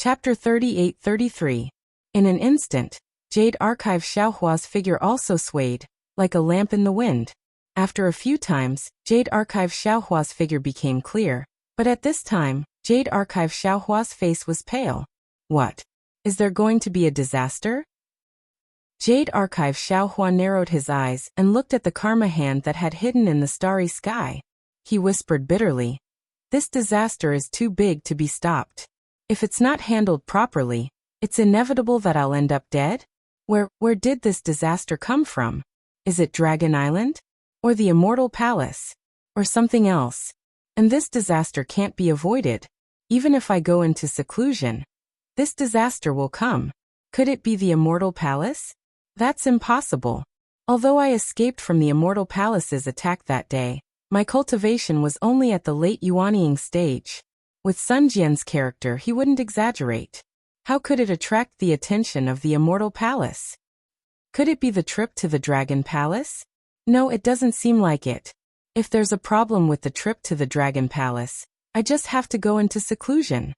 Chapter 38-33. In an instant, Jade Archive Xiaohua's figure also swayed, like a lamp in the wind. After a few times, Jade Archive Xiaohua's figure became clear, but at this time, Jade Archive Xiaohua's face was pale. What? Is there going to be a disaster? Jade Archive Xiaohua narrowed his eyes and looked at the karma hand that had hidden in the starry sky. He whispered bitterly, "This disaster is too big to be stopped. If it's not handled properly, it's inevitable that I'll end up dead? Where did this disaster come from? Is it Dragon Island? Or the Immortal Palace? Or something else? And this disaster can't be avoided. Even if I go into seclusion, this disaster will come. Could it be the Immortal Palace? That's impossible. Although I escaped from the Immortal Palace's attack that day, my cultivation was only at the late Yuanying stage. With Sun Jian's character, he wouldn't exaggerate. How could it attract the attention of the Immortal Palace? Could it be the trip to the Dragon Palace? No, it doesn't seem like it. If there's a problem with the trip to the Dragon Palace, I just have to go into seclusion.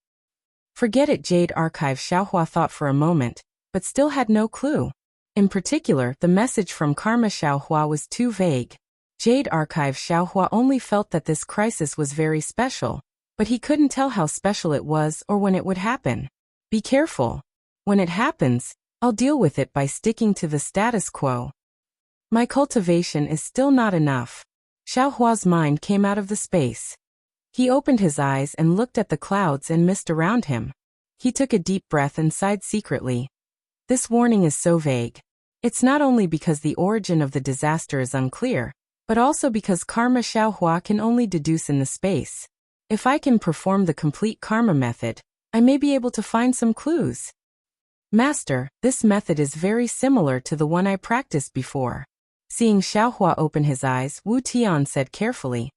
Forget it, Jade Archive Xiaohua thought for a moment, but still had no clue. In particular, the message from Karma Xiaohua was too vague. Jade Archive Xiaohua only felt that this crisis was very special, but he couldn't tell how special it was or when it would happen. Be careful. When it happens, I'll deal with it by sticking to the status quo. My cultivation is still not enough. Xiaohua's mind came out of the space. He opened his eyes and looked at the clouds and mist around him. He took a deep breath and sighed secretly. This warning is so vague. It's not only because the origin of the disaster is unclear, but also because Karma Xiaohua can only deduce in the space. If I can perform the complete karma method, I may be able to find some clues. Master, this method is very similar to the one I practiced before. Seeing Xiaohua open his eyes, Wu Tian said carefully,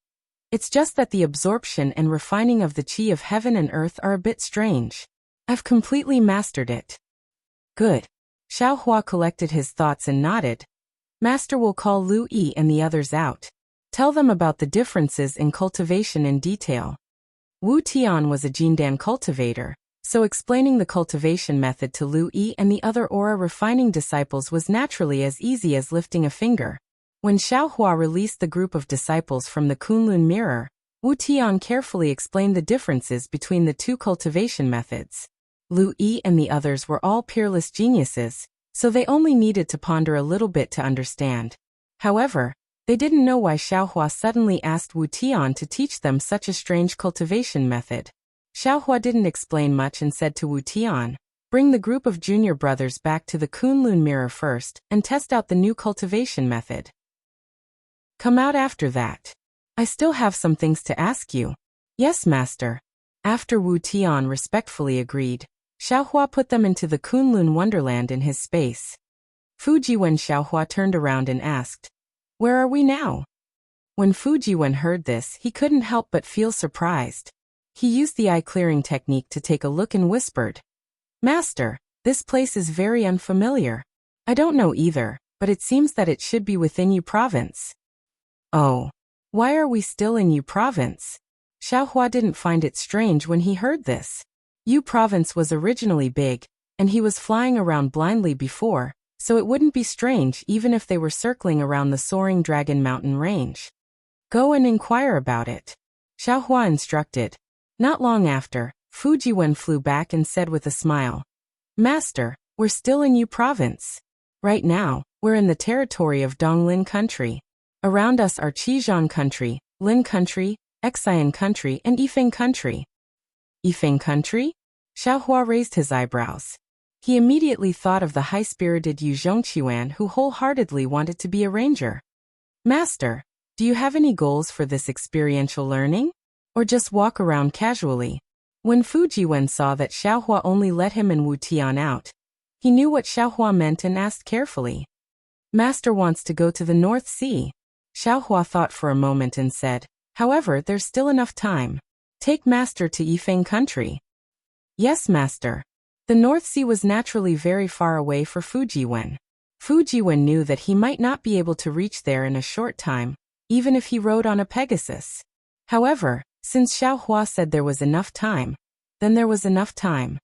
"It's just that the absorption and refining of the qi of heaven and earth are a bit strange. I've completely mastered it." Good. Xiaohua collected his thoughts and nodded. Master will call Lu Yi and the others out. Tell them about the differences in cultivation in detail. Wu Tian was a Jindan cultivator, so explaining the cultivation method to Lu Yi and the other aura refining disciples was naturally as easy as lifting a finger. When Xiaohua released the group of disciples from the Kunlun mirror, Wu Tian carefully explained the differences between the two cultivation methods. Lu Yi and the others were all peerless geniuses, so they only needed to ponder a little bit to understand. However, they didn't know why Xiaohua suddenly asked Wu Tian to teach them such a strange cultivation method. Xiaohua didn't explain much and said to Wu Tian, "Bring the group of junior brothers back to the Kunlun mirror first and test out the new cultivation method. Come out after that. I still have some things to ask you." "Yes, master." After Wu Tian respectfully agreed, Xiaohua put them into the Kunlun wonderland in his space. Fujiwen Xiaohua turned around and asked, "Where are we now?" When Fujiwen heard this, he couldn't help but feel surprised. He used the eye-clearing technique to take a look and whispered, "Master, this place is very unfamiliar. I don't know either, but it seems that it should be within Yu Province." "Oh, why are we still in Yu Province?" Xiaohua didn't find it strange when he heard this. Yu Province was originally big, and he was flying around blindly before, so it wouldn't be strange even if they were circling around the soaring Dragon Mountain range. "Go and inquire about it," Xiaohua instructed. Not long after, Fujiwen flew back and said with a smile, "Master, we're still in Yu Province. Right now, we're in the territory of Donglin Country. Around us are Qizhan Country, Lin Country, Xian Country, and Yifeng Country." "Yifeng Country?" Xiaohua raised his eyebrows. He immediately thought of the high-spirited Yu Zhongqiuan who wholeheartedly wanted to be a ranger. "Master, do you have any goals for this experiential learning? Or just walk around casually?" When Fujiwen saw that Xiaohua only let him and Wu Tian out, he knew what Xiaohua meant and asked carefully. "Master wants to go to the North Sea." Xiaohua thought for a moment and said, "However, there's still enough time. Take Master to Yifeng Country." "Yes, Master." The North Sea was naturally very far away for Fujiwen. Fujiwen knew that he might not be able to reach there in a short time, even if he rode on a Pegasus. However, since Xiaohua said there was enough time, then there was enough time.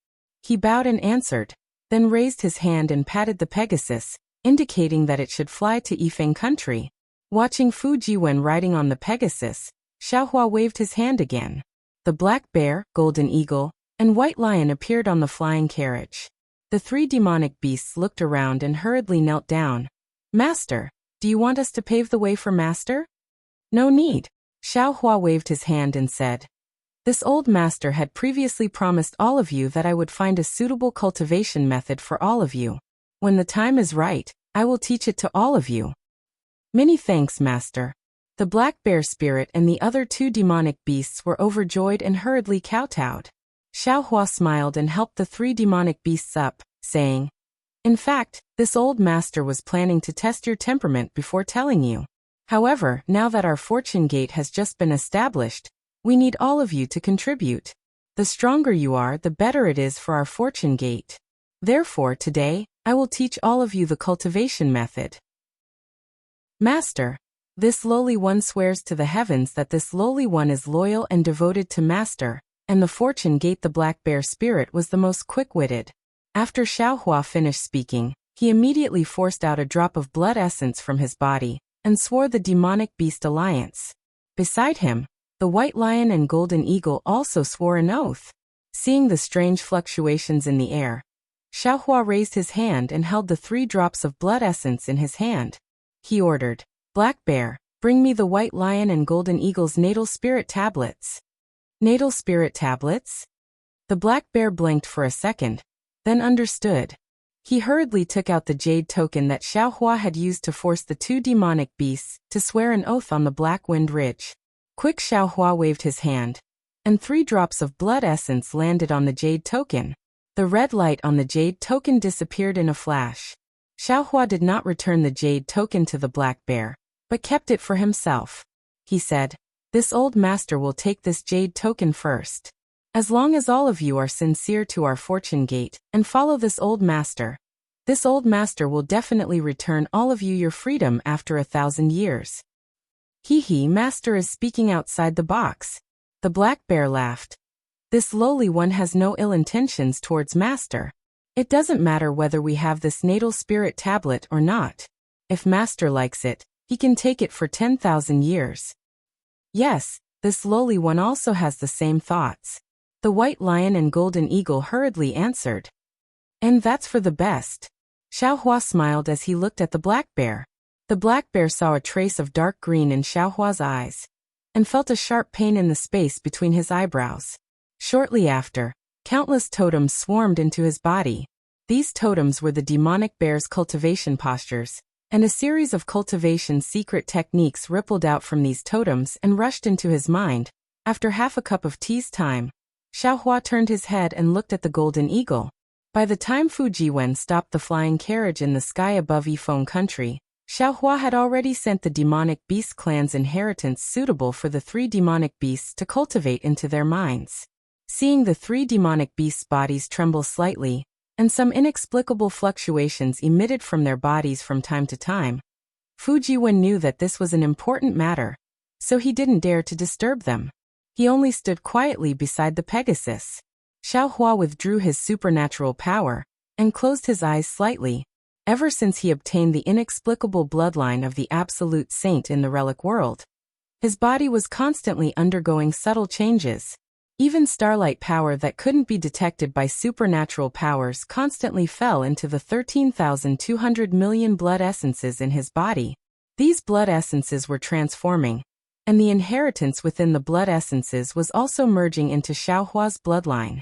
He bowed and answered, then raised his hand and patted the Pegasus, indicating that it should fly to Yifeng country. Watching Fu Jiwen riding on the Pegasus, Xiaohua waved his hand again. The black bear, golden eagle, and white lion appeared on the flying carriage. The three demonic beasts looked around and hurriedly knelt down. Master, do you want us to pave the way for Master? No need. Xiaohua waved his hand and said, this old master had previously promised all of you that I would find a suitable cultivation method for all of you. When the time is right, I will teach it to all of you. Many thanks, Master. The black bear spirit and the other two demonic beasts were overjoyed and hurriedly kowtowed. Xiaohua smiled and helped the three demonic beasts up, saying, in fact, this old master was planning to test your temperament before telling you. However, now that our fortune gate has just been established, we need all of you to contribute. The stronger you are, the better it is for our fortune gate. Therefore, today, I will teach all of you the cultivation method. Master, this lowly one swears to the heavens that this lowly one is loyal and devoted to Master, and the fortune gate the black bear spirit was the most quick-witted. After Xiaohua finished speaking, he immediately forced out a drop of blood essence from his body, and swore the demonic beast alliance. Beside him, the white lion and golden eagle also swore an oath. Seeing the strange fluctuations in the air, Xiaohua raised his hand and held the 3 drops of blood essence in his hand. He ordered, Black Bear, bring me the white lion and golden eagle's natal spirit tablets. Natal spirit tablets? The black bear blinked for a second, then understood. He hurriedly took out the jade token that Xiaohua had used to force the 2 demonic beasts to swear an oath on the Black Wind Ridge. Quick, Xiaohua waved his hand, and 3 drops of blood essence landed on the jade token. The red light on the jade token disappeared in a flash. Xiaohua did not return the jade token to the black bear, but kept it for himself. He said, "This old master will take this jade token first. As long as all of you are sincere to our fortune gate and follow this old master will definitely return all of you your freedom after 1,000 years." Hee, master is speaking outside the box. The black bear laughed. This lowly one has no ill intentions towards master. It doesn't matter whether we have this natal spirit tablet or not. If master likes it, he can take it for 10,000 years. Yes, this lowly one also has the same thoughts. The white lion and golden eagle hurriedly answered. And that's for the best. Xiaohua smiled as he looked at the black bear. The black bear saw a trace of dark green in Xiaohua's eyes, and felt a sharp pain in the space between his eyebrows. Shortly after, countless totems swarmed into his body. These totems were the demonic bear's cultivation postures, and a series of cultivation secret techniques rippled out from these totems and rushed into his mind. After half a cup of tea's time, Xiaohua turned his head and looked at the golden eagle. By the time Fu Jiwen stopped the flying carriage in the sky above Yifeng country, Xiaohua had already sent the demonic beast clan's inheritance suitable for the 3 demonic beasts to cultivate into their minds. Seeing the 3 demonic beasts' bodies tremble slightly, and some inexplicable fluctuations emitted from their bodies from time to time, Fu Jiwen knew that this was an important matter, so he didn't dare to disturb them. He only stood quietly beside the Pegasus. Xiaohua withdrew his supernatural power, and closed his eyes slightly. Ever since he obtained the inexplicable bloodline of the absolute saint in the relic world, his body was constantly undergoing subtle changes. Even starlight power that couldn't be detected by supernatural powers constantly fell into the 13,200 million blood essences in his body. These blood essences were transforming, and the inheritance within the blood essences was also merging into Xiaohua's bloodline.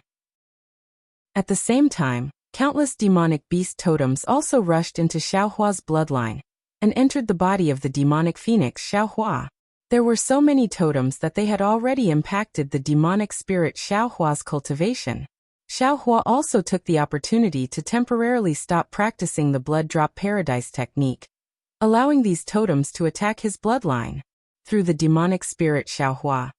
At the same time, countless demonic beast totems also rushed into Xiaohua's bloodline, and entered the body of the demonic phoenix Xiaohua. There were so many totems that they had already impacted the demonic spirit Xiaohua's cultivation. Xiaohua also took the opportunity to temporarily stop practicing the blood drop paradise technique, allowing these totems to attack his bloodline. Through the demonic spirit Xiaohua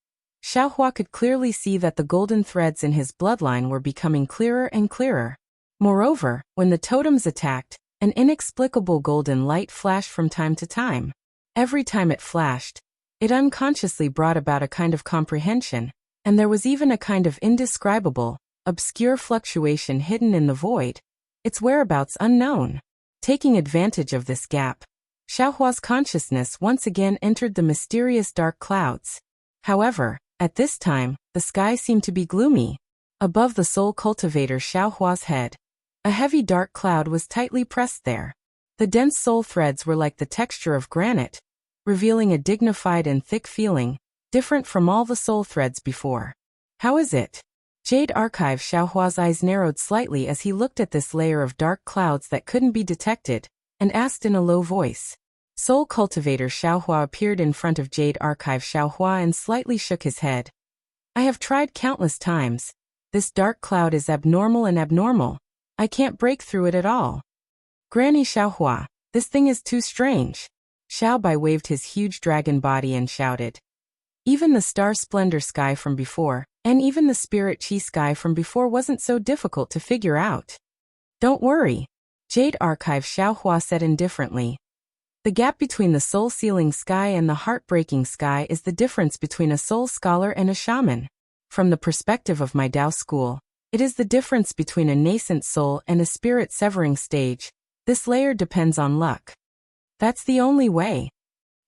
could clearly see that the golden threads in his bloodline were becoming clearer and clearer. Moreover, when the totems attacked, an inexplicable golden light flashed from time to time. Every time it flashed, it unconsciously brought about a kind of comprehension, and there was even a kind of indescribable, obscure fluctuation hidden in the void, its whereabouts unknown. Taking advantage of this gap, Xiaohua's consciousness once again entered the mysterious dark clouds. However, at this time, the sky seemed to be gloomy. Above the soul cultivator Xiaohua's head, a heavy dark cloud was tightly pressed there. The dense soul threads were like the texture of granite, revealing a dignified and thick feeling, different from all the soul threads before. How is it? Jade Archive Xiaohua's eyes narrowed slightly as he looked at this layer of dark clouds that couldn't be detected, and asked in a low voice. Soul Cultivator Xiaohua appeared in front of Jade Archive Xiaohua and slightly shook his head. I have tried countless times. This dark cloud is abnormal and abnormal. I can't break through it at all. Granny Xiaohua, this thing is too strange. Xiaobai waved his huge dragon body and shouted. Even the star splendor sky from before, and even the spirit chi sky from before wasn't so difficult to figure out. Don't worry, Jade Archive Xiaohua said indifferently. The gap between the soul sealing sky and the heartbreaking sky is the difference between a soul scholar and a shaman. From the perspective of my Dao school, it is the difference between a nascent soul and a spirit severing stage. This layer depends on luck. That's the only way.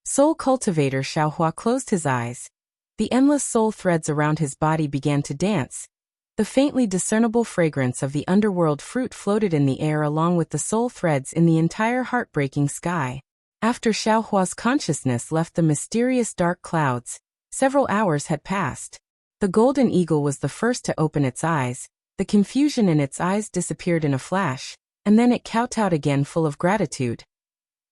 Soul Cultivator Xiaohua closed his eyes. The endless soul threads around his body began to dance. The faintly discernible fragrance of the underworld fruit floated in the air along with the soul threads in the entire heartbreaking sky. After Xiaohua's consciousness left the mysterious dark clouds, several hours had passed. The golden eagle was the first to open its eyes. The confusion in its eyes disappeared in a flash, and then it kowtowed again full of gratitude.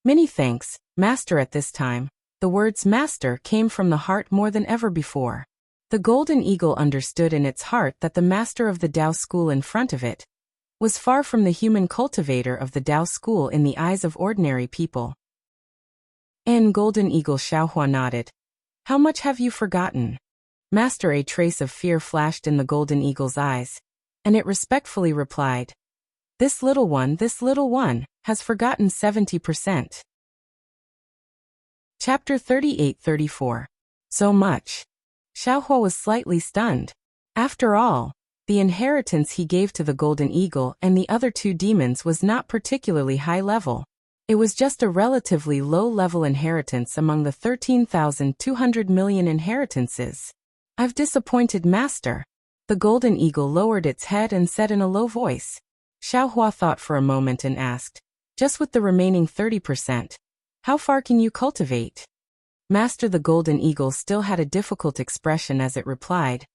Many thanks, Master. At this time, the words Master came from the heart more than ever before. The golden eagle understood in its heart that the master of the Dao school in front of it was far from the human cultivator of the Dao school in the eyes of ordinary people. And Golden Eagle Xiaohua nodded. How much have you forgotten? Master. A trace of fear flashed in the golden eagle's eyes, and it respectfully replied. This little one, has forgotten 70%. Chapter 38-34. So much. Xiaohua was slightly stunned. After all, the inheritance he gave to the golden eagle and the other two demons was not particularly high level. It was just a relatively low-level inheritance among the 13,200 million inheritances. I've disappointed Master. The golden eagle lowered its head and said in a low voice. Xiaohua thought for a moment and asked, just with the remaining 30%, how far can you cultivate? Master. The golden eagle still had a difficult expression as it replied.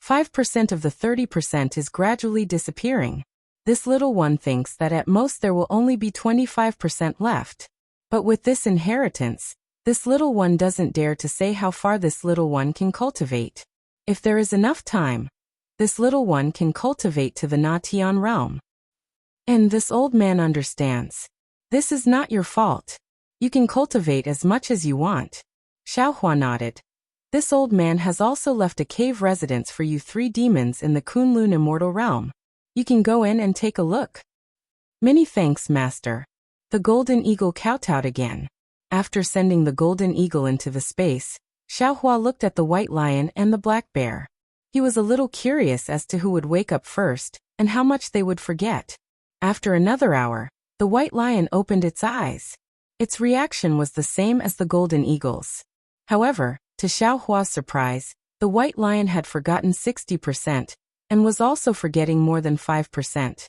5% of the 30% is gradually disappearing. This little one thinks that at most there will only be 25% left. But with this inheritance, this little one doesn't dare to say how far this little one can cultivate. If there is enough time, this little one can cultivate to the Na-Tian realm. And this old man understands. This is not your fault. You can cultivate as much as you want. Xiaohua nodded. This old man has also left a cave residence for you three demons in the Kunlun immortal realm. You can go in and take a look. Many thanks, Master. The golden eagle kowtowed again. After sending the golden eagle into the space, Xiaohua looked at the white lion and the black bear. He was a little curious as to who would wake up first, and how much they would forget. After another hour, the white lion opened its eyes. Its reaction was the same as the golden eagle's. However, to Xiaohua's surprise, the white lion had forgotten 60%, and was also forgetting more than 5%.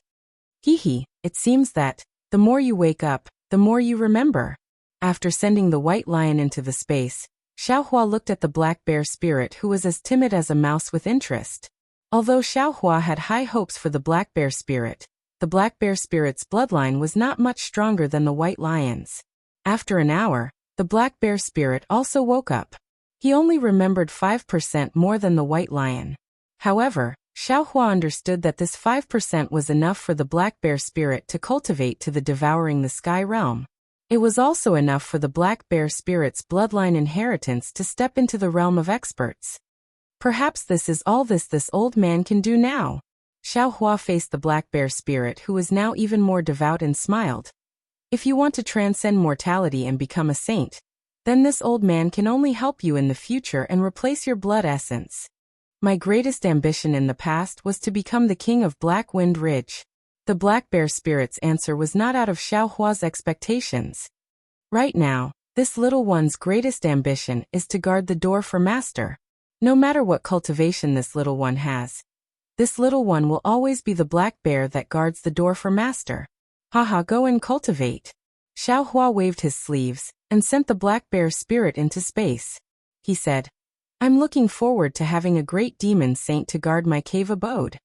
Hee, it seems that, the more you wake up, the more you remember. After sending the white lion into the space, Xiaohua looked at the black bear spirit who was as timid as a mouse with interest. Although Xiaohua had high hopes for the black bear spirit, the black bear spirit's bloodline was not much stronger than the white lion's. After an hour, the black bear spirit also woke up. He only remembered 5% more than the white lion. However, Xiaohua understood that this 5% was enough for the black bear spirit to cultivate to the devouring the sky realm. It was also enough for the black bear spirit's bloodline inheritance to step into the realm of experts. Perhaps this is all this old man can do now. Xiaohua faced the black bear spirit who was now even more devout and smiled. If you want to transcend mortality and become a saint, then this old man can only help you in the future and replace your blood essence. My greatest ambition in the past was to become the king of Black Wind Ridge. The black bear spirit's answer was not out of Xiaohua's expectations. Right now, this little one's greatest ambition is to guard the door for master. No matter what cultivation this little one has, this little one will always be the black bear that guards the door for master. Haha, go and cultivate. Xiaohua waved his sleeves and sent the black bear spirit into space. He said, I'm looking forward to having a great demon saint to guard my cave abode.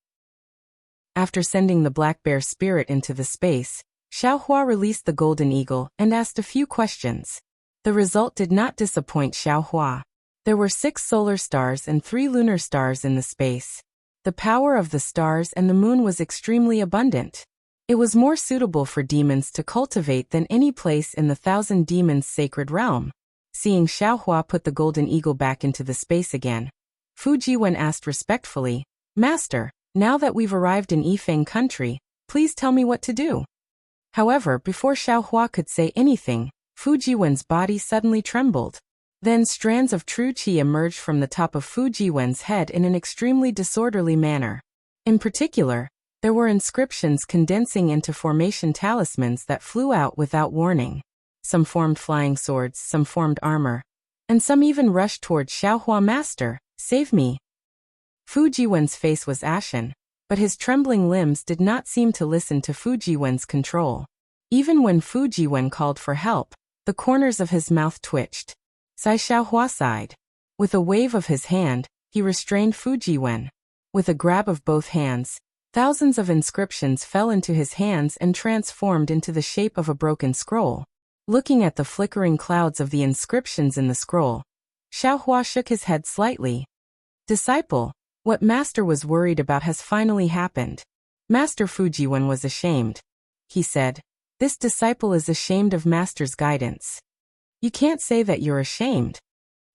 After sending the black bear spirit into the space, Xiaohua released the golden eagle and asked a few questions. The result did not disappoint Xiaohua. There were 6 solar stars and 3 lunar stars in the space. The power of the stars and the moon was extremely abundant. It was more suitable for demons to cultivate than any place in the 1,000 demons' sacred realm. Seeing Xiaohua put the golden eagle back into the space again, Fu Jiwen asked respectfully, Master, now that we've arrived in Yifeng country, please tell me what to do. However, before Xiaohua could say anything, Fu Jiwen's body suddenly trembled. Then strands of true qi emerged from the top of Fu Jiwen's head in an extremely disorderly manner. In particular, there were inscriptions condensing into formation talismans that flew out without warning. Some formed flying swords, some formed armor, and some even rushed towards Xiaohua. Master, save me. Fu Jiwen's face was ashen, but his trembling limbs did not seem to listen to Fu Jiwen's control. Even when Fu Jiwen called for help, the corners of his mouth twitched. Sai Xiaohua sighed. With a wave of his hand, he restrained Fu Jiwen. With a grab of both hands, thousands of inscriptions fell into his hands and transformed into the shape of a broken scroll. Looking at the flickering clouds of the inscriptions in the scroll, Xiaohua shook his head slightly. Disciple, what Master was worried about has finally happened. Master Fu Jiwen was ashamed. He said, this disciple is ashamed of Master's guidance. You can't say that you're ashamed.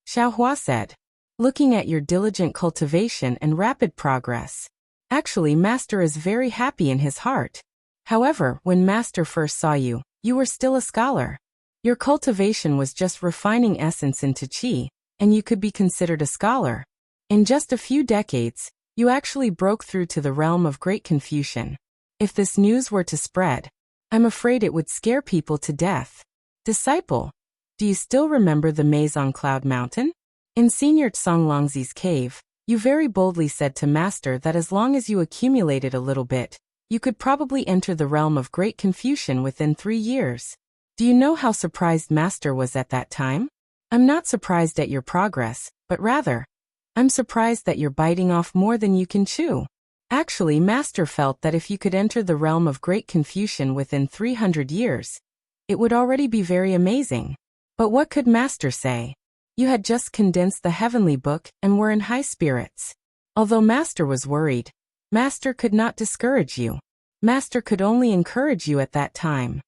Xiaohua said, looking at your diligent cultivation and rapid progress. Actually, Master is very happy in his heart. However, when Master first saw you, you were still a scholar. Your cultivation was just refining essence into qi, and you could be considered a scholar. In just a few decades, you actually broke through to the realm of great confusion. If this news were to spread, I'm afraid it would scare people to death. Disciple, do you still remember the maze on Cloud Mountain? In Senior Tsonglongzi's cave, you very boldly said to Master that as long as you accumulated a little bit, you could probably enter the realm of great confusion within 3 years. Do you know how surprised Master was at that time? I'm not surprised at your progress, but rather, I'm surprised that you're biting off more than you can chew. Actually, Master felt that if you could enter the realm of great confusion within 300 years, it would already be very amazing. But what could Master say? You had just condensed the heavenly book and were in high spirits. Although Master was worried, Master could not discourage you. Master could only encourage you at that time.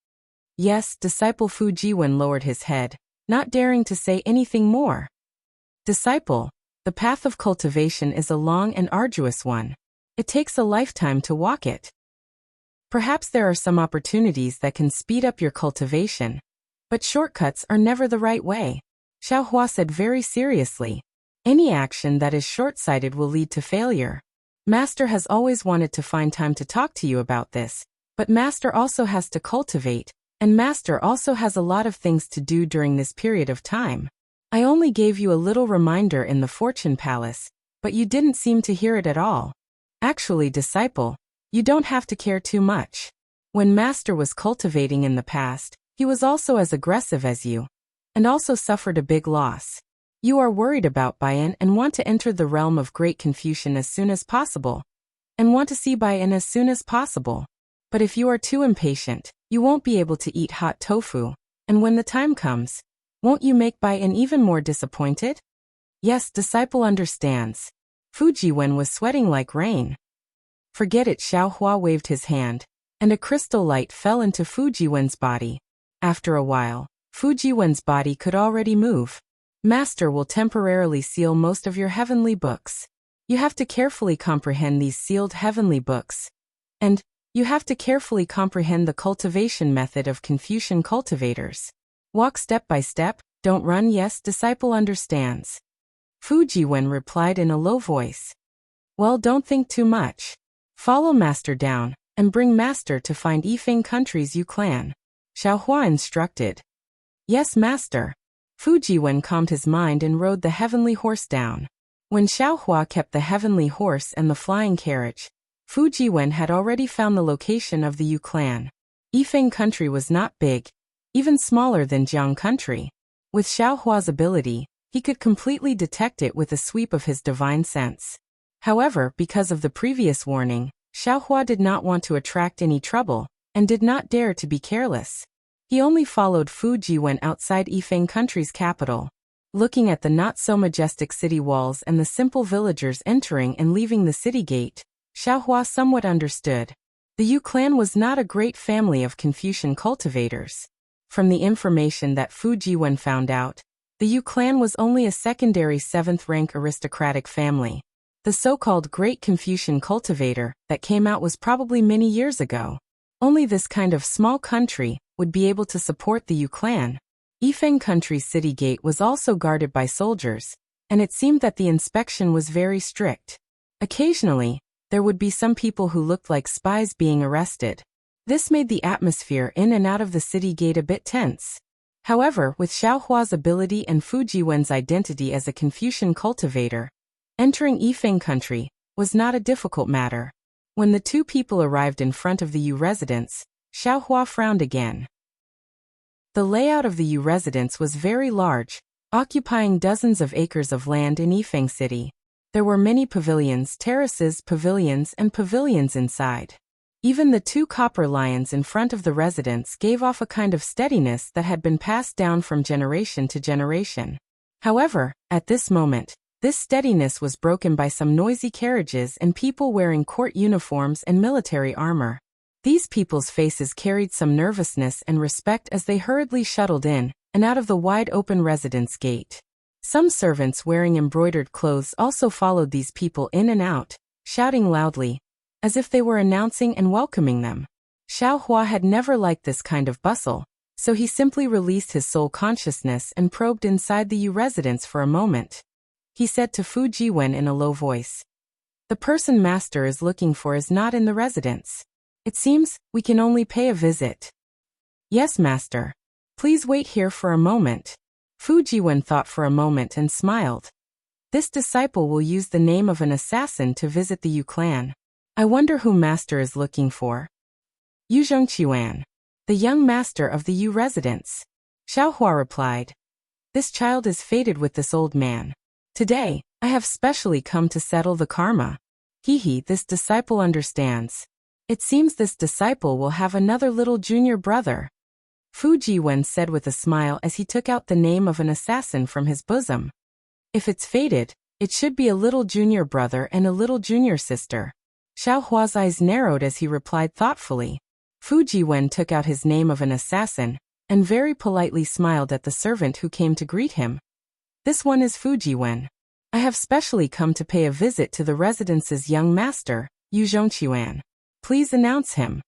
Yes, Disciple Fu Jiwen lowered his head, not daring to say anything more. Disciple, the path of cultivation is a long and arduous one. It takes a lifetime to walk it. Perhaps there are some opportunities that can speed up your cultivation, but shortcuts are never the right way. Xiaohua said very seriously. Any action that is short-sighted will lead to failure. Master has always wanted to find time to talk to you about this, but Master also has to cultivate, and Master also has a lot of things to do during this period of time. I only gave you a little reminder in the Fortune Palace, but you didn't seem to hear it at all. Actually, Disciple, you don't have to care too much. When Master was cultivating in the past, he was also as aggressive as you, and also suffered a big loss. You are worried about Baiyan and want to enter the realm of great confusion as soon as possible, and want to see Baiyan as soon as possible. But if you are too impatient, you won't be able to eat hot tofu, and when the time comes, won't you make Baiyan even more disappointed? Yes, Disciple understands. Fu Jiwen was sweating like rain. Forget it, Xiaohua waved his hand, and a crystal light fell into Fu Jiwen's body. After a while, Fu Jiwen's body could already move. Master will temporarily seal most of your heavenly books. You have to carefully comprehend these sealed heavenly books. And, you have to carefully comprehend the cultivation method of Confucian cultivators. Walk step by step, don't run. Yes, Disciple understands. Fu Jiwen replied in a low voice. Well, don't think too much. Follow master down, and bring master to find Yifeng country's Yu clan. Xiaohua instructed. Yes, master. Fu Jiwen calmed his mind and rode the heavenly horse down. When Xiaohua kept the heavenly horse and the flying carriage, Fu Jiwen had already found the location of the Yu clan. Yifeng country was not big, even smaller than Jiang country. With Xiaohua's ability, he could completely detect it with a sweep of his divine sense. However, because of the previous warning, Xiaohua did not want to attract any trouble, and did not dare to be careless. He only followed Fu Jiwen outside Yifeng country's capital. Looking at the not-so-majestic city walls and the simple villagers entering and leaving the city gate, Xiaohua somewhat understood. The Yu clan was not a great family of Confucian cultivators. From the information that Fu Jiwen found out, the Yu clan was only a secondary 7th-rank aristocratic family. The so-called Great Confucian Cultivator that came out was probably many years ago. Only this kind of small country would be able to support the Yu clan. Yifeng country's city gate was also guarded by soldiers, and it seemed that the inspection was very strict. Occasionally, there would be some people who looked like spies being arrested. This made the atmosphere in and out of the city gate a bit tense. However, with Xiaohua's ability and Fu Jiwen's identity as a Confucian cultivator, entering Yifeng country was not a difficult matter. When the two people arrived in front of the Yu residence, Xiaohua frowned again. The layout of the Yu residence was very large, occupying dozens of acres of land in Yifeng city. There were many pavilions, terraces, and pavilions inside. Even the 2 copper lions in front of the residence gave off a kind of steadiness that had been passed down from generation to generation. However, at this moment, this steadiness was broken by some noisy carriages and people wearing court uniforms and military armor. These people's faces carried some nervousness and respect as they hurriedly shuttled in and out of the wide-open residence gate. Some servants wearing embroidered clothes also followed these people in and out, shouting loudly, as if they were announcing and welcoming them. Xiaohua had never liked this kind of bustle, so he simply released his soul consciousness and probed inside the Yu residence for a moment. He said to Fu Jiwen in a low voice, "The person master is looking for is not in the residence. It seems we can only pay a visit." "Yes, master. Please wait here for a moment." Fu Jiwen thought for a moment and smiled. This disciple will use the name of an assassin to visit the Yu clan. I wonder who master is looking for. Yu Zhongqiuan, the young master of the Yu residence. Xiaohua replied. This child is fated with this old man. Today, I have specially come to settle the karma. This disciple understands. It seems this disciple will have another little junior brother. Fu Jiwen said with a smile as he took out the name of an assassin from his bosom. If it's fated, it should be a little junior brother and a little junior sister. Xiaohua's eyes narrowed as he replied thoughtfully. Fu Jiwen took out his name of an assassin, and very politely smiled at the servant who came to greet him. This one is Fu Jiwen. I have specially come to pay a visit to the residence's young master, Yu Zhongqiuan. Please announce him.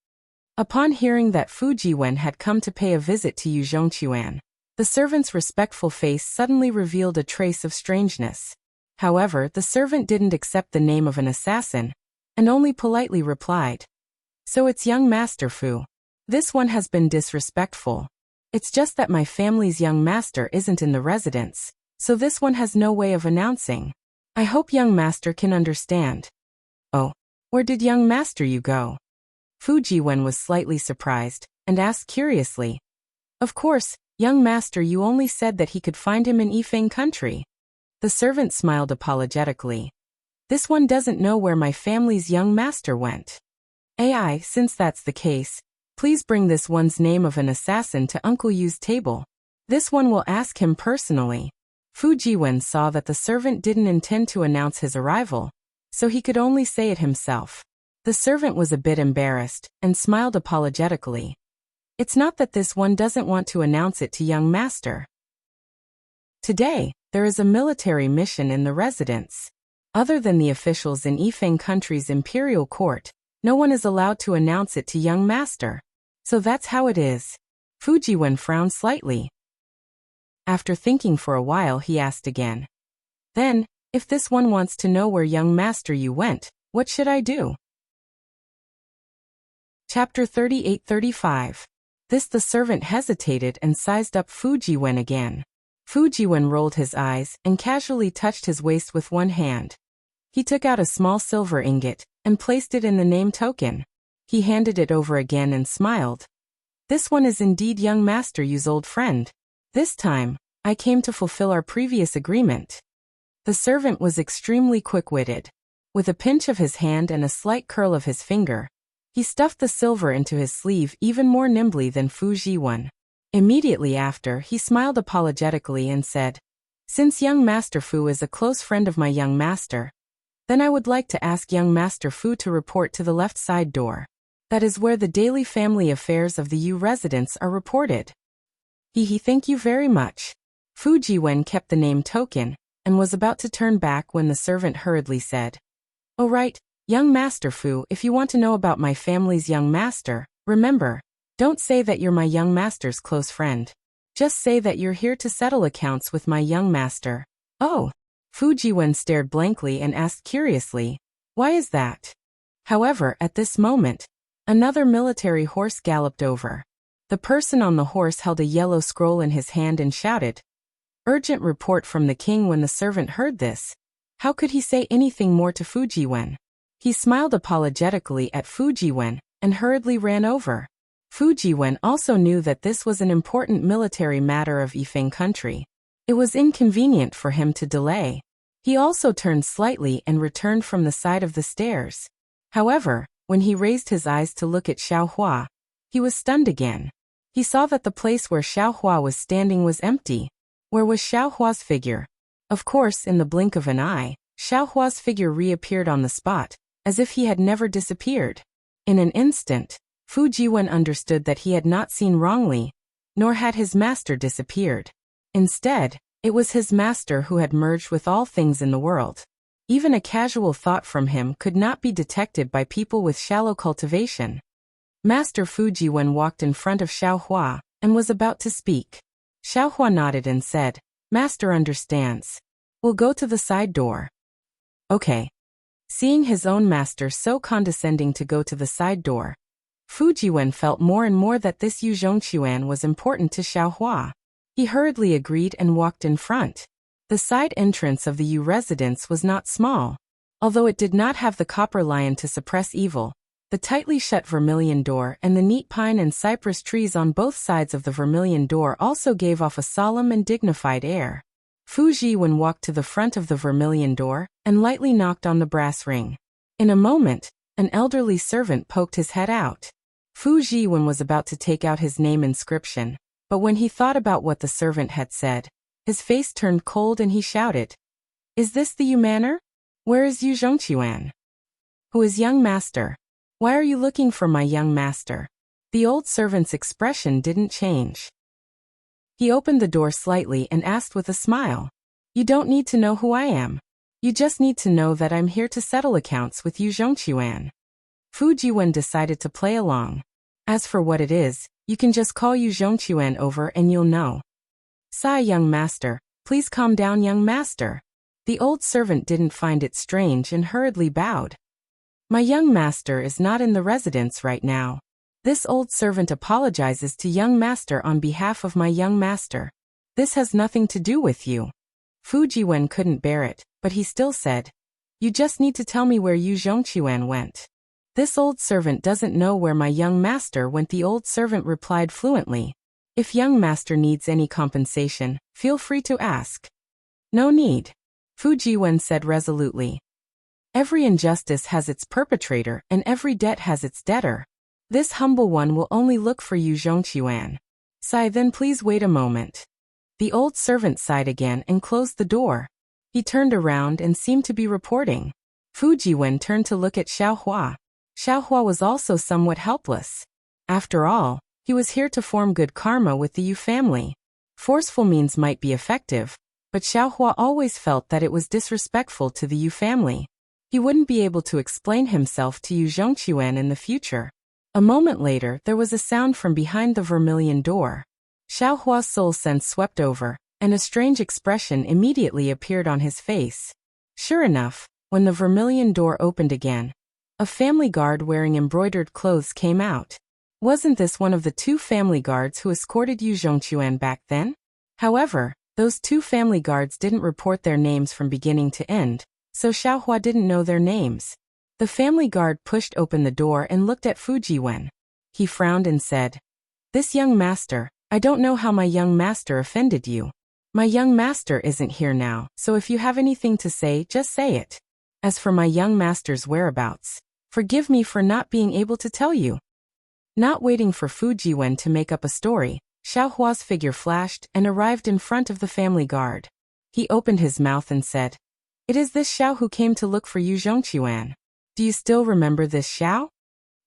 Upon hearing that Fu Jiwen had come to pay a visit to Yu Zhongqiuan, the servant's respectful face suddenly revealed a trace of strangeness. However, the servant didn't accept the name of an assassin, and only politely replied. So it's young master Fu. This one has been disrespectful. It's just that my family's young master isn't in the residence, so this one has no way of announcing. I hope young master can understand. Oh, where did young master you go? Fu Jiwen was slightly surprised, and asked curiously. Of course, young master you only said that he could find him in Yifeng country. The servant smiled apologetically. This one doesn't know where my family's young master went. Since that's the case, please bring this one's name of an assassin to Uncle Yu's table. This one will ask him personally. Fu Jiwen saw that the servant didn't intend to announce his arrival, so he could only say it himself. The servant was a bit embarrassed, and smiled apologetically. It's not that this one doesn't want to announce it to young master. Today, there is a military mission in the residence. Other than the officials in Yifeng country's imperial court, no one is allowed to announce it to young master. So that's how it is. Fu Jiwen frowned slightly. After thinking for a while he asked again. Then, If this one wants to know where young master Yu went, what should I do? Chapter 38-35. This the servant hesitated and sized up Fu Jiwen again. Fu Jiwen rolled his eyes and casually touched his waist with one hand. He took out a small silver ingot and placed it in the name token. He handed it over again and smiled. This one is indeed young master Yu's old friend. This time, I came to fulfill our previous agreement. The servant was extremely quick-witted. With a pinch of his hand and a slight curl of his finger, he stuffed the silver into his sleeve even more nimbly than Fu Jiwen. Immediately after, he smiled apologetically and said, "Since young master Fu is a close friend of my young master, then I would like to ask young master Fu to report to the left side door. That is where the daily family affairs of the Yu residents are reported." Thank you very much. Fu Jiwen kept the name token and was about to turn back when the servant hurriedly said, "Oh right, young master Fu, if you want to know about my family's young master, remember, don't say that you're my young master's close friend. Just say that you're here to settle accounts with my young master." "Oh." Fu Jiwen stared blankly and asked curiously, "Why is that?" However, at this moment, another military horse galloped over. The person on the horse held a yellow scroll in his hand and shouted, "Urgent report from the king." When the servant heard this, how could he say anything more to Fu Jiwen? He smiled apologetically at Fu Jiwen and hurriedly ran over. Fu Jiwen also knew that this was an important military matter of Yifeng country. It was inconvenient for him to delay. He also turned slightly and returned from the side of the stairs. However, when he raised his eyes to look at Xiaohua, he was stunned again. He saw that the place where Xiaohua was standing was empty. Where was Xiaohua's figure? Of course, in the blink of an eye, Xiaohua's figure reappeared on the spot, as if he had never disappeared. In an instant, Fu Jiwen understood that he had not seen wrongly, nor had his master disappeared. Instead, it was his master who had merged with all things in the world. Even a casual thought from him could not be detected by people with shallow cultivation. Master Fu Jiwen walked in front of Xiaohua and was about to speak. Xiaohua nodded and said, "Master understands. We'll go to the side door." "Okay." Seeing his own master so condescending to go to the side door, Fu Jiwen felt more and more that this Yu Zhongquan was important to Xiaohua. He hurriedly agreed and walked in front. The side entrance of the Yu residence was not small. Although it did not have the copper lion to suppress evil, the tightly shut vermilion door and the neat pine and cypress trees on both sides of the vermilion door also gave off a solemn and dignified air. Fu Jiwen walked to the front of the vermilion door and lightly knocked on the brass ring. In a moment, an elderly servant poked his head out. Fu Jiwen was about to take out his name inscription, but when he thought about what the servant had said, his face turned cold and he shouted, "Is this the Yu manor? Where is Yu Zhongquan? Who is young master? Why are you looking for my young master?" The old servant's expression didn't change. He opened the door slightly and asked with a smile, "You don't need to know who I am. You just need to know that I'm here to settle accounts with Yu Zhongquan." Fu Jiwen decided to play along. "As for what it is, you can just call Yu Zhongquan over and you'll know." "Sigh, young master, please calm down, young master." The old servant didn't find it strange and hurriedly bowed. "My young master is not in the residence right now. This old servant apologizes to young master on behalf of my young master. This has nothing to do with you." Fu Jiwen couldn't bear it, but he still said, "You just need to tell me where Yu Zhongquan went." "This old servant doesn't know where my young master went," the old servant replied fluently. "If young master needs any compensation, feel free to ask." "No need," Fu Jiwen said resolutely. "Every injustice has its perpetrator and every debt has its debtor. This humble one will only look for Yu Zhongquan. Sigh, then please wait a moment." The old servant sighed again and closed the door. He turned around and seemed to be reporting. Fu Jiwen turned to look at Xiaohua. Xiaohua was also somewhat helpless. After all, he was here to form good karma with the Yu family. Forceful means might be effective, but Xiaohua always felt that it was disrespectful to the Yu family. He wouldn't be able to explain himself to Yu Zhongquan in the future. A moment later, there was a sound from behind the vermilion door. Xiaohua's soul sense swept over, and a strange expression immediately appeared on his face. Sure enough, when the vermilion door opened again, a family guard wearing embroidered clothes came out. Wasn't this one of the 2 family guards who escorted Yu Zhongquan back then? However, those 2 family guards didn't report their names from beginning to end, so Xiaohua didn't know their names. The family guard pushed open the door and looked at Fujiwen. He frowned and said, "This young master, I don't know how my young master offended you. My young master isn't here now, so if you have anything to say, just say it. As for my young master's whereabouts, forgive me for not being able to tell you." Not waiting for Fujiwen to make up a story, Xiaohua's figure flashed and arrived in front of the family guard. He opened his mouth and said, "It is this Xiao who came to look for Yu Zhongquan. Do you still remember this Xiao?"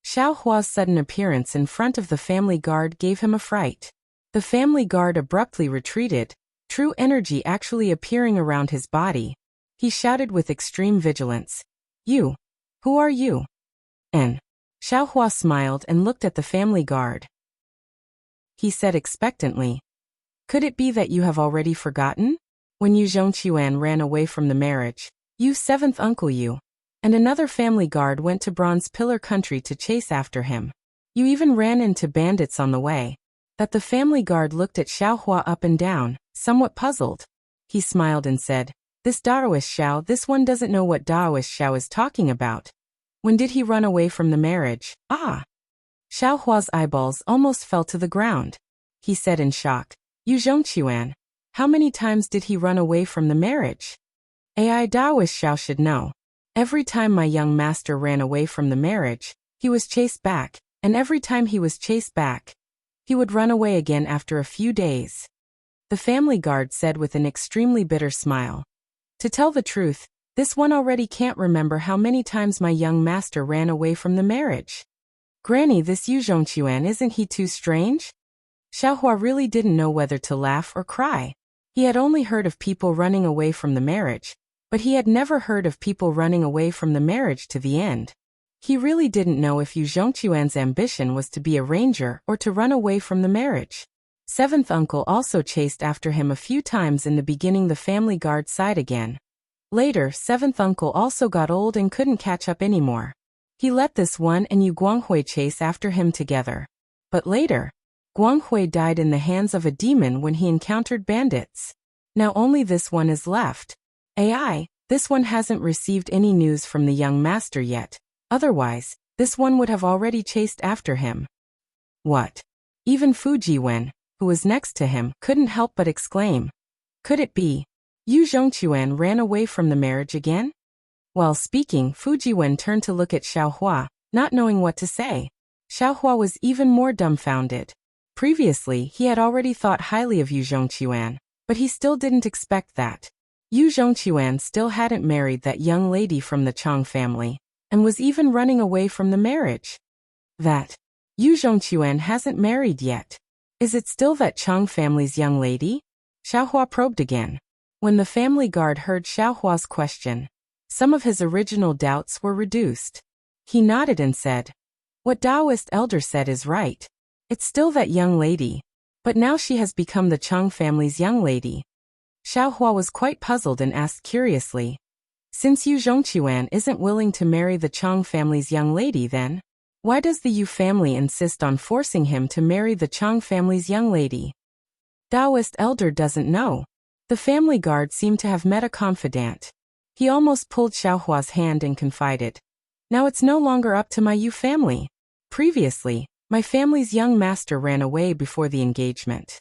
Xiaohua's sudden appearance in front of the family guard gave him a fright. The family guard abruptly retreated, true energy actually appearing around his body. He shouted with extreme vigilance, "You! Who are you?" And Xiaohua smiled and looked at the family guard. He said expectantly, "Could it be that you have already forgotten? When Yu Zhongquan ran away from the marriage, Yu's 7th uncle Yu and another family guard went to Bronze Pillar Country to chase after him. You even ran into bandits on the way." That the family guard looked at Xiaohua up and down, somewhat puzzled. He smiled and said, "This Daoist Xiao, this one doesn't know what Daoist Xiao is talking about. When did he run away from the marriage?" "Ah!" Xiaohua's eyeballs almost fell to the ground. He said in shock, "Yu Zhongquan, how many times did he run away from the marriage?" "Ai Daoist Xiao should know. Every time my young master ran away from the marriage, he was chased back, and every time he was chased back, he would run away again after a few days." The family guard said with an extremely bitter smile, "To tell the truth, this one already can't remember how many times my young master ran away from the marriage. Granny, this Yu Zhongquan, isn't he too strange?" Xiaohua really didn't know whether to laugh or cry. He had only heard of people running away from the marriage, but he had never heard of people running away from the marriage to the end. He really didn't know if Yu Zhongquan's ambition was to be a ranger or to run away from the marriage. 7th uncle also chased after him a few times in the beginning. The family guard sighed again. Later, 7th uncle also got old and couldn't catch up anymore. He let this one and Yu Guanghui chase after him together. But later, Guanghui died in the hands of a demon when he encountered bandits. Now only this one is left. Ai, this one hasn't received any news from the young master yet. Otherwise, this one would have already chased after him." What? Even Fujiwen, who was next to him, couldn't help but exclaim, "Could it be? Yu Zhongquan ran away from the marriage again?" While speaking, Fujiwen turned to look at Xiaohua, not knowing what to say. Xiaohua was even more dumbfounded. Previously, he had already thought highly of Yu Zhongquan, but he still didn't expect that. Yu Zhongquan still hadn't married that young lady from the Chang family, and was even running away from the marriage. That Yu Zhongquan hasn't married yet. Is it still that Chang family's young lady? Xiaohua probed again. When the family guard heard Xiaohua's question, some of his original doubts were reduced. He nodded and said, "What Taoist elder said is right. It's still that young lady, but now she has become the Chang family's young lady." Xiaohua was quite puzzled and asked curiously, "Since Yu Zhongquan isn't willing to marry the Chang family's young lady, then why does the Yu family insist on forcing him to marry the Chang family's young lady?" Taoist elder doesn't know. The family guard seemed to have met a confidant. He almost pulled Xiaohua's hand and confided, "Now it's no longer up to my Yu family. Previously, my family's young master ran away before the engagement.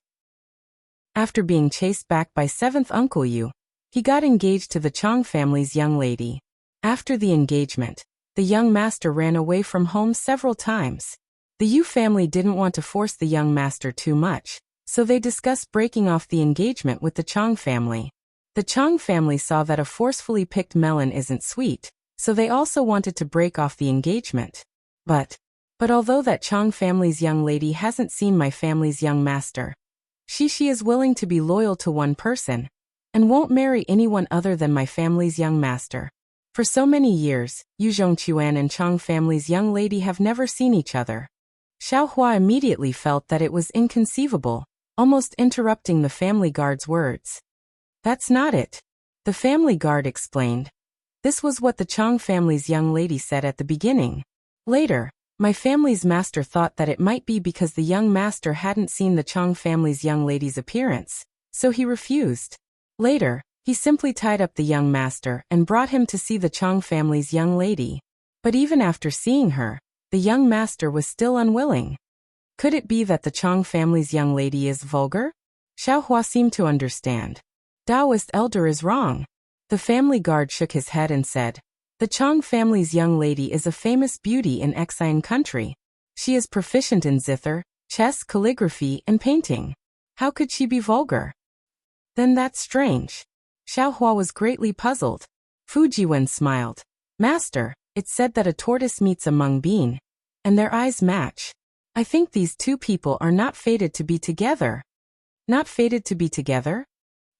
After being chased back by 7th uncle Yu, he got engaged to the Chang family's young lady. After the engagement, the young master ran away from home several times. The Yu family didn't want to force the young master too much, so they discussed breaking off the engagement with the Chang family. The Chang family saw that a forcefully picked melon isn't sweet, so they also wanted to break off the engagement. But although that Chang family's young lady hasn't seen my family's young master, she is willing to be loyal to one person, and won't marry anyone other than my family's young master. For so many years, Yu Zhongquan and Chang family's young lady have never seen each other." Xiaohua immediately felt that it was inconceivable, almost interrupting the family guard's words. "That's not it," the family guard explained. This was what the Chang family's young lady said at the beginning. Later, my family's master thought that it might be because the young master hadn't seen the Chang family's young lady's appearance, so he refused. Later, he simply tied up the young master and brought him to see the Chang family's young lady. But even after seeing her, the young master was still unwilling. Could it be that the Chang family's young lady is vulgar? Xiaohua seemed to understand. Taoist elder is wrong. The family guard shook his head and said, the Chang family's young lady is a famous beauty in Xian country. She is proficient in zither, chess, calligraphy, and painting. How could she be vulgar? Then that's strange. Xiaohua was greatly puzzled. Fujiwen smiled. Master, it's said that a tortoise meets a mung bean, and their eyes match. I think these two people are not fated to be together. Not fated to be together?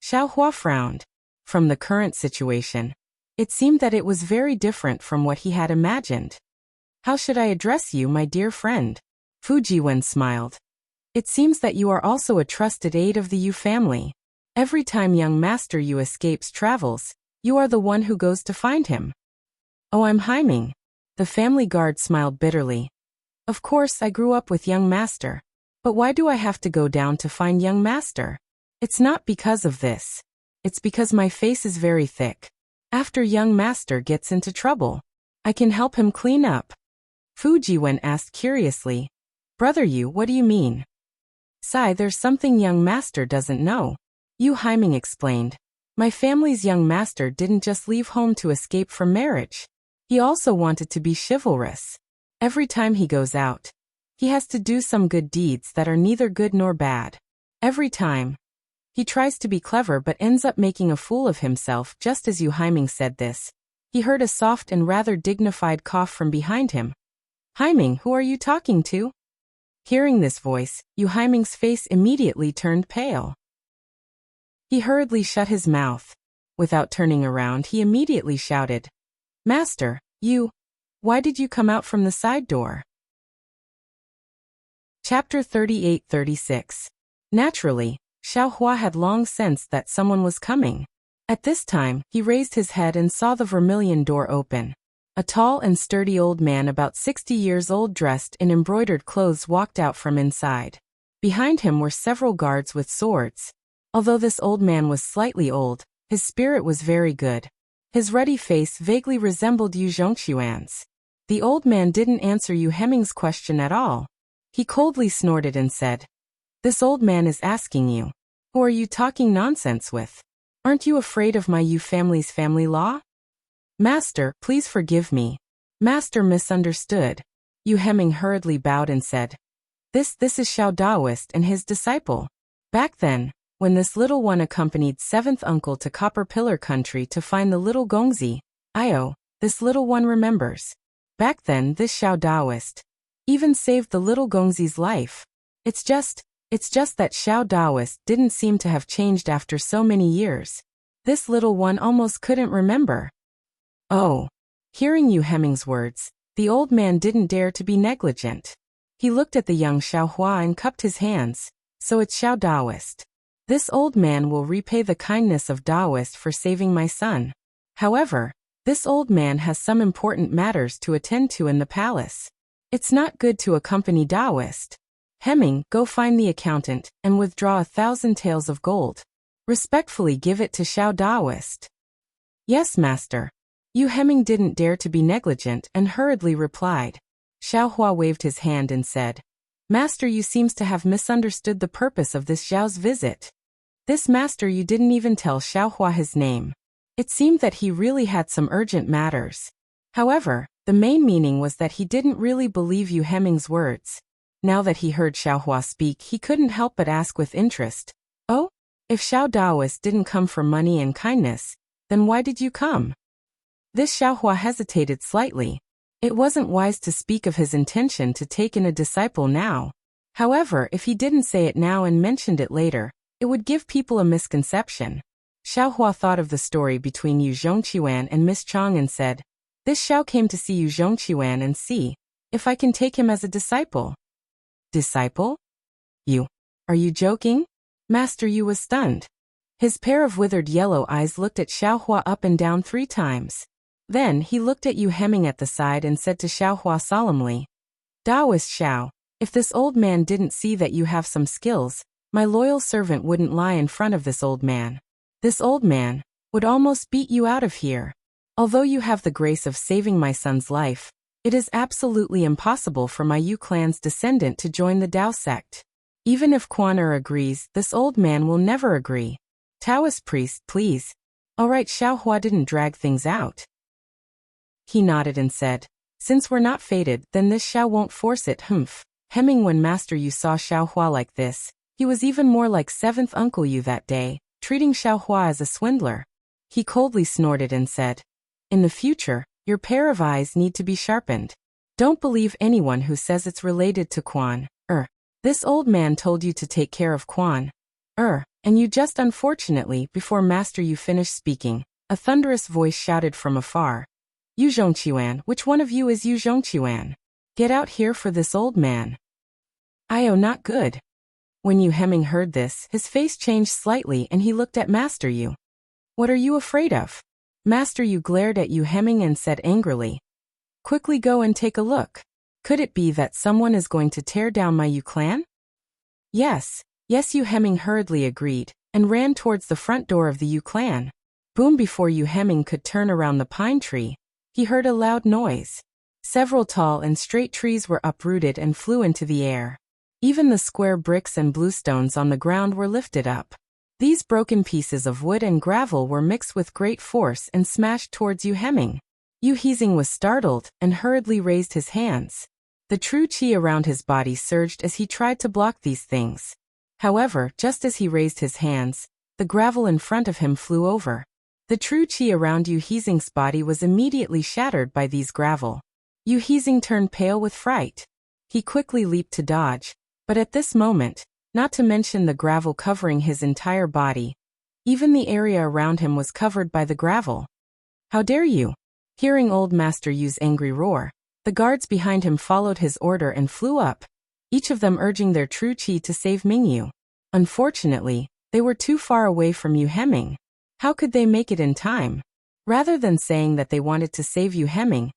Xiaohua frowned. From the current situation, it seemed that it was very different from what he had imagined. How should I address you, my dear friend? Fujiwen smiled. It seems that you are also a trusted aide of the Yu family. Every time young master Yu escapes travels, you are the one who goes to find him. Oh, I'm Haiming. The family guard smiled bitterly. Of course, I grew up with young master. But why do I have to go down to find young master? It's not because of this. It's because my face is very thick. After young master gets into trouble, I can help him clean up. Fujiwen asked curiously. Brother Yu, what do you mean? Sai, there's something young master doesn't know. Yu Haiming explained. My family's young master didn't just leave home to escape from marriage. He also wanted to be chivalrous. Every time he goes out, he has to do some good deeds that are neither good nor bad. Every time. He tries to be clever but ends up making a fool of himself. Just as Yu Haiming said this, he heard a soft and rather dignified cough from behind him. Haiming, who are you talking to? Hearing this voice, Yu Haiming's face immediately turned pale. He hurriedly shut his mouth. Without turning around, he immediately shouted, Master, why did you come out from the side door? Chapter 38-36. Naturally, Xiaohua had long sensed that someone was coming. At this time, he raised his head and saw the vermilion door open. A tall and sturdy old man about 60 years old dressed in embroidered clothes walked out from inside. Behind him were several guards with swords. Although this old man was slightly old, his spirit was very good. His ruddy face vaguely resembled Yu Zhongquan's. The old man didn't answer Yu Heming's question at all. He coldly snorted and said, This old man is asking you, who are you talking nonsense with? Aren't you afraid of my Yu family's family law? Master, please forgive me. Master misunderstood. Yu Heming hurriedly bowed and said, This is Xiao Daoist and his disciple. Back then, when this little one accompanied seventh uncle to Copper Pillar Country to find the little Gongzi, this little one remembers. Back then, this Xiao Daoist even saved the little Gongzi's life. It's just that Xiao Daoist didn't seem to have changed after so many years. This little one almost couldn't remember. Oh. Hearing Yu Heming's words, the old man didn't dare to be negligent. He looked at the young Xiaohua and cupped his hands. So it's Xiao Daoist. This old man will repay the kindness of Daoist for saving my son. However, this old man has some important matters to attend to in the palace. It's not good to accompany Daoist. Heming, go find the accountant and withdraw 1,000 taels of gold. Respectfully give it to Xiao Daoist. Yes, master. Yu Heming didn't dare to be negligent and hurriedly replied. Xiaohua waved his hand and said, Master Yu seems to have misunderstood the purpose of this Xiao's visit. This master Yu didn't even tell Xiaohua his name. It seemed that he really had some urgent matters. However, the main meaning was that he didn't really believe Yu Heming's words. Now that he heard Xiaohua speak, he couldn't help but ask with interest, Oh? If Xiao Daoist didn't come for money and kindness, then why did you come? This Xiaohua hesitated slightly. It wasn't wise to speak of his intention to take in a disciple now. However, if he didn't say it now and mentioned it later, it would give people a misconception. Xiaohua thought of the story between Yu Zhongquan and Miss Chang and said, This Xiao came to see Yu Zhongquan and see if I can take him as a disciple. Disciple? You? Are you joking? Master Yu was stunned. His pair of withered yellow eyes looked at Xiaohua up and down 3 times. Then he looked at Yu Heming at the side and said to Xiaohua solemnly, Taoist Xiao, if this old man didn't see that you have some skills, my loyal servant wouldn't lie in front of this old man. This old man would almost beat you out of here. Although you have the grace of saving my son's life, it is absolutely impossible for my Yu clan's descendant to join the Tao sect. Even if Quan agrees, this old man will never agree. Taoist priest, please. All right, Xiaohua didn't drag things out. He nodded and said, since we're not fated, then this Xiao won't force it. Heming, when Master Yu saw Xiaohua like this, he was even more like 7th Uncle Yu that day, treating Xiaohua as a swindler. He coldly snorted and said, in the future, your pair of eyes need to be sharpened. Don't believe anyone who says it's related to Quan. This old man told you to take care of Quan. And you just unfortunately, before Master Yu finished speaking, a thunderous voice shouted from afar. Yu Zhongqiuan, which one of you is Yu Zhongqiuan? Get out here for this old man. Not good. When Yu Heming heard this, his face changed slightly and he looked at Master Yu. What are you afraid of? Master Yu glared at Yu Heming and said angrily. Quickly go and take a look. Could it be that someone is going to tear down my Yu clan? Yes, Yu Heming hurriedly agreed, and ran towards the front door of the Yu clan. Boom! Before Yu Heming could turn around the pine tree, he heard a loud noise. Several tall and straight trees were uprooted and flew into the air. Even the square bricks and bluestones on the ground were lifted up. These broken pieces of wood and gravel were mixed with great force and smashed towards Yu Heming. Yu Hezing was startled and hurriedly raised his hands. The true qi around his body surged as he tried to block these things. However, just as he raised his hands, the gravel in front of him flew over. The true qi around Yu Hezing's body was immediately shattered by these gravel. Yu Hezing turned pale with fright. He quickly leaped to dodge, but at this moment, not to mention the gravel covering his entire body, even the area around him was covered by the gravel. How dare you? Hearing old Master Yu's angry roar, the guards behind him followed his order and flew up, each of them urging their true qi to save Mingyu. Unfortunately, they were too far away from Yu Heming. How could they make it in time? Rather than saying that they wanted to save Yu Heming,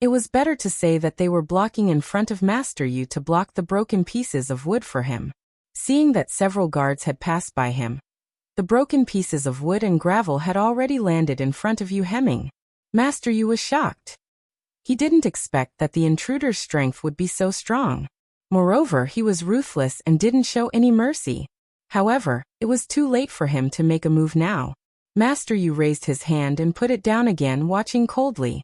it was better to say that they were blocking in front of Master Yu to block the broken pieces of wood for him. Seeing that several guards had passed by him, the broken pieces of wood and gravel had already landed in front of Yu Heming. Master Yu was shocked. He didn't expect that the intruder's strength would be so strong. Moreover, he was ruthless and didn't show any mercy. However, it was too late for him to make a move now. Master Yu raised his hand and put it down again, watching coldly.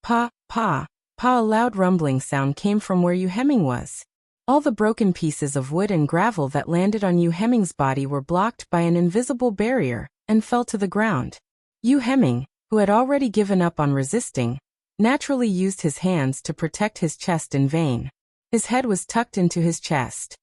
Pa, a loud rumbling sound came from where Yu Heming was. All the broken pieces of wood and gravel that landed on Yu Heming's body were blocked by an invisible barrier and fell to the ground. Yu Heming, who had already given up on resisting, naturally used his hands to protect his chest in vain. His head was tucked into his chest.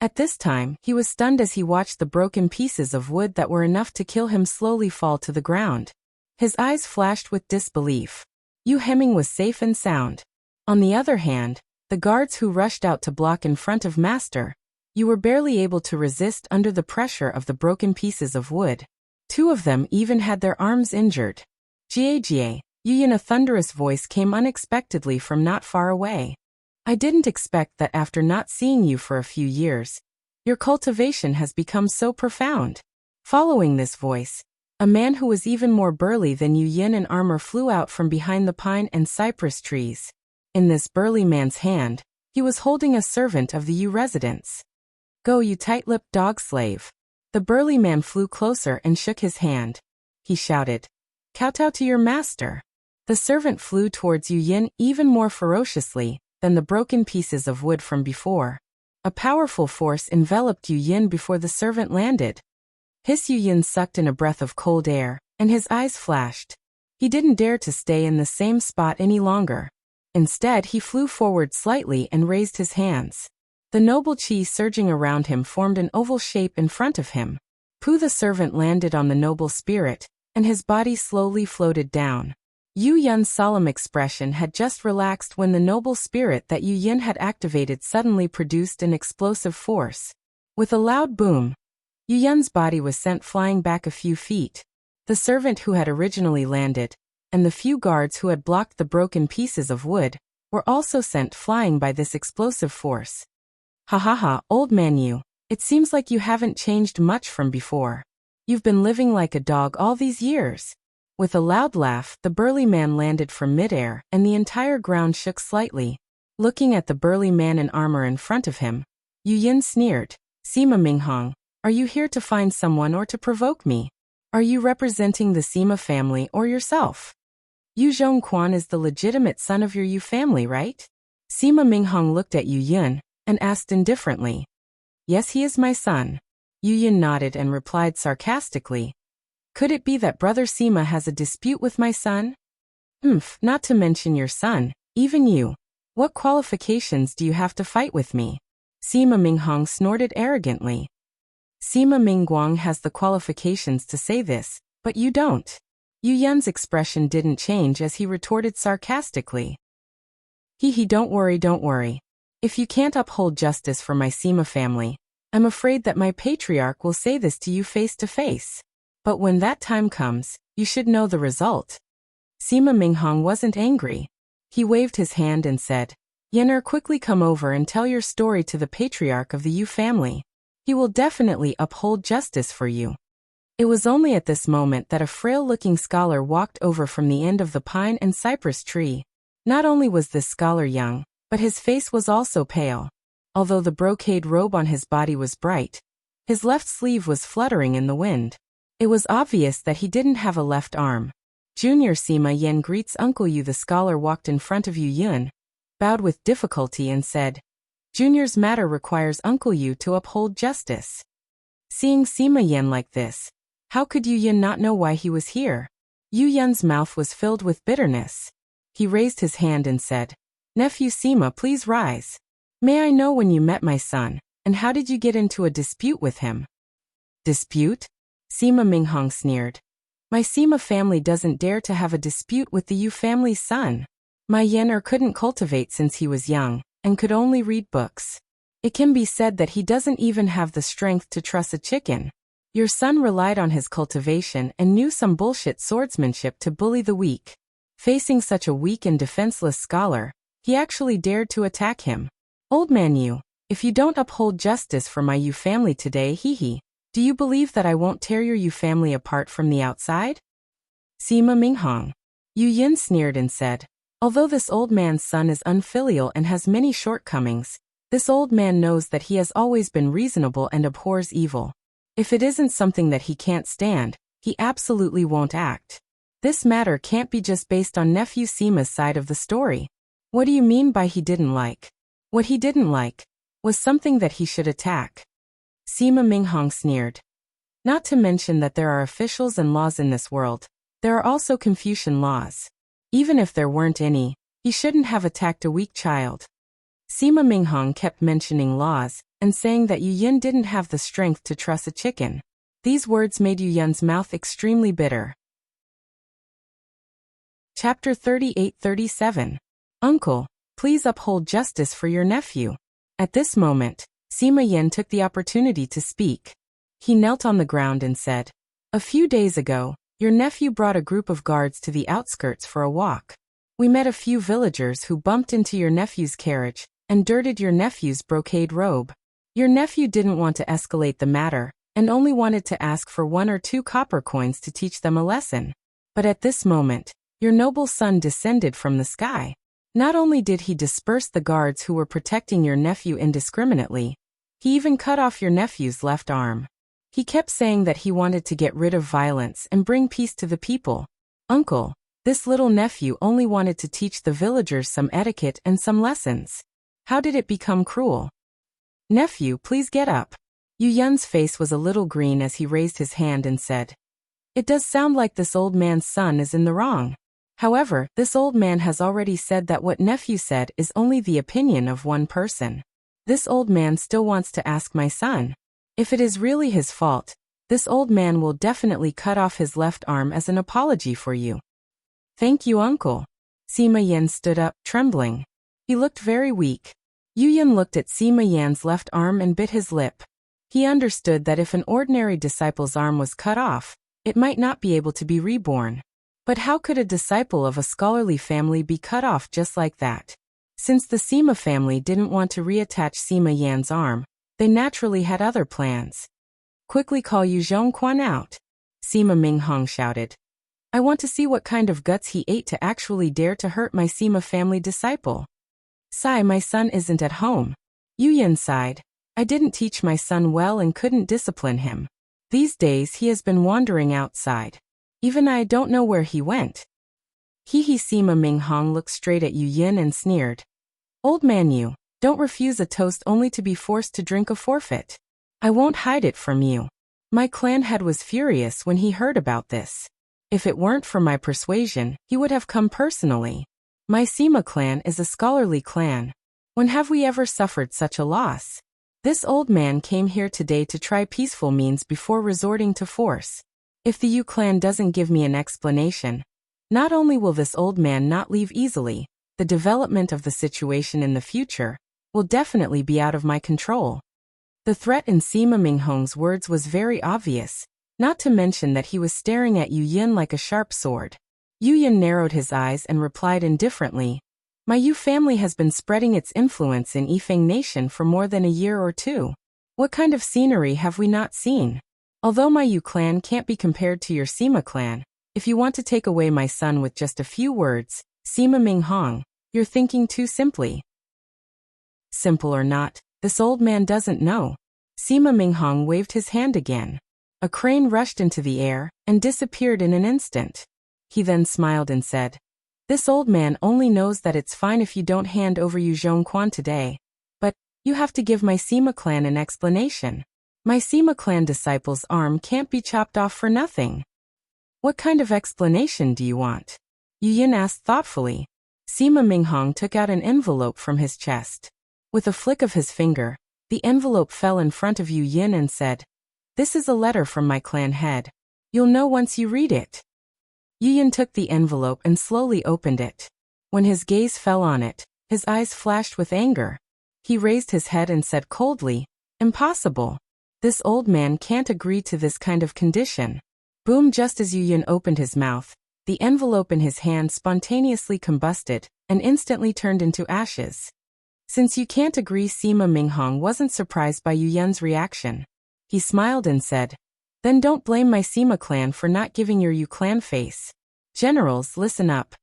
At this time, he was stunned as he watched the broken pieces of wood that were enough to kill him slowly fall to the ground. His eyes flashed with disbelief. Yu Heming was safe and sound. On the other hand, the guards who rushed out to block in front of Master Yu were barely able to resist under the pressure of the broken pieces of wood. Two of them even had their arms injured. Jie, Yuyin, a thunderous voice came unexpectedly from not far away. I didn't expect that after not seeing you for a few years, your cultivation has become so profound. Following this voice, a man who was even more burly than Yu Yin in armor flew out from behind the pine and cypress trees. In this burly man's hand, he was holding a servant of the Yu residence. Go, you tight-lipped dog slave. The burly man flew closer and shook his hand. He shouted, kowtow to your master. The servant flew towards Yu Yin even more ferociously than the broken pieces of wood from before. A powerful force enveloped Yu Yin before the servant landed. Yu Yin sucked in a breath of cold air, and his eyes flashed. He didn't dare to stay in the same spot any longer. Instead, he flew forward slightly and raised his hands. The noble qi surging around him formed an oval shape in front of him. The servant landed on the noble spirit, and his body slowly floated down. Yu Yun's solemn expression had just relaxed when the noble spirit that Yu Yin had activated suddenly produced an explosive force. With a loud boom, Yu Yun's body was sent flying back a few feet. The servant who had originally landed and the few guards who had blocked the broken pieces of wood were also sent flying by this explosive force. Ha ha ha, old man you, it seems like you haven't changed much from before. You've been living like a dog all these years. With a loud laugh, the burly man landed from midair, and the entire ground shook slightly. Looking at the burly man in armor in front of him, Yu Yin sneered, Sima Minghong, are you here to find someone or to provoke me? Are you representing the Sima family or yourself? Yu Zhongquan is the legitimate son of your Yu family, right? Sima Minghong looked at Yu Yin and asked indifferently. Yes, he is my son. Yu Yin nodded and replied sarcastically. Could it be that Brother Sima has a dispute with my son? Not to mention your son, even you. What qualifications do you have to fight with me? Sima Minghong snorted arrogantly. Sima Mingguang has the qualifications to say this, but you don't. Yu Yun's expression didn't change as he retorted sarcastically. Hee, don't worry. If you can't uphold justice for my Sima family, I'm afraid that my patriarch will say this to you face to face. But when that time comes, you should know the result. Sima Minghong wasn't angry. He waved his hand and said, Yener, quickly come over and tell your story to the patriarch of the Yu family. He will definitely uphold justice for you. It was only at this moment that a frail-looking scholar walked over from the end of the pine and cypress tree. Not only was this scholar young, but his face was also pale. Although the brocade robe on his body was bright, his left sleeve was fluttering in the wind. It was obvious that he didn't have a left arm. Junior Sima Yen greets Uncle Yu. The scholar walked in front of Yu Yun, bowed with difficulty and said, Junior's matter requires Uncle Yu to uphold justice. Seeing Sima Yen like this, how could Yu Yun not know why he was here? Yu Yun's mouth was filled with bitterness. He raised his hand and said, Nephew Sima, please rise. May I know when you met my son, and how did you get into a dispute with him? Dispute? Sima Minghong sneered. My Sima family doesn't dare to have a dispute with the Yu family's son. My Yener couldn't cultivate since he was young, and could only read books. It can be said that he doesn't even have the strength to truss a chicken. Your son relied on his cultivation and knew some bullshit swordsmanship to bully the weak. Facing such a weak and defenseless scholar, he actually dared to attack him. Old man Yu, if you don't uphold justice for my Yu family today, do you believe that I won't tear your Yu family apart from the outside? Sima Minghong. Yu Yin sneered and said, although this old man's son is unfilial and has many shortcomings, this old man knows that he has always been reasonable and abhors evil. If it isn't something that he can't stand, he absolutely won't act. This matter can't be just based on nephew Sima's side of the story. What do you mean by he didn't like? What he didn't like was something that he should attack. Sima Minghong sneered. Not to mention that there are officials and laws in this world. There are also Confucian laws. Even if there weren't any, he shouldn't have attacked a weak child. Sima Minghong kept mentioning laws and saying that Yu Yin didn't have the strength to truss a chicken. These words made Yu Yun's mouth extremely bitter. Chapter 38-37. Uncle, please uphold justice for your nephew. At this moment, Sima Yen took the opportunity to speak. He knelt on the ground and said, a few days ago, your nephew brought a group of guards to the outskirts for a walk. We met a few villagers who bumped into your nephew's carriage and dirted your nephew's brocade robe. Your nephew didn't want to escalate the matter and only wanted to ask for 1 or 2 copper coins to teach them a lesson. But at this moment, your noble son descended from the sky. Not only did he disperse the guards who were protecting your nephew indiscriminately, he even cut off your nephew's left arm. He kept saying that he wanted to get rid of violence and bring peace to the people. Uncle, this little nephew only wanted to teach the villagers some etiquette and some lessons. How did it become cruel? Nephew, please get up. Yu Yun's face was a little green as he raised his hand and said, it does sound like this old man's son is in the wrong. However, this old man has already said that what nephew said is only the opinion of one person. This old man still wants to ask my son. If it is really his fault, this old man will definitely cut off his left arm as an apology for you. Thank you, uncle. Sima Yen stood up, trembling. He looked very weak. Yu Yin looked at Sima Yan's left arm and bit his lip. He understood that if an ordinary disciple's arm was cut off, it might not be able to be reborn. But how could a disciple of a scholarly family be cut off just like that? Since the Sima family didn't want to reattach Sima Yan's arm, they naturally had other plans. Quickly call Yu Zhongquan out, Sima Minghong shouted. I want to see what kind of guts he ate to actually dare to hurt my Sima family disciple. Sigh, my son isn't at home. Yu Yin sighed. I didn't teach my son well and couldn't discipline him. These days he has been wandering outside. Even I don't know where he went. Sima Minghong looked straight at Yu Yin and sneered. Old man Yu, don't refuse a toast only to be forced to drink a forfeit. I won't hide it from you. My clan head was furious when he heard about this. If it weren't for my persuasion, he would have come personally. My Sima clan is a scholarly clan. When have we ever suffered such a loss? This old man came here today to try peaceful means before resorting to force. If the Yu clan doesn't give me an explanation, not only will this old man not leave easily, the development of the situation in the future will definitely be out of my control. The threat in Sima Minghong's words was very obvious, not to mention that he was staring at Yu Yin like a sharp sword. Yu Yin narrowed his eyes and replied indifferently, My Yu family has been spreading its influence in Yifeng Nation for more than a year or two. What kind of scenery have we not seen? Although my Yu clan can't be compared to your Sima clan, if you want to take away my son with just a few words, Sima Minghong, you're thinking too simply. Simple or not, this old man doesn't know. Sima Minghong waved his hand again. A crane rushed into the air and disappeared in an instant. He then smiled and said, This old man only knows that it's fine if you don't hand over Yu Zhongquan today, but you have to give my Sima clan an explanation. My Sima clan disciple's arm can't be chopped off for nothing. What kind of explanation do you want? Yu Yin asked thoughtfully. Sima Minghong took out an envelope from his chest. With a flick of his finger, the envelope fell in front of Yu Yin and said, This is a letter from my clan head. You'll know once you read it. Yu Yin took the envelope and slowly opened it. When his gaze fell on it, his eyes flashed with anger. He raised his head and said coldly, Impossible. This old man can't agree to this kind of condition. Boom! Just as Yu Yin opened his mouth, the envelope in his hand spontaneously combusted and instantly turned into ashes. Since you can't agree, Sima Minghong wasn't surprised by Yu Yin's reaction. He smiled and said, Then don't blame my Sima clan for not giving your Yu clan face. Generals, listen up.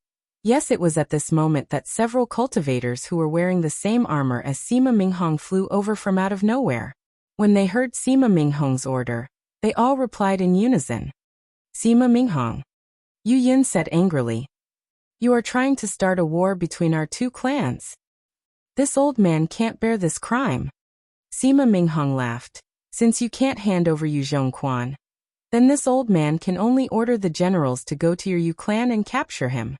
Yes, it was at this moment that several cultivators who were wearing the same armor as Sima Minghong flew over from out of nowhere. When they heard Sima Minghong's order, they all replied in unison. Sima Minghong. Yu Yin said angrily. You are trying to start a war between our two clans. This old man can't bear this crime. Sima Minghong laughed. Since you can't hand over Yu Zhongquan, then this old man can only order the generals to go to your Yu clan and capture him.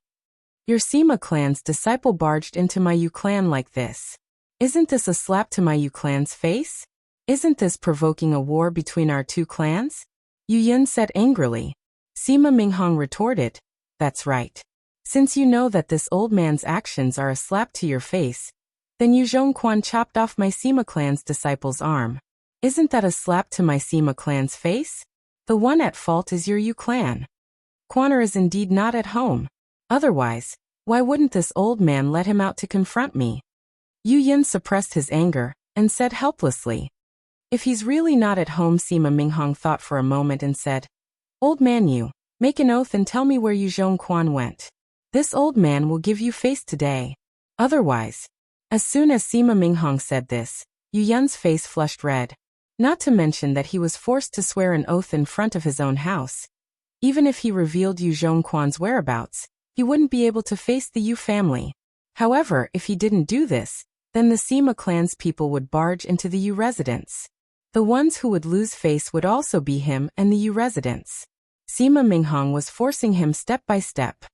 Your Sima clan's disciple barged into my Yu clan like this. Isn't this a slap to my Yu clan's face? Isn't this provoking a war between our two clans? Yu Yin said angrily. Sima Minghong retorted, That's right. Since you know that this old man's actions are a slap to your face, then Yu Zhongquan chopped off my Sima clan's disciple's arm. Isn't that a slap to my Sima clan's face? The one at fault is your Yu clan. Quaner is indeed not at home. Otherwise, why wouldn't this old man let him out to confront me? Yu Yin suppressed his anger and said helplessly, If he's really not at home. Sima Minghong thought for a moment and said, Old man Yu, make an oath and tell me where Yu Zhongquan went. This old man will give you face today. Otherwise. As soon as Sima Minghong said this, Yu Yin's face flushed red. Not to mention that he was forced to swear an oath in front of his own house. Even if he revealed Yu Zhongquan's whereabouts, he wouldn't be able to face the Yu family. However, if he didn't do this, then the Sima clan's people would barge into the Yu residence. The ones who would lose face would also be him and the Yu residents. Sima Minghong was forcing him step by step.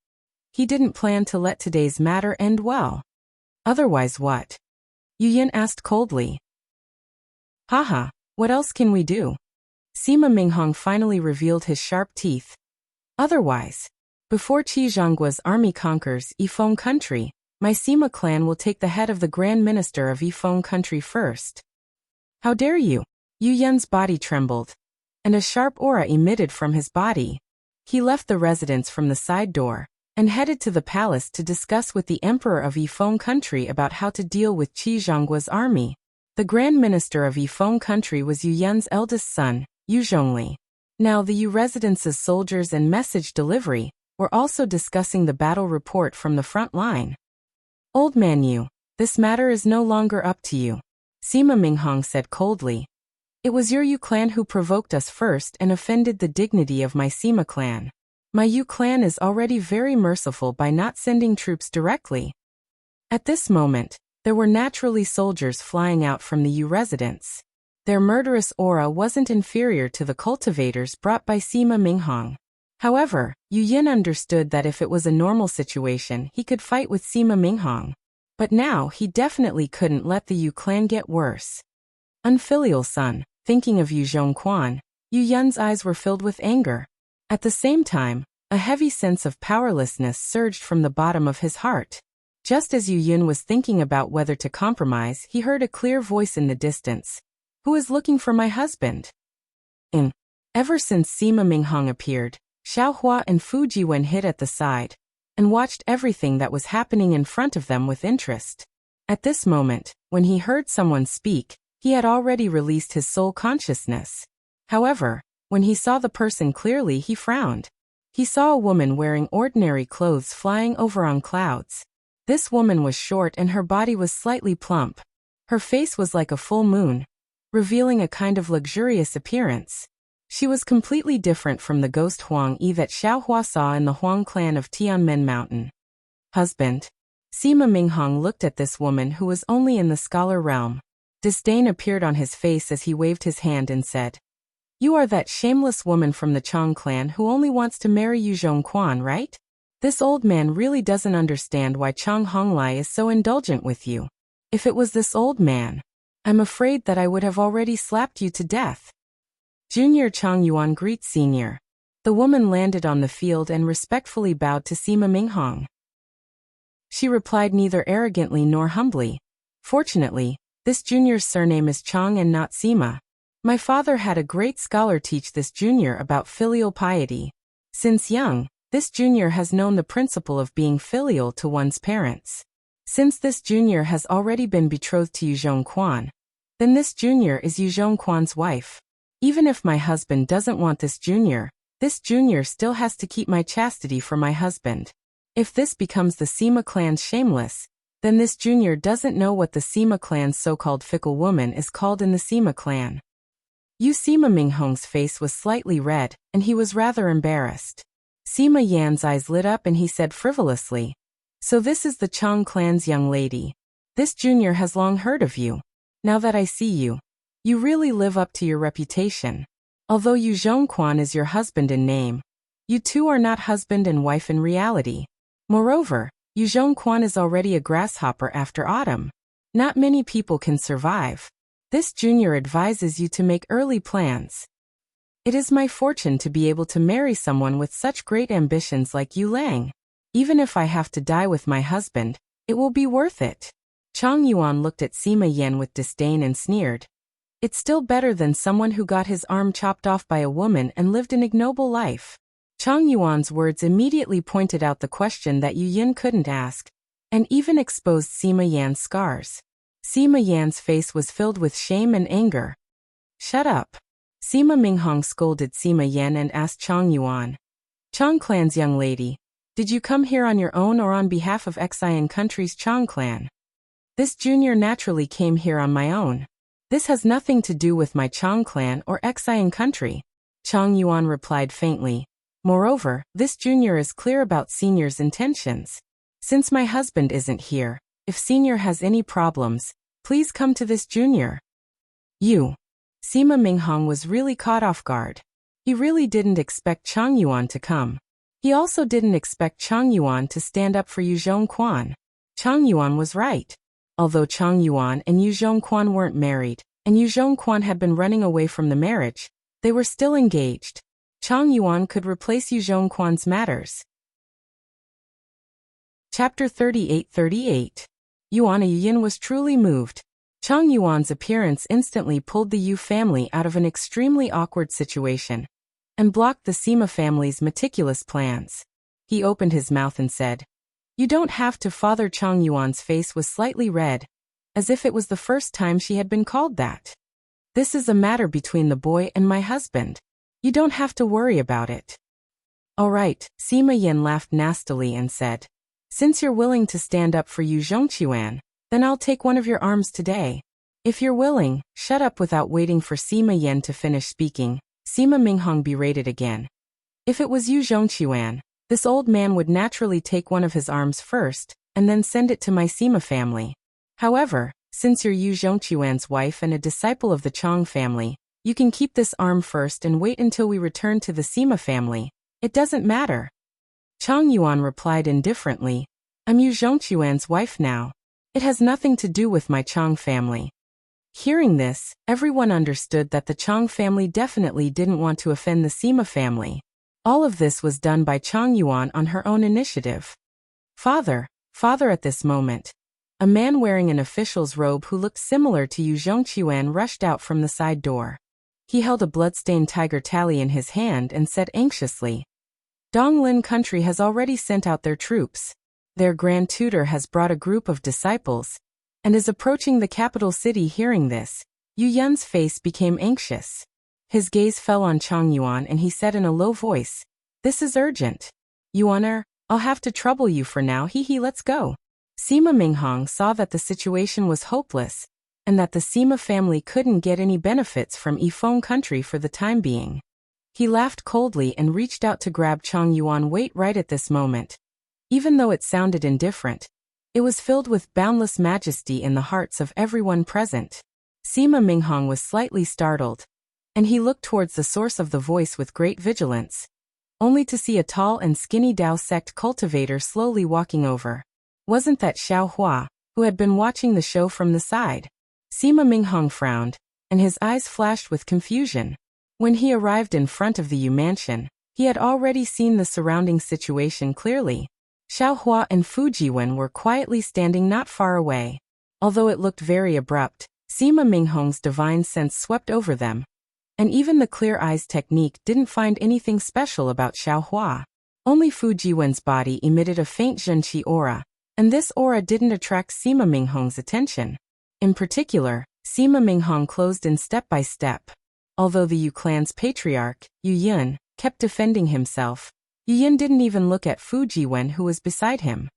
He didn't plan to let today's matter end well. Otherwise what? Yu Yin asked coldly. Haha, what else can we do? Sima Minghong finally revealed his sharp teeth. Otherwise, before Qi Zhongguo's army conquers Yifeng country, my Sima clan will take the head of the Grand Minister of Yifeng country first. How dare you? Yu Yin's body trembled, and a sharp aura emitted from his body. He left the residence from the side door and headed to the palace to discuss with the emperor of Yifeng country about how to deal with Qi Zhongguo's army. The Grand Minister of Yifeng country was Yu Yun's eldest son, Yu Zhongli. Now the Yu residence's soldiers and message delivery were also discussing the battle report from the front line. Old man Yu, this matter is no longer up to you, Sima Minghong said coldly. It was your Yu clan who provoked us first and offended the dignity of my Sima clan. My Yu clan is already very merciful by not sending troops directly. At this moment, there were naturally soldiers flying out from the Yu residence. Their murderous aura wasn't inferior to the cultivators brought by Sima Minghong. However, Yu Yin understood that if it was a normal situation he could fight with Sima Minghong. But now he definitely couldn't let the Yu clan get worse. Unfilial son, thinking of Yu Zhongquan, Yu Yun's eyes were filled with anger. At the same time, a heavy sense of powerlessness surged from the bottom of his heart. Just as Yu Yun was thinking about whether to compromise, he heard a clear voice in the distance. Who is looking for my husband? Ever since Sima Minghong appeared, Xiaohua and Fu Jiwen hid at the side and watched everything that was happening in front of them with interest. At this moment, when he heard someone speak, he had already released his soul consciousness. However, when he saw the person clearly, he frowned. He saw a woman wearing ordinary clothes flying over on clouds. This woman was short and her body was slightly plump. Her face was like a full moon, revealing a kind of luxurious appearance. She was completely different from the ghost Huang Yi that Xiaohua saw in the Huang clan of Tianmen Mountain. Husband. Sima Minghong looked at this woman who was only in the scholar realm. Disdain appeared on his face as he waved his hand and said, You are that shameless woman from the Chang clan who only wants to marry Yu Zhongquan, right? This old man really doesn't understand why Chang Honglai is so indulgent with you. If it was this old man, I'm afraid that I would have already slapped you to death. Junior Chang Yuan greets Senior. The woman landed on the field and respectfully bowed to Sima Minghong. She replied neither arrogantly nor humbly. Fortunately, this junior's surname is Chang and not Sima. My father had a great scholar teach this junior about filial piety. Since young, this junior has known the principle of being filial to one's parents. Since this junior has already been betrothed to Yu Zhongquan, then this junior is Yu Zhongquan's wife. Even if my husband doesn't want this junior still has to keep my chastity for my husband. If this becomes the Sima clan's shameless, then this junior doesn't know what the Sima clan's so-called fickle woman is called in the Sima clan. Yu Sima Minghong's face was slightly red, and he was rather embarrassed. Sima Yan's eyes lit up and he said frivolously, So this is the Chang clan's young lady. This junior has long heard of you. Now that I see you, you really live up to your reputation. Although Yu Zhongquan is your husband in name, you two are not husband and wife in reality. Moreover, Yu Zhongquan is already a grasshopper after autumn. Not many people can survive. This junior advises you to make early plans. It is my fortune to be able to marry someone with such great ambitions like Yu Lang. Even if I have to die with my husband, it will be worth it. Chang Yuan looked at Sima Yan with disdain and sneered. It's still better than someone who got his arm chopped off by a woman and lived an ignoble life. Chang Yuan's words immediately pointed out the question that Yu Yin couldn't ask, and even exposed Sima Yan's scars. Sima Yan's face was filled with shame and anger. Shut up. Sima Minghong scolded Sima Yan and asked Chang Yuan. Chang clan's young lady, did you come here on your own or on behalf of Xian country's Chang clan? This junior naturally came here on my own. This has nothing to do with my Chang clan or Xian country. Chang Yuan replied faintly. Moreover, this junior is clear about Senior's intentions. Since my husband isn't here, if Senior has any problems, please come to this junior. You. Sima Minghong was really caught off guard. He really didn't expect Chang Yuan to come. He also didn't expect Chang Yuan to stand up for Yu Zhongquan. Chang Yuan was right. Although Chang Yuan and Yu Zhongquan weren't married, and Yu Zhongquan had been running away from the marriage, they were still engaged. Chang Yuan could replace Yu Zhongquan's matters. Chapter 38:38. Yu Yin was truly moved. Chang Yuan's appearance instantly pulled the Yu family out of an extremely awkward situation. and blocked the Sima family's meticulous plans. He opened his mouth and said, "You don't have to." Father Chang Yuan's face was slightly red, as if it was the first time she had been called that. "This is a matter between the boy and my husband. You don't have to worry about it." "All right," Sima Yin laughed nastily and said, "Since you're willing to stand up for Yu Zhongquan, then I'll take one of your arms today. If you're willing." "Shut up." Without waiting for Sima Yin to finish speaking, Sima Minghong berated again. If it was Yu Zhongquan, this old man would naturally take one of his arms first, and then send it to my Sima family. However, since you're Yu Zhongquan's wife and a disciple of the Chang family, you can keep this arm first and wait until we return to the Sima family. It doesn't matter." Chang Yuan replied indifferently, "I'm Yu Zhongquan's wife now. It has nothing to do with my Chang family." Hearing this, everyone understood that the Chang family definitely didn't want to offend the Sima family. All of this was done by Chang Yuan on her own initiative. Father, at this moment, a man wearing an official's robe who looked similar to Yu Zhongquan rushed out from the side door. He held a bloodstained tiger tally in his hand and said anxiously, "Donglin country has already sent out their troops. Their grand tutor has brought a group of disciples and is approaching the capital city." Hearing this, Yu Yun's face became anxious. His gaze fell on Chang Yuan and he said in a low voice, "This is urgent. Yuaner, I'll have to trouble you for now. Let's go." Sima Minghong saw that the situation was hopeless and that the Sima family couldn't get any benefits from Yifeng country for the time being. He laughed coldly and reached out to grab Chang Yuan. "Wait." Right at this moment, even though it sounded indifferent, it was filled with boundless majesty in the hearts of everyone present. Sima Minghong was slightly startled, and he looked towards the source of the voice with great vigilance, only to see a tall and skinny Dao sect cultivator slowly walking over. Wasn't that Xiao Hua, who had been watching the show from the side? Sima Minghong frowned, and his eyes flashed with confusion. When he arrived in front of the Yu mansion, he had already seen the surrounding situation clearly. Xiao Hua and Fu Jiwen were quietly standing not far away. Although it looked very abrupt, Sima Minghong's divine sense swept over them. And even the clear eyes technique didn't find anything special about Xiao Hua. Only Fu Jiwen's body emitted a faint Zhenqi aura, and this aura didn't attract Sima Minghong's attention. In particular, Sima Minghong closed in step by step. Although the Yu clan's patriarch, Yu Yun, kept defending himself, Yu Yun didn't even look at Fu Jiwen who was beside him.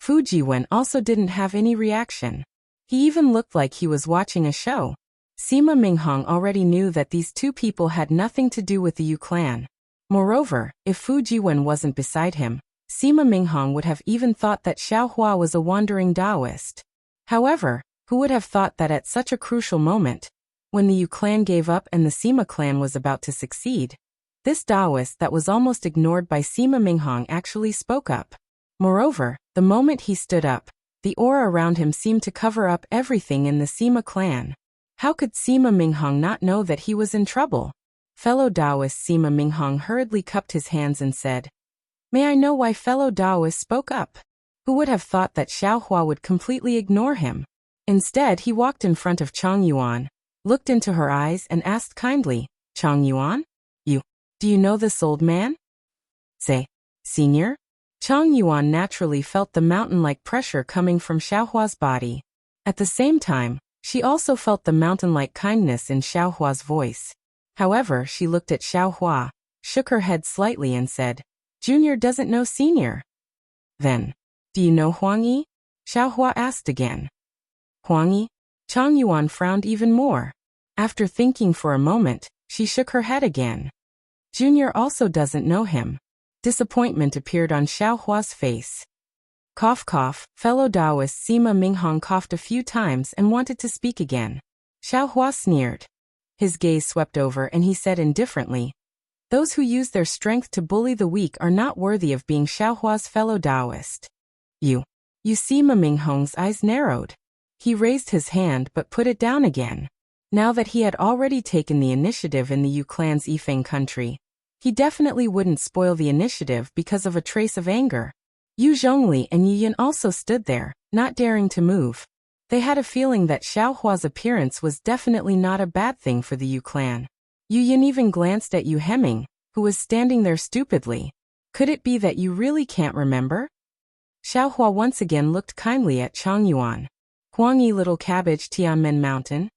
Fu Jiwen also didn't have any reaction. He even looked like he was watching a show. Sima Minghong already knew that these two people had nothing to do with the Yu clan. Moreover, if Fu Jiwen wasn't beside him, Sima Minghong would have even thought that Xiao Hua was a wandering Taoist. However, who would have thought that at such a crucial moment, when the Yu clan gave up and the Sima clan was about to succeed, this Taoist that was almost ignored by Sima Minghong actually spoke up. Moreover, the moment he stood up, the aura around him seemed to cover up everything in the Sima clan. How could Sima Minghong not know that he was in trouble? Fellow Taoist Sima Minghong hurriedly cupped his hands and said, "May I know why fellow Taoist spoke up?" Who would have thought that Xiao Hua would completely ignore him? Instead, he walked in front of Chang Yuan, looked into her eyes and asked kindly, "Chang Yuan? Do you know this old man?" "Say, senior?" Chang Yuan naturally felt the mountain-like pressure coming from Xiao Hua's body. At the same time, she also felt the mountain-like kindness in Xiao Hua's voice. However, she looked at Xiao Hua, shook her head slightly and said, "Junior doesn't know senior." "Then, do you know Huang Yi?" Xiao Hua asked again. "Huang Yi?" Chang Yuan frowned even more. After thinking for a moment, she shook her head again. Junior also doesn't know him. Disappointment appeared on Xiao Hua's face. Cough cough, fellow Taoist Sima Minghong coughed a few times and wanted to speak again. Xiao Hua sneered. His gaze swept over and he said indifferently, "Those who use their strength to bully the weak are not worthy of being Xiao Hua's fellow Taoist." You Sima Minghong's eyes narrowed. He raised his hand but put it down again. Now that he had already taken the initiative in the Yu clan's Yifeng country, he definitely wouldn't spoil the initiative because of a trace of anger. Yu Zhongli and Yu Yin also stood there, not daring to move. They had a feeling that Xiao Hua's appearance was definitely not a bad thing for the Yu clan. Yu Yin even glanced at Yu Heming, who was standing there stupidly. Could it be that you really can't remember? Xiaohua once again looked kindly at Chang Yuan. Huang Yi little cabbage Tianmen Mountain?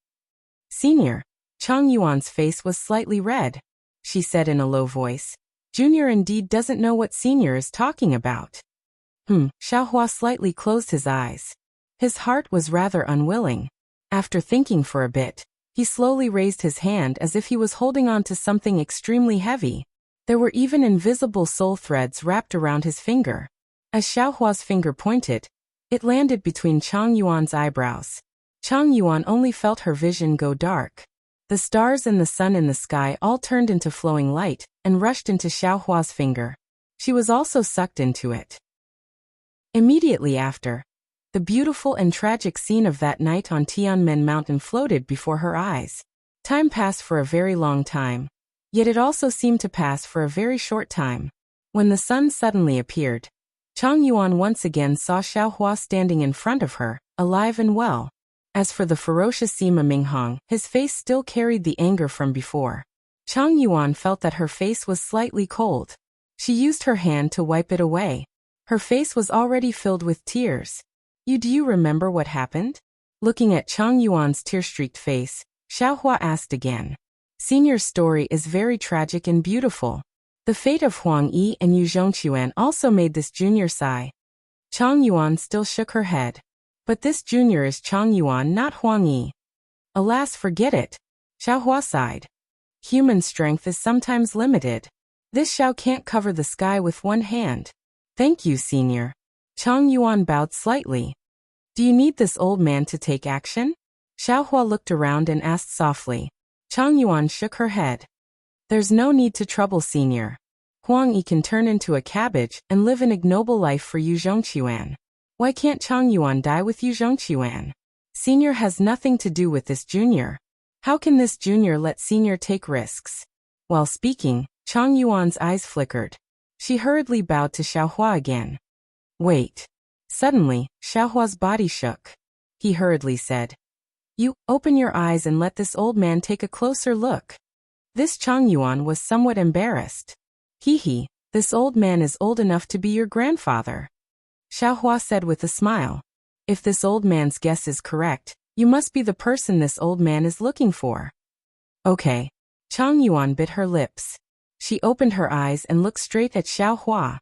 Senior. Chang Yuan's face was slightly red. She said in a low voice. Junior indeed doesn't know what Senior is talking about. Xiaohua slightly closed his eyes. His heart was rather unwilling. After thinking for a bit, he slowly raised his hand as if he was holding on to something extremely heavy. There were even invisible soul threads wrapped around his finger. As Xiaohua's finger pointed, it landed between Chang Yuan's eyebrows. Chang Yuan only felt her vision go dark. The stars and the sun in the sky all turned into flowing light and rushed into Xiaohua's finger. She was also sucked into it. Immediately after, the beautiful and tragic scene of that night on Tianmen Mountain floated before her eyes. Time passed for a very long time, yet it also seemed to pass for a very short time. When the sun suddenly appeared, Chang Yuan once again saw Xiaohua standing in front of her, alive and well. As for the ferocious Sima Minghong, his face still carried the anger from before. Chang Yuan felt that her face was slightly cold. She used her hand to wipe it away. Her face was already filled with tears. Do you remember what happened? Looking at Chang Yuan's tear-streaked face, Xiaohua asked again. Senior's story is very tragic and beautiful. The fate of Huang Yi and Yu Zhongquan also made this junior sigh. Chang Yuan still shook her head. But this junior is Chang Yuan, not Huang Yi. Alas, forget it. Xiaohua sighed. Human strength is sometimes limited. This Xiao can't cover the sky with one hand. Thank you, senior. Chang Yuan bowed slightly. Do you need this old man to take action? Xiaohua looked around and asked softly. Chang Yuan shook her head. There's no need to trouble senior. Huang Yi can turn into a cabbage and live an ignoble life for Yu Zhongquan. Why can't Chang Yuan die with Yu Zhongquan? Senior has nothing to do with this junior. How can this junior let senior take risks? While speaking, Chang Yuan's eyes flickered. She hurriedly bowed to Xiaohua again. Wait. Suddenly, Xiaohua's body shook. He hurriedly said. You, open your eyes and let this old man take a closer look. This Chang Yuan was somewhat embarrassed. He, this old man is old enough to be your grandfather. Xiaohua said with a smile. If this old man's guess is correct, you must be the person this old man is looking for. Okay. Chang Yuan bit her lips. She opened her eyes and looked straight at Xiaohua.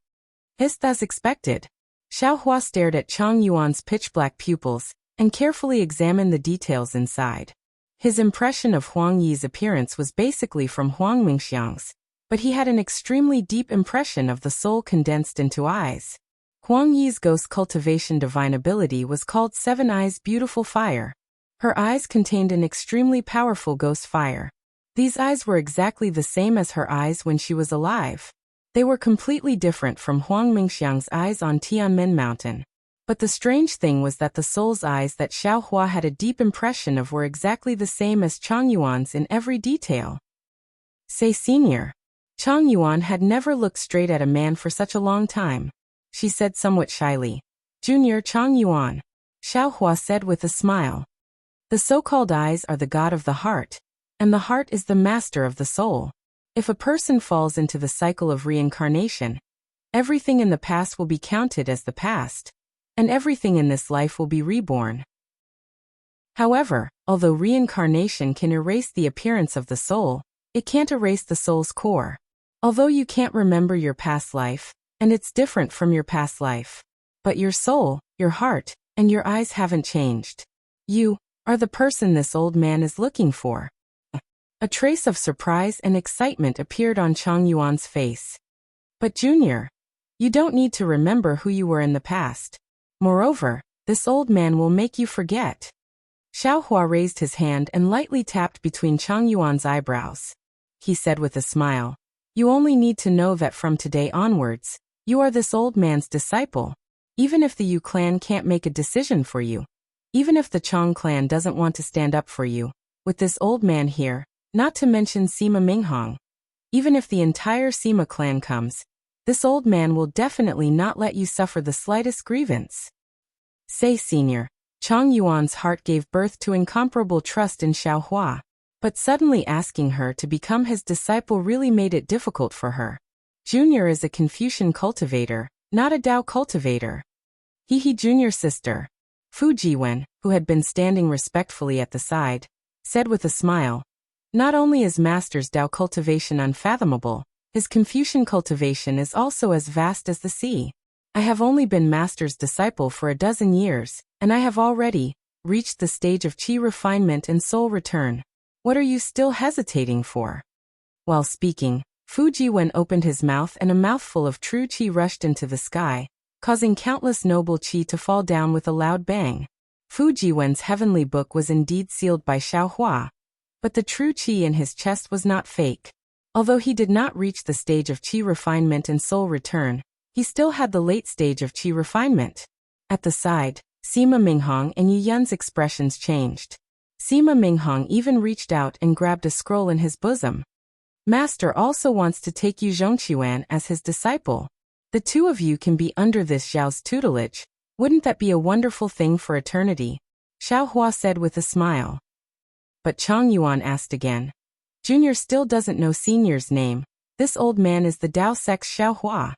Just as expected. Xiaohua stared at Chang Yuan's pitch-black pupils and carefully examined the details inside. His impression of Huang Yi's appearance was basically from Huang Mingxiang's, but he had an extremely deep impression of the soul condensed into eyes. Huang Yi's ghost cultivation divine ability was called Seven Eyes Beautiful Fire. Her eyes contained an extremely powerful ghost fire. These eyes were exactly the same as her eyes when she was alive. They were completely different from Huang Mingxiang's eyes on Tianmen Mountain. But the strange thing was that the soul's eyes that Xiaohua had a deep impression of were exactly the same as Chang Yuan's in every detail. Say senior. Chang Yuan had never looked straight at a man for such a long time. She said somewhat shyly. Junior Chang Yuan. Xiaohua said with a smile. The so-called eyes are the god of the heart, and the heart is the master of the soul. If a person falls into the cycle of reincarnation, everything in the past will be counted as the past, and everything in this life will be reborn. However, although reincarnation can erase the appearance of the soul, it can't erase the soul's core. Although you can't remember your past life, and it's different from your past life, but your soul, your heart, and your eyes haven't changed. You are the person this old man is looking for. A trace of surprise and excitement appeared on Chang Yuan's face. But Junior, you don't need to remember who you were in the past. Moreover, this old man will make you forget. Xiaohua raised his hand and lightly tapped between Chang Yuan's eyebrows. He said with a smile, you only need to know that from today onwards, you are this old man's disciple. Even if the Yu clan can't make a decision for you, even if the Chang clan doesn't want to stand up for you, with this old man here, not to mention Sima Minghong, even if the entire Sima clan comes, this old man will definitely not let you suffer the slightest grievance. Say senior. Chang Yuan's heart gave birth to incomparable trust in Xiaohua. But suddenly asking her to become his disciple really made it difficult for her. Junior is a Confucian cultivator, not a Tao cultivator. He junior sister. Fu Jiwen, who had been standing respectfully at the side, said with a smile, not only is Master's Tao cultivation unfathomable, his Confucian cultivation is also as vast as the sea. I have only been Master's disciple for a dozen years, and I have already reached the stage of qi refinement and soul return. What are you still hesitating for? While speaking, Fu Jiwen opened his mouth and a mouthful of true qi rushed into the sky, causing countless noble qi to fall down with a loud bang. Fu Jiwen's heavenly book was indeed sealed by Xiaohua, but the true qi in his chest was not fake. Although he did not reach the stage of qi refinement and soul return, he still had the late stage of qi refinement. At the side, Sima Minghong and Yu Yun's expressions changed. Sima Minghong even reached out and grabbed a scroll in his bosom. Master also wants to take Yu Zhongqiuan as his disciple. The two of you can be under this Zhao's tutelage. Wouldn't that be a wonderful thing for eternity? Xiaohua said with a smile. But Chang Yuan asked again. Junior still doesn't know Senior's name. This old man is the Dao Sect's Xiaohua.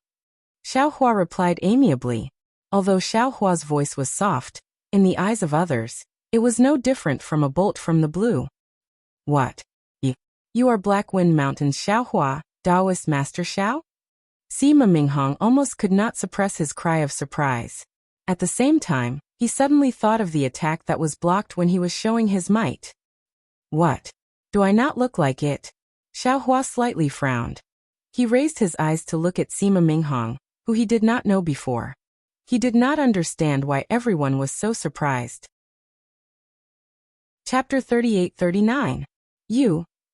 Xiaohua replied amiably. Although Xiaohua's voice was soft, in the eyes of others, it was no different from a bolt from the blue. What? You are Black Wind Mountain's Xiaohua, Taoist Master Xiao? Sima Minghong almost could not suppress his cry of surprise. At the same time, he suddenly thought of the attack that was blocked when he was showing his might. What? Do I not look like it? Xiaohua slightly frowned. He raised his eyes to look at Sima Minghong, who he did not know before. He did not understand why everyone was so surprised. Chapter 38-39.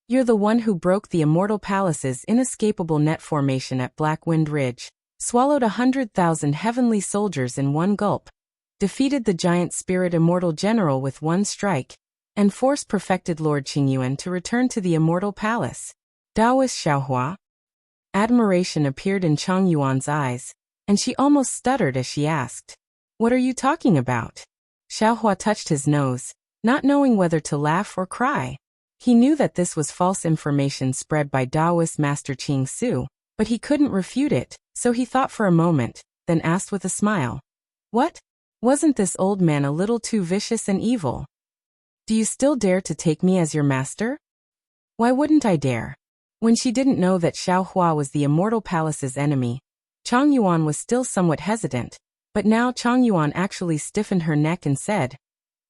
You're the one who broke the Immortal Palace's inescapable net formation at Black Wind Ridge, swallowed 100,000 heavenly soldiers in one gulp, defeated the giant spirit immortal general with one strike, and force-perfected Lord Qingyuan to return to the Immortal Palace. Taoist Xiaohua? Admiration appeared in Chang Yuan's eyes, and she almost stuttered as she asked, What are you talking about? Xiaohua touched his nose, not knowing whether to laugh or cry. He knew that this was false information spread by Taoist Master Qing Su, but he couldn't refute it, so he thought for a moment, then asked with a smile. What? Wasn't this old man a little too vicious and evil? Do you still dare to take me as your master? Why wouldn't I dare? When she didn't know that Xiaohua was the Immortal Palace's enemy, Chang Yuan was still somewhat hesitant, but now Chang Yuan actually stiffened her neck and said,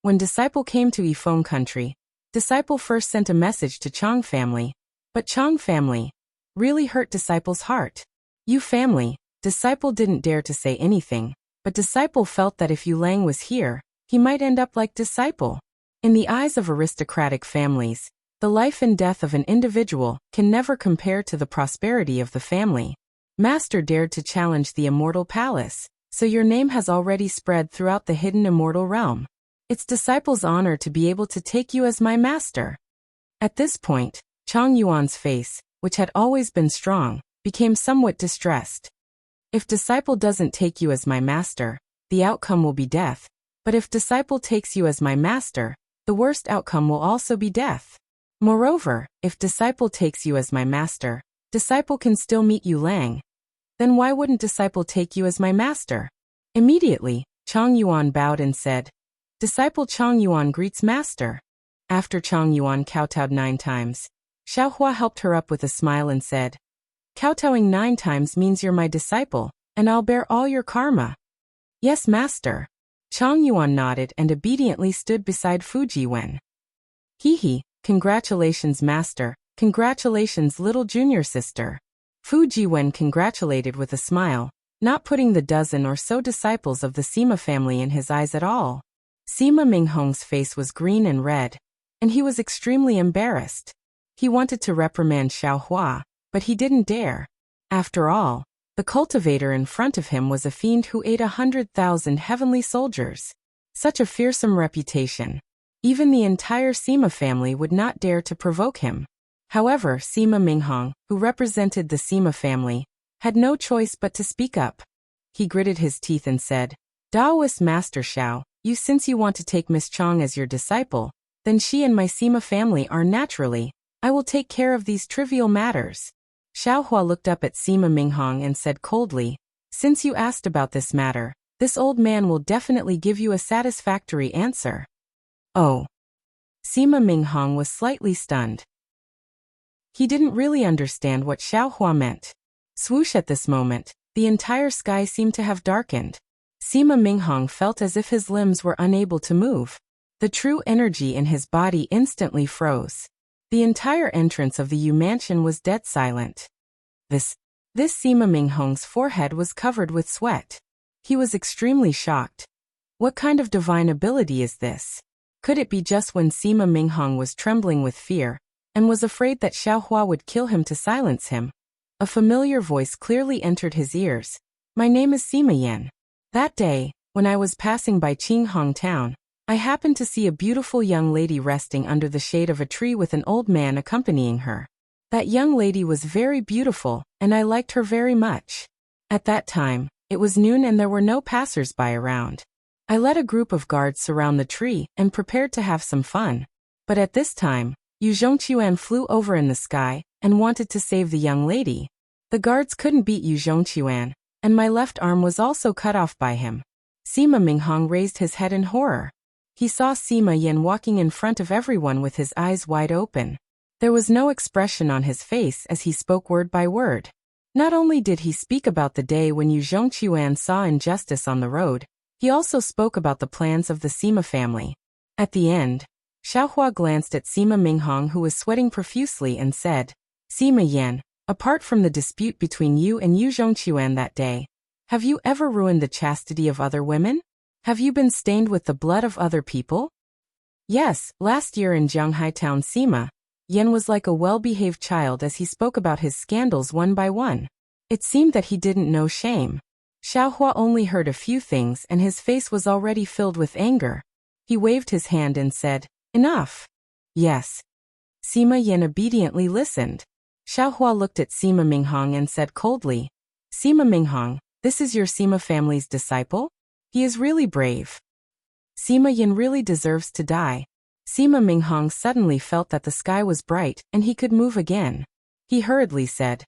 When Disciple came to Yifeng country, Disciple first sent a message to Chang family, but Chang family really hurt Disciple's heart. You family, Disciple didn't dare to say anything, but Disciple felt that if Yu Lang was here, he might end up like Disciple. In the eyes of aristocratic families, the life and death of an individual can never compare to the prosperity of the family. Master dared to challenge the Immortal Palace, so your name has already spread throughout the hidden immortal realm. It's Disciple's honor to be able to take you as my master. At this point, Chang Yuan's face, which had always been strong, became somewhat distressed. If Disciple doesn't take you as my master, the outcome will be death, but if Disciple takes you as my master, the worst outcome will also be death. Moreover, if Disciple takes you as my master, Disciple can still meet Yu Lang. Then why wouldn't Disciple take you as my master? Immediately, Chang Yuan bowed and said, Disciple Chang Yuan greets Master. After Chang Yuan kowtowed 9 times, Xiaohua helped her up with a smile and said, Kowtowing 9 times means you're my disciple, and I'll bear all your karma. Yes, Master. Chang Yuan nodded and obediently stood beside Fu Jiwen. Hee, congratulations Master, congratulations little junior sister. Fu Jiwen congratulated with a smile, not putting the dozen or so disciples of the Sima family in his eyes at all. Sima Minghong's face was green and red, and he was extremely embarrassed. He wanted to reprimand Xiaohua, but he didn't dare. After all, the cultivator in front of him was a fiend who ate 100,000 heavenly soldiers. Such a fearsome reputation. Even the entire Sima family would not dare to provoke him. However, Sima Minghong, who represented the Sima family, had no choice but to speak up. He gritted his teeth and said, Taoist Master Xiao, since you want to take Miss Chang as your disciple, then she and my Sima family are naturally. I will take care of these trivial matters. Xiaohua looked up at Sima Minghong and said coldly, since you asked about this matter, this old man will definitely give you a satisfactory answer. Oh. Sima Minghong was slightly stunned. He didn't really understand what Xiaohua meant. Swoosh at this moment, the entire sky seemed to have darkened. Sima Minghong felt as if his limbs were unable to move. The true energy in his body instantly froze. The entire entrance of the Yu mansion was dead silent. This Sima Minghong's forehead was covered with sweat. He was extremely shocked. What kind of divine ability is this? Could it be just when Sima Minghong was trembling with fear, and was afraid that Xiaohua would kill him to silence him? A familiar voice clearly entered his ears. My name is Sima Yan. That day, when I was passing by Qinghong town, I happened to see a beautiful young lady resting under the shade of a tree with an old man accompanying her. That young lady was very beautiful, and I liked her very much. At that time, it was noon and there were no passers-by around. I let a group of guards surround the tree and prepared to have some fun. But at this time, Yu Zhongquan flew over in the sky and wanted to save the young lady. The guards couldn't beat Yu Zhongquan, and my left arm was also cut off by him. Sima Minghong raised his head in horror. He saw Sima Yan walking in front of everyone with his eyes wide open. There was no expression on his face as he spoke word by word. Not only did he speak about the day when Yu Zhongquan saw injustice on the road, he also spoke about the plans of the Sima family. At the end, Xiaohua glanced at Sima Minghong, who was sweating profusely, and said, Sima Yan, apart from the dispute between you and Yu Zhongquan that day, have you ever ruined the chastity of other women? Have you been stained with the blood of other people? Yes, last year in Jianghai town Sima Yan was like a well-behaved child as he spoke about his scandals one by one. It seemed that he didn't know shame. Xiaohua only heard a few things and his face was already filled with anger. He waved his hand and said, Enough. Yes. Sima Yan obediently listened. Xiaohua looked at Sima Minghong and said coldly, Sima Minghong, this is your Sima family's disciple? He is really brave. Sima Yan really deserves to die. Sima Minghong suddenly felt that the sky was bright and he could move again. He hurriedly said,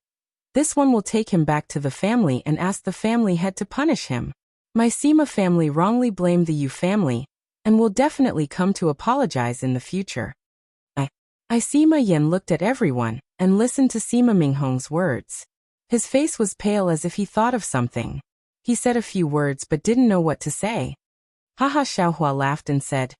This one will take him back to the family and ask the family head to punish him. My Sima family wrongly blamed the Yu family, and will definitely come to apologize in the future. Sima Yan looked at everyone and listened to Sima Minghong's words. His face was pale as if he thought of something. He said a few words but didn't know what to say. Haha, Xiaohua laughed and said,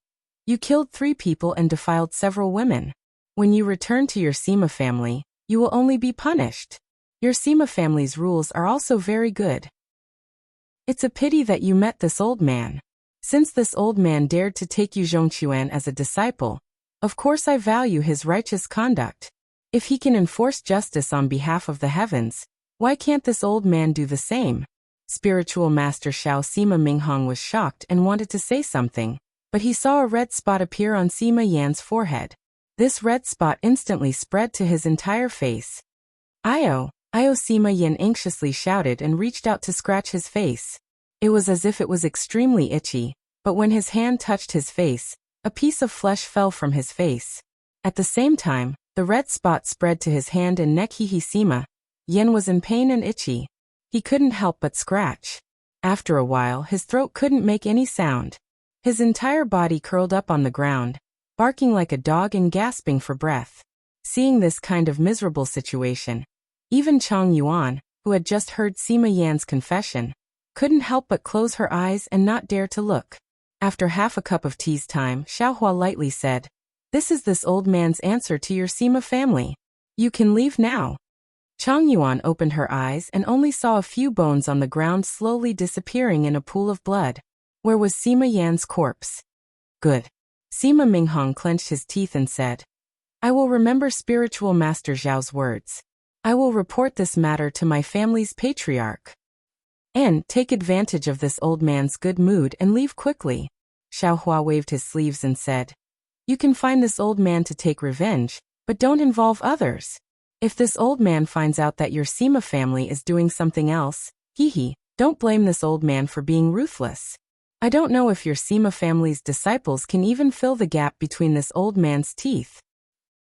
You killed 3 people and defiled several women. When you return to your Sima family, you will only be punished. Your Sima family's rules are also very good. It's a pity that you met this old man. Since this old man dared to take Yu Zhongquan as a disciple, of course I value his righteous conduct. If he can enforce justice on behalf of the heavens, why can't this old man do the same? Spiritual Master Xiao Sima Minghong was shocked and wanted to say something, but he saw a red spot appear on Sima Yan's forehead. This red spot instantly spread to his entire face. Io, Sima Yan anxiously shouted and reached out to scratch his face. It was as if it was extremely itchy, but when his hand touched his face, a piece of flesh fell from his face. At the same time, the red spot spread to his hand and neck. Sima Yan was in pain and itchy. He couldn't help but scratch. After a while, his throat couldn't make any sound. His entire body curled up on the ground, barking like a dog and gasping for breath. Seeing this kind of miserable situation, even Chang Yuan, who had just heard Sima Yan's confession, couldn't help but close her eyes and not dare to look. After half a cup of tea's time, Xiaohua lightly said, This is this old man's answer to your Sima family. You can leave now. Chang Yuan opened her eyes and only saw a few bones on the ground slowly disappearing in a pool of blood. Where was Sima Yan's corpse? Good. Sima Minghong clenched his teeth and said, I will remember Spiritual Master Zhao's words. I will report this matter to my family's patriarch. And take advantage of this old man's good mood and leave quickly. Xiaohua waved his sleeves and said, You can find this old man to take revenge, but don't involve others. If this old man finds out that your Sima family is doing something else, don't blame this old man for being ruthless. I don't know if your Sima family's disciples can even fill the gap between this old man's teeth.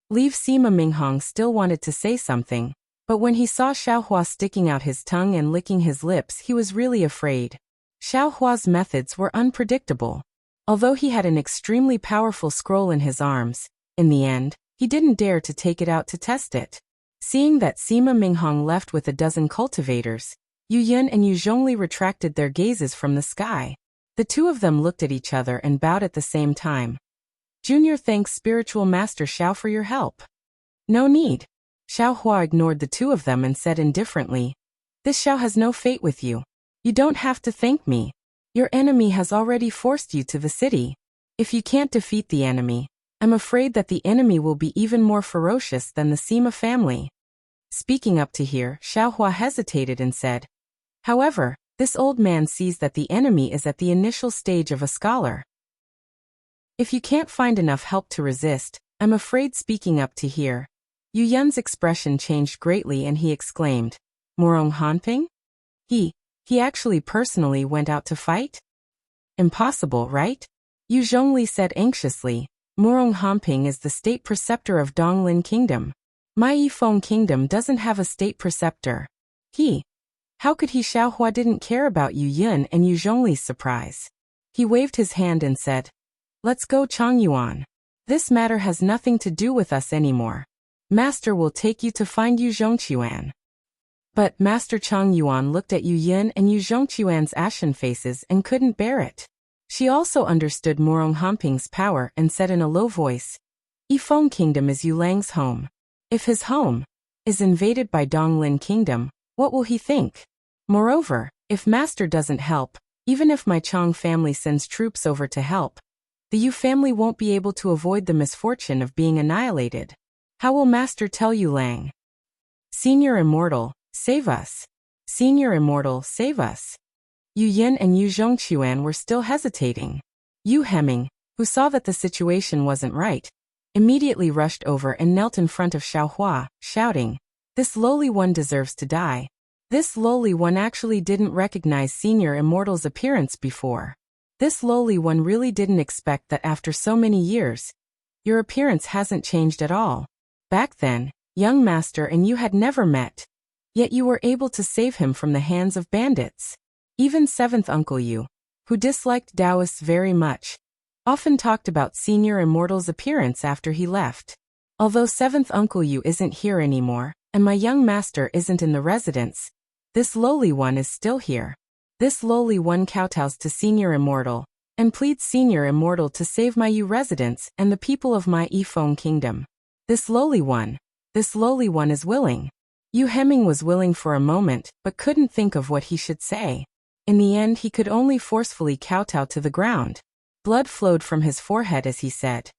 Leave Sima Minghong still wanted to say something, but when he saw Xiaohua sticking out his tongue and licking his lips, he was really afraid. Xiaohua's methods were unpredictable. Although he had an extremely powerful scroll in his arms, in the end, he didn't dare to take it out to test it. Seeing that Sima Minghong left with a dozen cultivators, Yu Yun and Yu Zhongli retracted their gazes from the sky. The two of them looked at each other and bowed at the same time. Junior thanks Spiritual Master Xiao for your help. No need. Xiaohua ignored the two of them and said indifferently, This Xiao has no fate with you. You don't have to thank me. Your enemy has already forced you to the city. If you can't defeat the enemy, I'm afraid that the enemy will be even more ferocious than the Sima family. Speaking up to here, Xiaohua hesitated and said, However, this old man sees that the enemy is at the initial stage of a scholar. If you can't find enough help to resist, I'm afraid speaking up to here. Yu Yun's expression changed greatly and he exclaimed, Morong Hanping? He actually personally went out to fight? Impossible, right? Yu Zhongli said anxiously, Morong Hanping is the state preceptor of Donglin Kingdom. My Yifeng Kingdom doesn't have a state preceptor. How could he? Xiaohua didn't care about Yu Yun and Yu Zhongli's surprise. He waved his hand and said, Let's go Changyuan. This matter has nothing to do with us anymore. Master will take you to find Yu Zhongquan. But Master Changyuan looked at Yu Yun and Yu Zhongquan's ashen faces and couldn't bear it. She also understood Morong Hanping's power and said in a low voice, Yifeng Kingdom is Yu Lang's home. If his home is invaded by Donglin Kingdom, what will he think? Moreover, if Master doesn't help, even if my Chang family sends troops over to help, the Yu family won't be able to avoid the misfortune of being annihilated. How will Master tell Yu Lang? Senior Immortal, save us. Senior Immortal, save us. Yu Yin and Yu Zhongquan were still hesitating. Yu Hemming, who saw that the situation wasn't right, immediately rushed over and knelt in front of Xiaohua, shouting, This lowly one deserves to die. This lowly one actually didn't recognize Senior Immortal's appearance before. This lowly one really didn't expect that after so many years, your appearance hasn't changed at all. Back then, young master and you had never met. Yet you were able to save him from the hands of bandits. Even seventh Uncle Yu, who disliked Taoists very much, often talked about Senior Immortal's appearance after he left. Although seventh Uncle Yu isn't here anymore, and my young master isn't in the residence, this lowly one is still here. This lowly one kowtows to Senior Immortal, and pleads Senior Immortal to save my Yu residents and the people of my Yifeng Kingdom. This lowly one is willing. Yu Hemming was willing for a moment, but couldn't think of what he should say. In the end he could only forcefully kowtow to the ground. Blood flowed from his forehead as he said,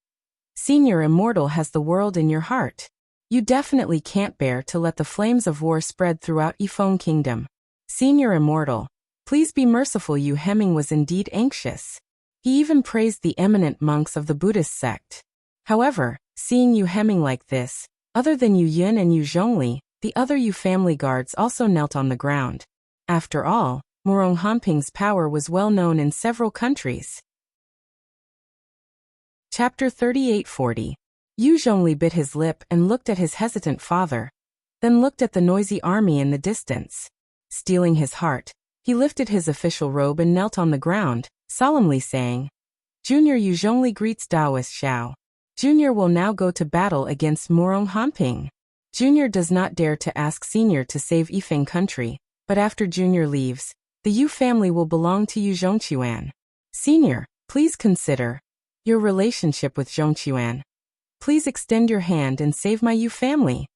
Senior Immortal has the world in your heart. You definitely can't bear to let the flames of war spread throughout Yifeng Kingdom. Senior Immortal, please be merciful. Yu Hemming was indeed anxious. He even praised the eminent monks of the Buddhist sect. However, seeing Yu Hemming like this, other than Yu Yun and Yu Zhongli, the other Yu family guards also knelt on the ground. After all, Morong Hanping's power was well known in several countries. Chapter 3840. Yu Zhongli bit his lip and looked at his hesitant father, then looked at the noisy army in the distance. Steeling his heart, he lifted his official robe and knelt on the ground, solemnly saying, Junior Yu Zhongli greets Taoist Xiao. Junior will now go to battle against Morong Hanping. Junior does not dare to ask Senior to save Yifeng country, but after Junior leaves, the Yu family will belong to Yu Zhongquan. Senior, please consider your relationship with Zhongquan. Please extend your hand and save my Yu family.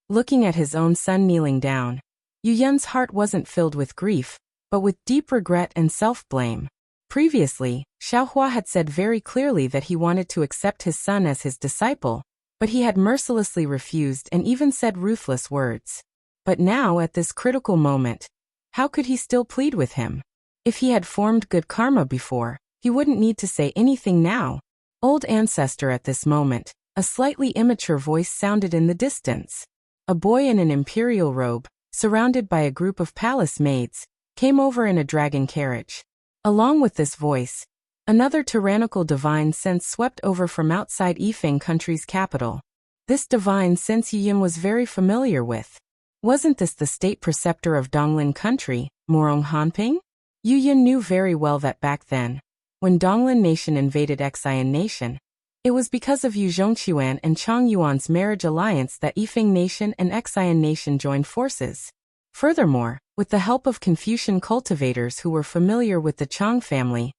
Looking at his own son kneeling down, Yu Yun's heart wasn't filled with grief, but with deep regret and self-blame. Previously, Xiaohua had said very clearly that he wanted to accept his son as his disciple, but he had mercilessly refused and even said ruthless words. But now, at this critical moment, how could he still plead with him? If he had formed good karma before, he wouldn't need to say anything now. Old ancestor. At this moment, a slightly immature voice sounded in the distance. A boy in an imperial robe, surrounded by a group of palace maids, came over in a dragon carriage. Along with this voice, another tyrannical divine sense swept over from outside Yifeng country's capital. This divine sense Yin was very familiar with. Wasn't this the state preceptor of Donglin country, Morong Hanping? Yin knew very well that back then, when Donglin nation invaded Xian nation, it was because of Yu Zhongquan and Chang Yuan's marriage alliance that Yifeng nation and Xian nation joined forces. Furthermore, with the help of Confucian cultivators who were familiar with the Chang family,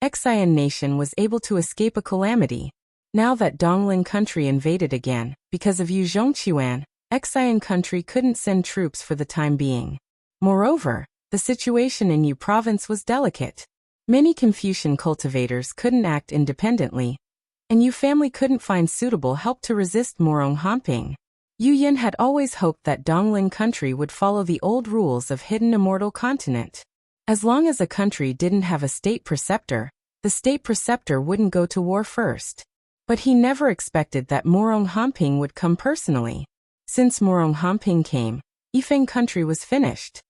Xian nation was able to escape a calamity. Now that Donglin country invaded again, because of Yu Zhongquan, Xian country couldn't send troops for the time being. Moreover, the situation in Yu province was delicate. Many Confucian cultivators couldn't act independently, and Yu family couldn't find suitable help to resist Morong Hanping. Yu Yin had always hoped that Donglin country would follow the old rules of hidden immortal continent. As long as a country didn't have a state preceptor, the state preceptor wouldn't go to war first. But he never expected that Morong Hanping would come personally. Since Morong Hanping came, Yifeng country was finished.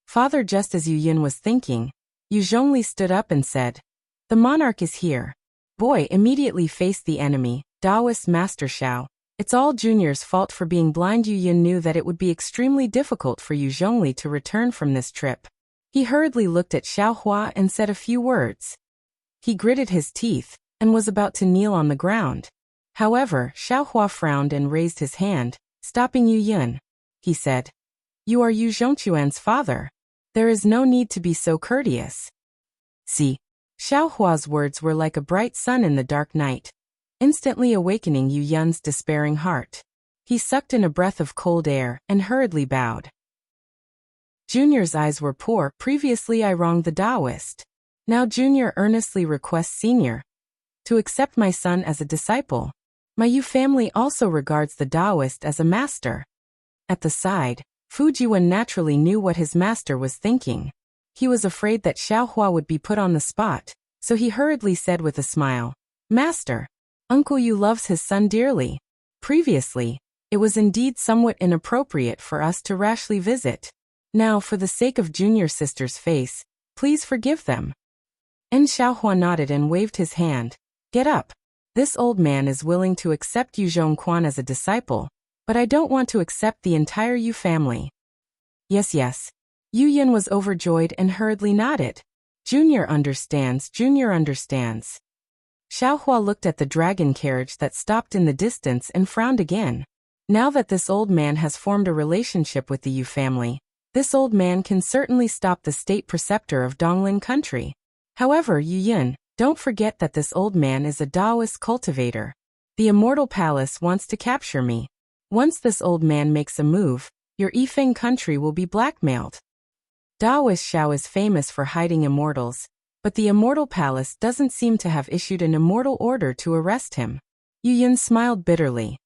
Father, just as Yu Yin was thinking, Yu Zhongli stood up and said, "The monarch is here." Boy immediately faced the enemy, Taoist Master Xiao. It's all Junior's fault for being blind. Yu Yin knew that it would be extremely difficult for Yu Zhongli to return from this trip. He hurriedly looked at Xiao Hua and said a few words. He gritted his teeth and was about to kneel on the ground. However, Xiao Hua frowned and raised his hand, stopping Yu Yin. He said, "You are Yu Zhongquan's father. There is no need to be so courteous." See, Xiao Hua's words were like a bright sun in the dark night, instantly awakening Yu Yin's despairing heart. He sucked in a breath of cold air and hurriedly bowed. Junior's eyes were poor. Previously I wronged the Taoist. Now Junior earnestly requests Senior to accept my son as a disciple. My Yu family also regards the Taoist as a master. At the side, Fu Jiwen naturally knew what his master was thinking. He was afraid that Xiao Hua would be put on the spot, so he hurriedly said with a smile, "Master, Uncle Yu loves his son dearly. Previously, it was indeed somewhat inappropriate for us to rashly visit. Now, for the sake of Junior sister's face, please forgive them." And Xiao Hua nodded and waved his hand. "Get up. This old man is willing to accept Yu Zhongquan as a disciple, but I don't want to accept the entire Yu family." Yes. Yu Yin was overjoyed and hurriedly nodded. Junior understands. Xiao Hua looked at the dragon carriage that stopped in the distance and frowned again. Now that this old man has formed a relationship with the Yu family, this old man can certainly stop the state preceptor of Donglin country. However, Yu Yin, don't forget that this old man is a Taoist cultivator. The Immortal Palace wants to capture me. Once this old man makes a move, your Yifeng country will be blackmailed. Taoist Xiao is famous for hiding immortals, but the Immortal Palace doesn't seem to have issued an immortal order to arrest him. Yu Yin smiled bitterly.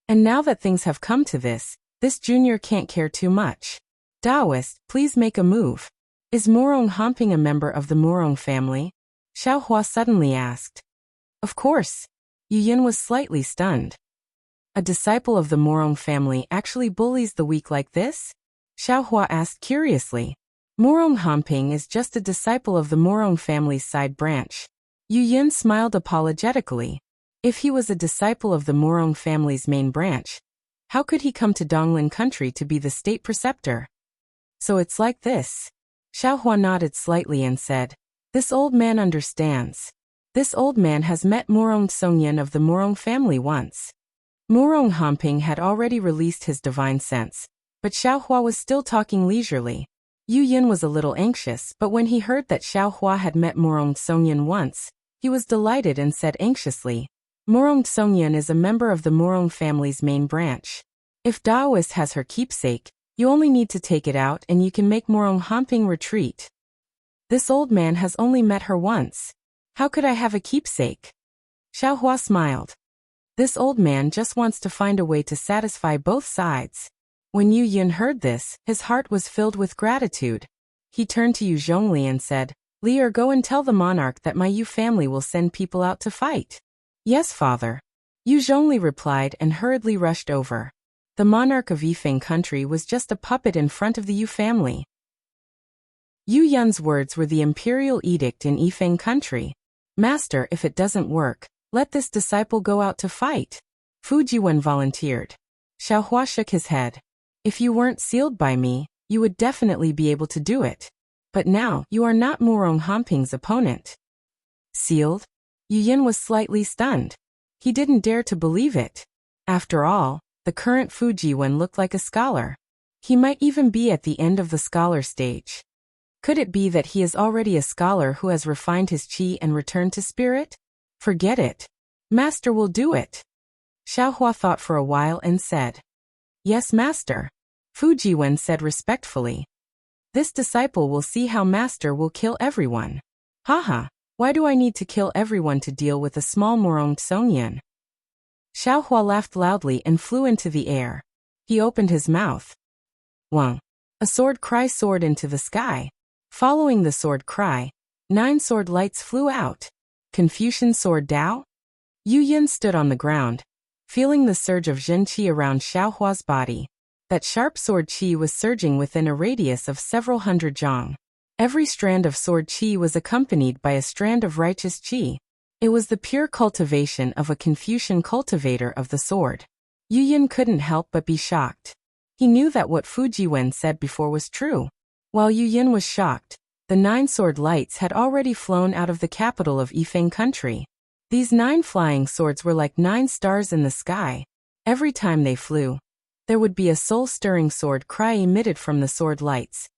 And now that things have come to this Junior can't care too much. Taoist, please make a move. Is Morong Hanping a member of the Morong family? Xiao Hua suddenly asked. Of course. Yu Yin was slightly stunned. A disciple of the Morong family actually bullies the weak like this? Xiao Hua asked curiously. Morong Hanping is just a disciple of the Morong family's side branch. Yu Yin smiled apologetically. If he was a disciple of the Morong family's main branch, how could he come to Donglin country to be the state preceptor? So it's like this. Xiao Hua nodded slightly and said, "This old man understands. This old man has met Morong Songyan of the Morong family once." Morong Hanping had already released his divine sense, but Xiao Hua was still talking leisurely. Yu Yin was a little anxious, but when he heard that Xiao Hua had met Morong Songyan once, he was delighted and said anxiously, "Morong Songyan is a member of the Morong family's main branch. If Taoist has her keepsake, you only need to take it out and you can make Morong Hanping retreat. This old man has only met her once. How could I have a keepsake?" Xiao Hua smiled. This old man just wants to find a way to satisfy both sides. When Yu Yin heard this, his heart was filled with gratitude. He turned to Yu Zhongli and said, "Li, go and tell the monarch that my Yu family will send people out to fight." "Yes, father." Yu Zhongli replied and hurriedly rushed over. The monarch of Yifeng country was just a puppet in front of the Yu family. Yu Yun's words were the imperial edict in Yifeng country. Master, if it doesn't work, let this disciple go out to fight. Fu Jiwen volunteered. Xiaohua shook his head. If you weren't sealed by me, you would definitely be able to do it. But now, you are not Murong Hamping's opponent. Sealed? Yu Yin was slightly stunned. He didn't dare to believe it. After all, the current Fu Jiwen looked like a scholar. He might even be at the end of the scholar stage. Could it be that he is already a scholar who has refined his qi and returned to spirit? Forget it. Master will do it. Xiaohua thought for a while and said, Yes, Master. Fu Jiwen said respectfully. This disciple will see how Master will kill everyone. Haha, why do I need to kill everyone to deal with a small Murong Tsongyan? Xiaohua laughed loudly and flew into the air. He opened his mouth. Wang. A sword cry soared into the sky. Following the sword cry, 9 sword lights flew out. Confucian sword Dao? Yu Yin stood on the ground, feeling the surge of Zhen Qi around Xiaohua's body. That sharp sword Qi was surging within a radius of several hundred zhang. Every strand of sword Qi was accompanied by a strand of righteous Qi. It was the pure cultivation of a Confucian cultivator of the sword. Yu Yin couldn't help but be shocked. He knew that what Fu Jiwen said before was true. While Yu Yin was shocked, the 9 sword lights had already flown out of the capital of Yifeng country. These 9 flying swords were like 9 stars in the sky. Every time they flew, there would be a soul-stirring sword cry emitted from the sword lights,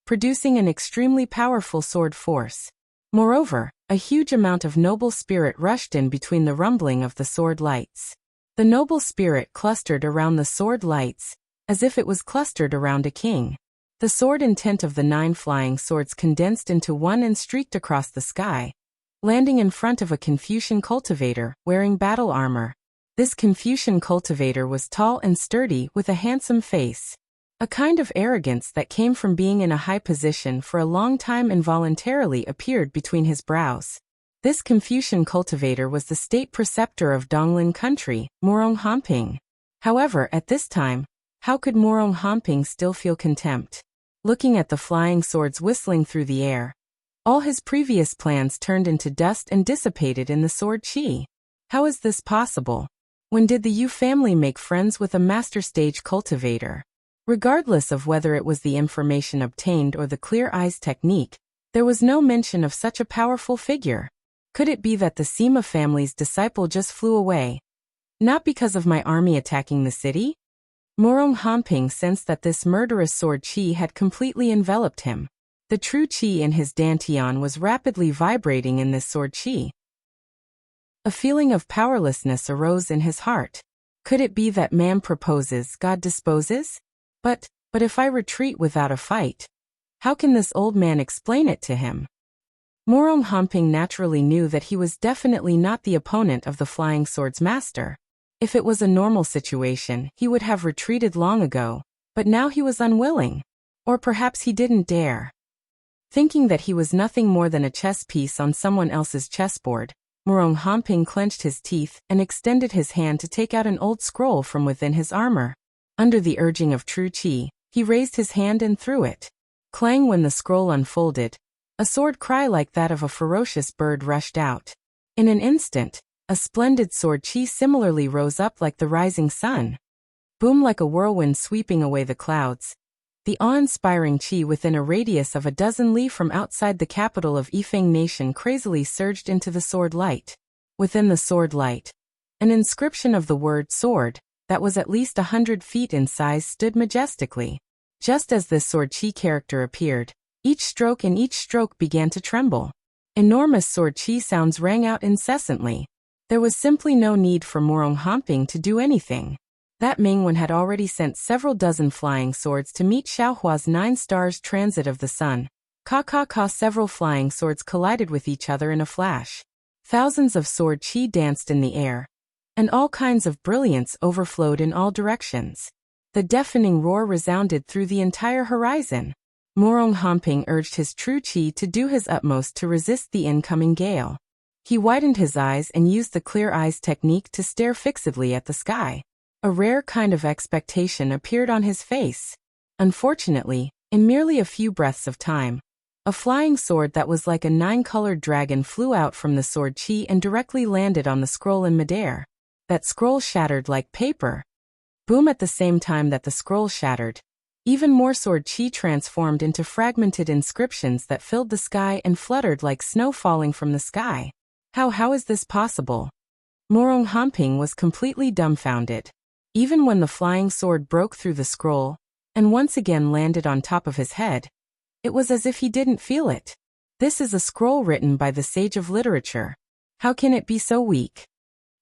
producing an extremely powerful sword force. Moreover, a huge amount of noble spirit rushed in between the rumbling of the sword lights. The noble spirit clustered around the sword lights, as if it was clustered around a king. The sword intent of the 9 flying swords condensed into one and streaked across the sky, landing in front of a Confucian cultivator wearing battle armor. This Confucian cultivator was tall and sturdy with a handsome face. A kind of arrogance that came from being in a high position for a long time involuntarily appeared between his brows. This Confucian cultivator was the state preceptor of Donglin country, Murong Hamping. However, at this time, how could Murong Hamping still feel contempt? Looking at the flying swords whistling through the air, all his previous plans turned into dust and dissipated in the sword qi. How is this possible? When did the Yu family make friends with a master stage cultivator? Regardless of whether it was the information obtained or the clear eyes technique, there was no mention of such a powerful figure. Could it be that the Sima family's disciple just flew away? Not because of my army attacking the city? Murong Hamping sensed that this murderous sword qi had completely enveloped him. The true qi in his dantian was rapidly vibrating in this sword qi. A feeling of powerlessness arose in his heart. Could it be that man proposes, God disposes? But if I retreat without a fight, how can this old man explain it to him? Murong Hamping naturally knew that he was definitely not the opponent of the flying sword's master. If it was a normal situation, he would have retreated long ago, but now he was unwilling. Or perhaps he didn't dare. Thinking that he was nothing more than a chess piece on someone else's chessboard, Murong Hamping clenched his teeth and extended his hand to take out an old scroll from within his armor. Under the urging of true qi, he raised his hand and threw it. Clang when the scroll unfolded. A sword cry like that of a ferocious bird rushed out. In an instant, a splendid sword qi similarly rose up like the rising sun. Boom like a whirlwind sweeping away the clouds. The awe-inspiring qi within a radius of a dozen li from outside the capital of Yifeng Nation crazily surged into the sword light. Within the sword light, an inscription of the word sword, that was at least 100 feet in size stood majestically. Just as this sword qi character appeared, each stroke began to tremble. Enormous sword qi sounds rang out incessantly. There was simply no need for Murong Hamping to do anything. That Mingwen had already sent several dozen flying swords to meet Xiaohua's 9 stars transit of the sun. Several flying swords collided with each other in a flash. Thousands of sword qi danced in the air, and all kinds of brilliance overflowed in all directions. The deafening roar resounded through the entire horizon. Murong Hamping urged his true qi to do his utmost to resist the incoming gale. He widened his eyes and used the clear eyes technique to stare fixedly at the sky. A rare kind of expectation appeared on his face. Unfortunately, in merely a few breaths of time, A flying sword that was like a 9-colored dragon flew out from the sword chi and directly landed on the scroll in midair. That scroll shattered like paper. Boom! At the same time that the scroll shattered, even more sword chi transformed into fragmented inscriptions that filled the sky and fluttered like snow falling from the sky. How is this possible? Morong Hamping was completely dumbfounded. Even when the flying sword broke through the scroll and once again landed on top of his head, it was as if he didn't feel it. This is a scroll written by the sage of literature. How can it be so weak?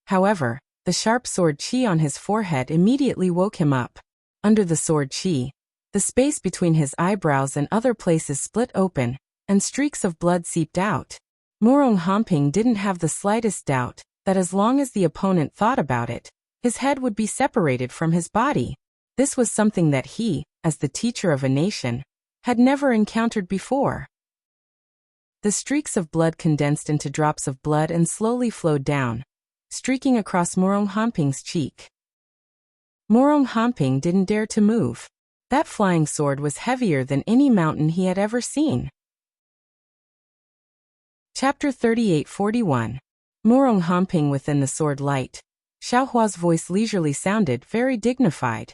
However, the sharp sword chi on his forehead immediately woke him up. Under the sword chi, the space between his eyebrows and other places split open, and streaks of blood seeped out. Morong Hamping didn't have the slightest doubt that as long as the opponent thought about it, his head would be separated from his body. This was something that he, as the teacher of a nation, had never encountered before. The streaks of blood condensed into drops of blood and slowly flowed down, streaking across Morong Hamping's cheek. Morong Hamping didn't dare to move. That flying sword was heavier than any mountain he had ever seen. Chapter 38-41. Morong Hamping within the sword light. Xiaohua's voice leisurely sounded very dignified.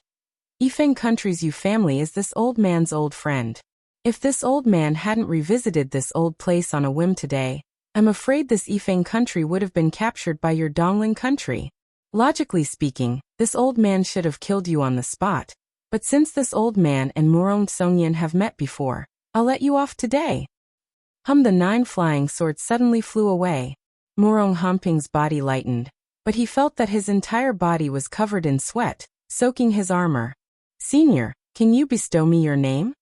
Yifeng country's Yu family is this old man's old friend. If this old man hadn't revisited this old place on a whim today, I'm afraid this Yifeng country would have been captured by your Dongling country. Logically speaking, this old man should have killed you on the spot. But since this old man and Morong Songyan have met before, I'll let you off today. The 9 flying swords suddenly flew away. Morong Hamping's body lightened, but he felt that his entire body was covered in sweat, soaking his armor. Senior, can you bestow me your name?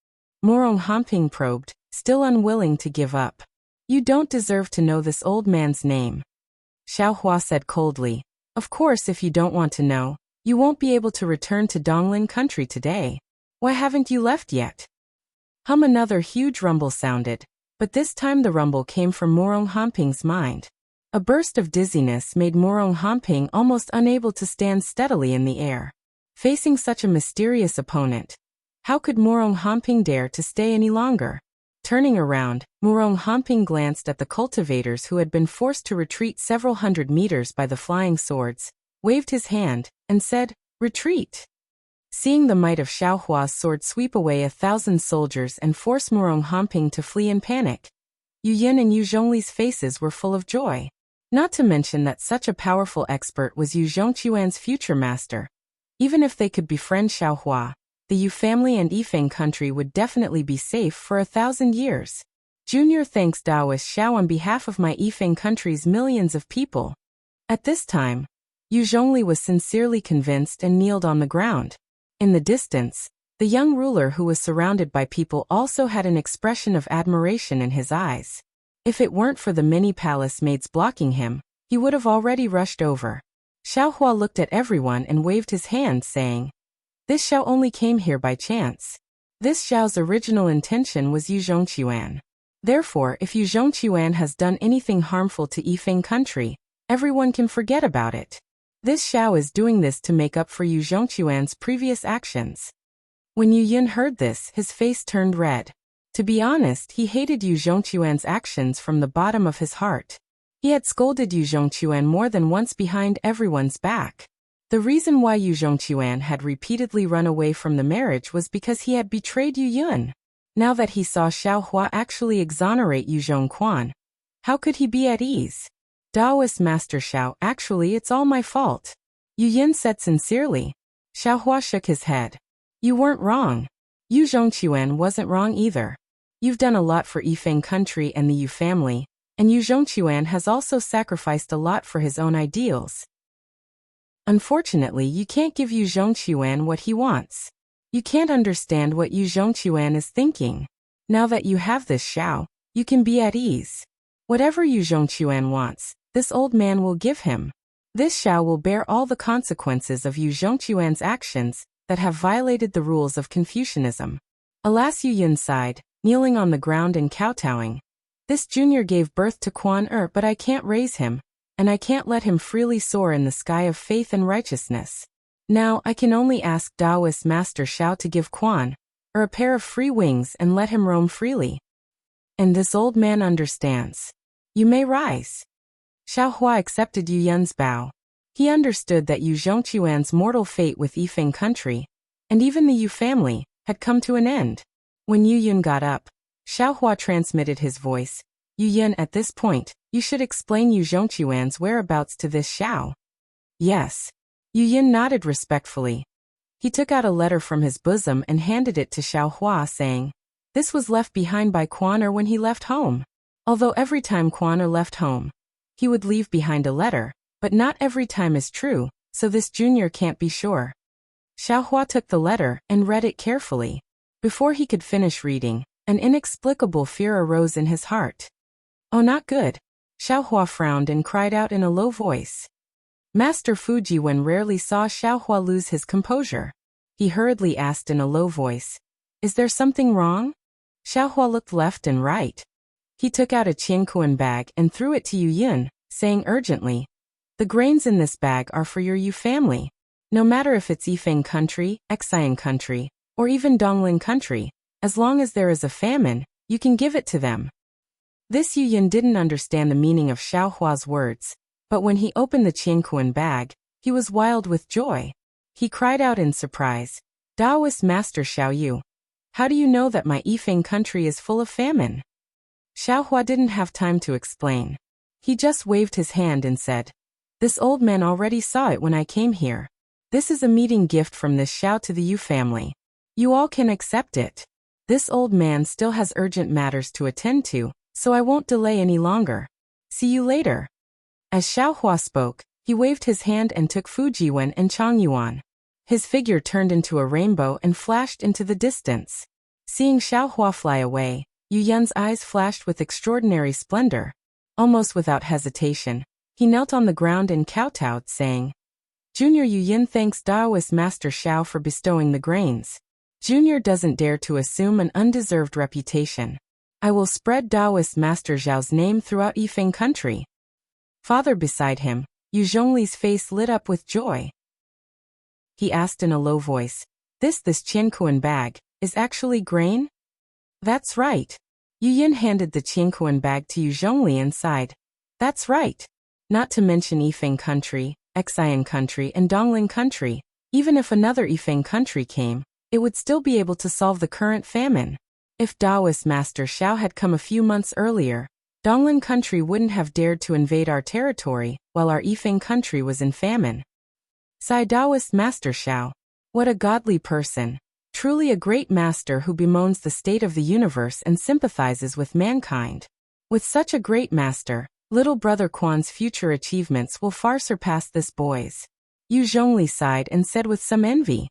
Morong Hamping probed, still unwilling to give up. You don't deserve to know this old man's name. Xiaohua said coldly. Of course, if you don't want to know, you won't be able to return to Dongling country today. Why haven't you left yet? Another huge rumble sounded, but this time the rumble came from Morong Hamping's mind. A burst of dizziness made Morong Hamping almost unable to stand steadily in the air. Facing such a mysterious opponent, how could Morong Hamping dare to stay any longer? Turning around, Morong Hamping glanced at the cultivators who had been forced to retreat several hundred meters by the flying swords, waved his hand, and said, "Retreat!" Seeing the might of Xiaohua's sword sweep away 1,000 soldiers and force Morong Hamping to flee in panic, Yu Yin and Yu Zhongli's faces were full of joy. Not to mention that such a powerful expert was Yu Zhongquan's future master. Even if they could befriend Xiaohua, the Yu family and Yifeng country would definitely be safe for 1,000 years. Junior thanks Daoist Xiao on behalf of my Yifeng country's millions of people. At this time, Yu Zhongli was sincerely convinced and kneeled on the ground. In the distance, the young ruler who was surrounded by people also had an expression of admiration in his eyes. If it weren't for the many palace maids blocking him, he would have already rushed over. Xiaohua looked at everyone and waved his hand, saying, "This Xiao only came here by chance. This Xiao's original intention was Yu Zhongquan. Therefore, if Yu Zhongquan has done anything harmful to Yifeng country, everyone can forget about it. This Xiao is doing this to make up for Yu Zhongquan's previous actions." When Yu Yin heard this, his face turned red. To be honest, he hated Yu Zhongquan's actions from the bottom of his heart. He had scolded Yu Zhongquan more than once behind everyone's back. The reason why Yu Zhongquan had repeatedly run away from the marriage was because he had betrayed Yu Yun. Now that he saw Xiaohua actually exonerate Yu Zhongquan, how could he be at ease? Daoist Master Xiao, actually it's all my fault, Yu Yin said sincerely. Xiaohua shook his head. You weren't wrong. Yu Zhongquan wasn't wrong either. You've done a lot for Yifeng country and the Yu family, and Yu Zhongquan has also sacrificed a lot for his own ideals. Unfortunately, you can't give Yu Zhongquan what he wants. You can't understand what Yu Zhongquan is thinking. Now that you have this Xiao, you can be at ease. Whatever Yu Zhongquan wants, this old man will give him. This Xiao will bear all the consequences of Yu Zhongquan's actions that have violated the rules of Confucianism. Alas, Yu Yun sighed, kneeling on the ground and kowtowing. This junior gave birth to Quan but I can't raise him, and I can't let him freely soar in the sky of faith and righteousness. Now I can only ask Daoist Master Xiao to give Quan a pair of free wings and let him roam freely. And this old man understands. You may rise. Xiaohua accepted Yu Yun's bow. He understood that Yu Zhongquan's mortal fate with Yifeng country, and even the Yu family, had come to an end. When Yu Yun got up, Xiaohua transmitted his voice. Yu Yun, at this point, you should explain Yu Zhongquan's whereabouts to this Xiao. Yes. Yu Yun nodded respectfully. He took out a letter from his bosom and handed it to Xiaohua, saying, this was left behind by Quan'er when he left home. Although every time Quan'er left home, he would leave behind a letter, but not every time is true, so this junior can't be sure. Xiaohua took the letter and read it carefully. Before he could finish reading, an inexplicable fear arose in his heart. Oh, not good. Xiaohua frowned and cried out in a low voice. Master Fujiwen rarely saw Xiaohua lose his composure. He hurriedly asked in a low voice, is there something wrong? Xiaohua looked left and right. He took out a qiankuan bag and threw it to Yu Yun, saying urgently, the grains in this bag are for your Yu family. No matter if it's Yifeng country, Xian country, or even Donglin country, as long as there is a famine, you can give it to them. This Yu Yun didn't understand the meaning of Xiaohua's words, but when he opened the qiankuan bag, he was wild with joy. He cried out in surprise, Taoist Master Xiao Yu, how do you know that my Yifeng country is full of famine? Xiaohua didn't have time to explain. He just waved his hand and said, this old man already saw it when I came here. This is a meeting gift from this Xiao to the Yu family. You all can accept it. This old man still has urgent matters to attend to, so I won't delay any longer. See you later. As Xiaohua spoke, he waved his hand and took Fujiwen and Changyuan. His figure turned into a rainbow and flashed into the distance. Seeing Xiaohua fly away, Yu Yun's eyes flashed with extraordinary splendor. Almost without hesitation, he knelt on the ground and kowtowed, saying, Junior Yu Yun thanks Taoist Master Xiao for bestowing the grains. Junior doesn't dare to assume an undeserved reputation. I will spread Taoist Master Xiao's name throughout Yifeng country. Father beside him, Yu Zhongli's face lit up with joy. He asked in a low voice, this qiankuan bag, is actually grain? That's right. Yu Yun handed the qiankuan bag to Yu Zhongli and sighed. That's right. Not to mention Yifeng country, Xian country and Donglin country, even if another Yifeng country came, it would still be able to solve the current famine. If Taoist Master Xiao had come a few months earlier, Donglin country wouldn't have dared to invade our territory, while our Yifeng country was in famine. Sighed Taoist Master Xiao. What a godly person. Truly a great master who bemoans the state of the universe and sympathizes with mankind. With such a great master, little brother Quan's future achievements will far surpass this boy's. Yu Zhongli sighed and said with some envy.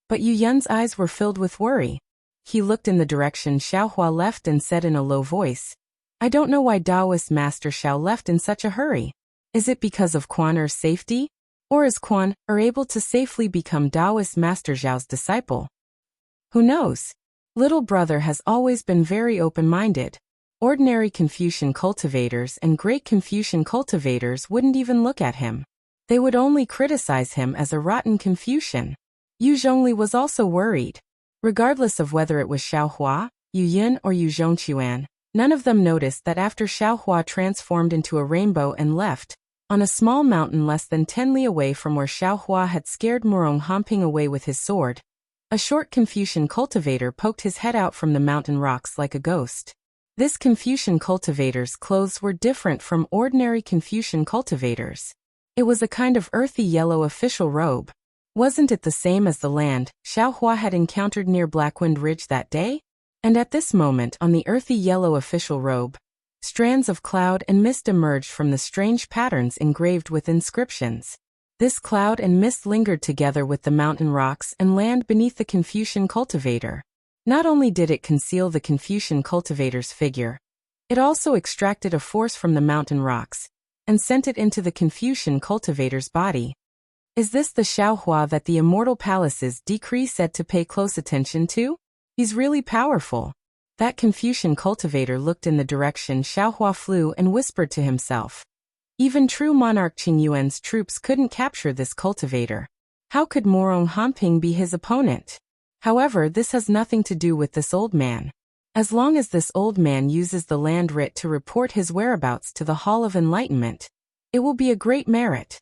But Yu Yun's eyes were filled with worry. He looked in the direction Xiaohua left and said in a low voice, I don't know why Taoist Master Xiao left in such a hurry. Is it because of Quan'er's safety? Or is Quan'er able to safely become Taoist Master Xiao's disciple? Who knows? Little brother has always been very open-minded. Ordinary Confucian cultivators and great Confucian cultivators wouldn't even look at him. They would only criticize him as a rotten Confucian. Yu Zhongli was also worried. Regardless of whether it was Xiaohua, Yu Yun or Yu Zhongquan, none of them noticed that after Xiaohua transformed into a rainbow and left, on a small mountain less than 10 li away from where Xiaohua had scared Murong Hamping away with his sword, a short Confucian cultivator poked his head out from the mountain rocks like a ghost. This Confucian cultivator's clothes were different from ordinary Confucian cultivators. It was a kind of earthy yellow official robe. Wasn't it the same as the land Xiaohua had encountered near Blackwind Ridge that day? And at this moment on the earthy yellow official robe, strands of cloud and mist emerged from the strange patterns engraved with inscriptions. This cloud and mist lingered together with the mountain rocks and land beneath the Confucian cultivator. Not only did it conceal the Confucian cultivator's figure, it also extracted a force from the mountain rocks and sent it into the Confucian cultivator's body. Is this the Xiaohua that the Immortal Palace's decree said to pay close attention to? He's really powerful. That Confucian cultivator looked in the direction Xiaohua flew and whispered to himself. Even true monarch Qingyuan's troops couldn't capture this cultivator. How could Murong Hamping be his opponent? However, this has nothing to do with this old man. As long as this old man uses the land writ to report his whereabouts to the Hall of Enlightenment, it will be a great merit.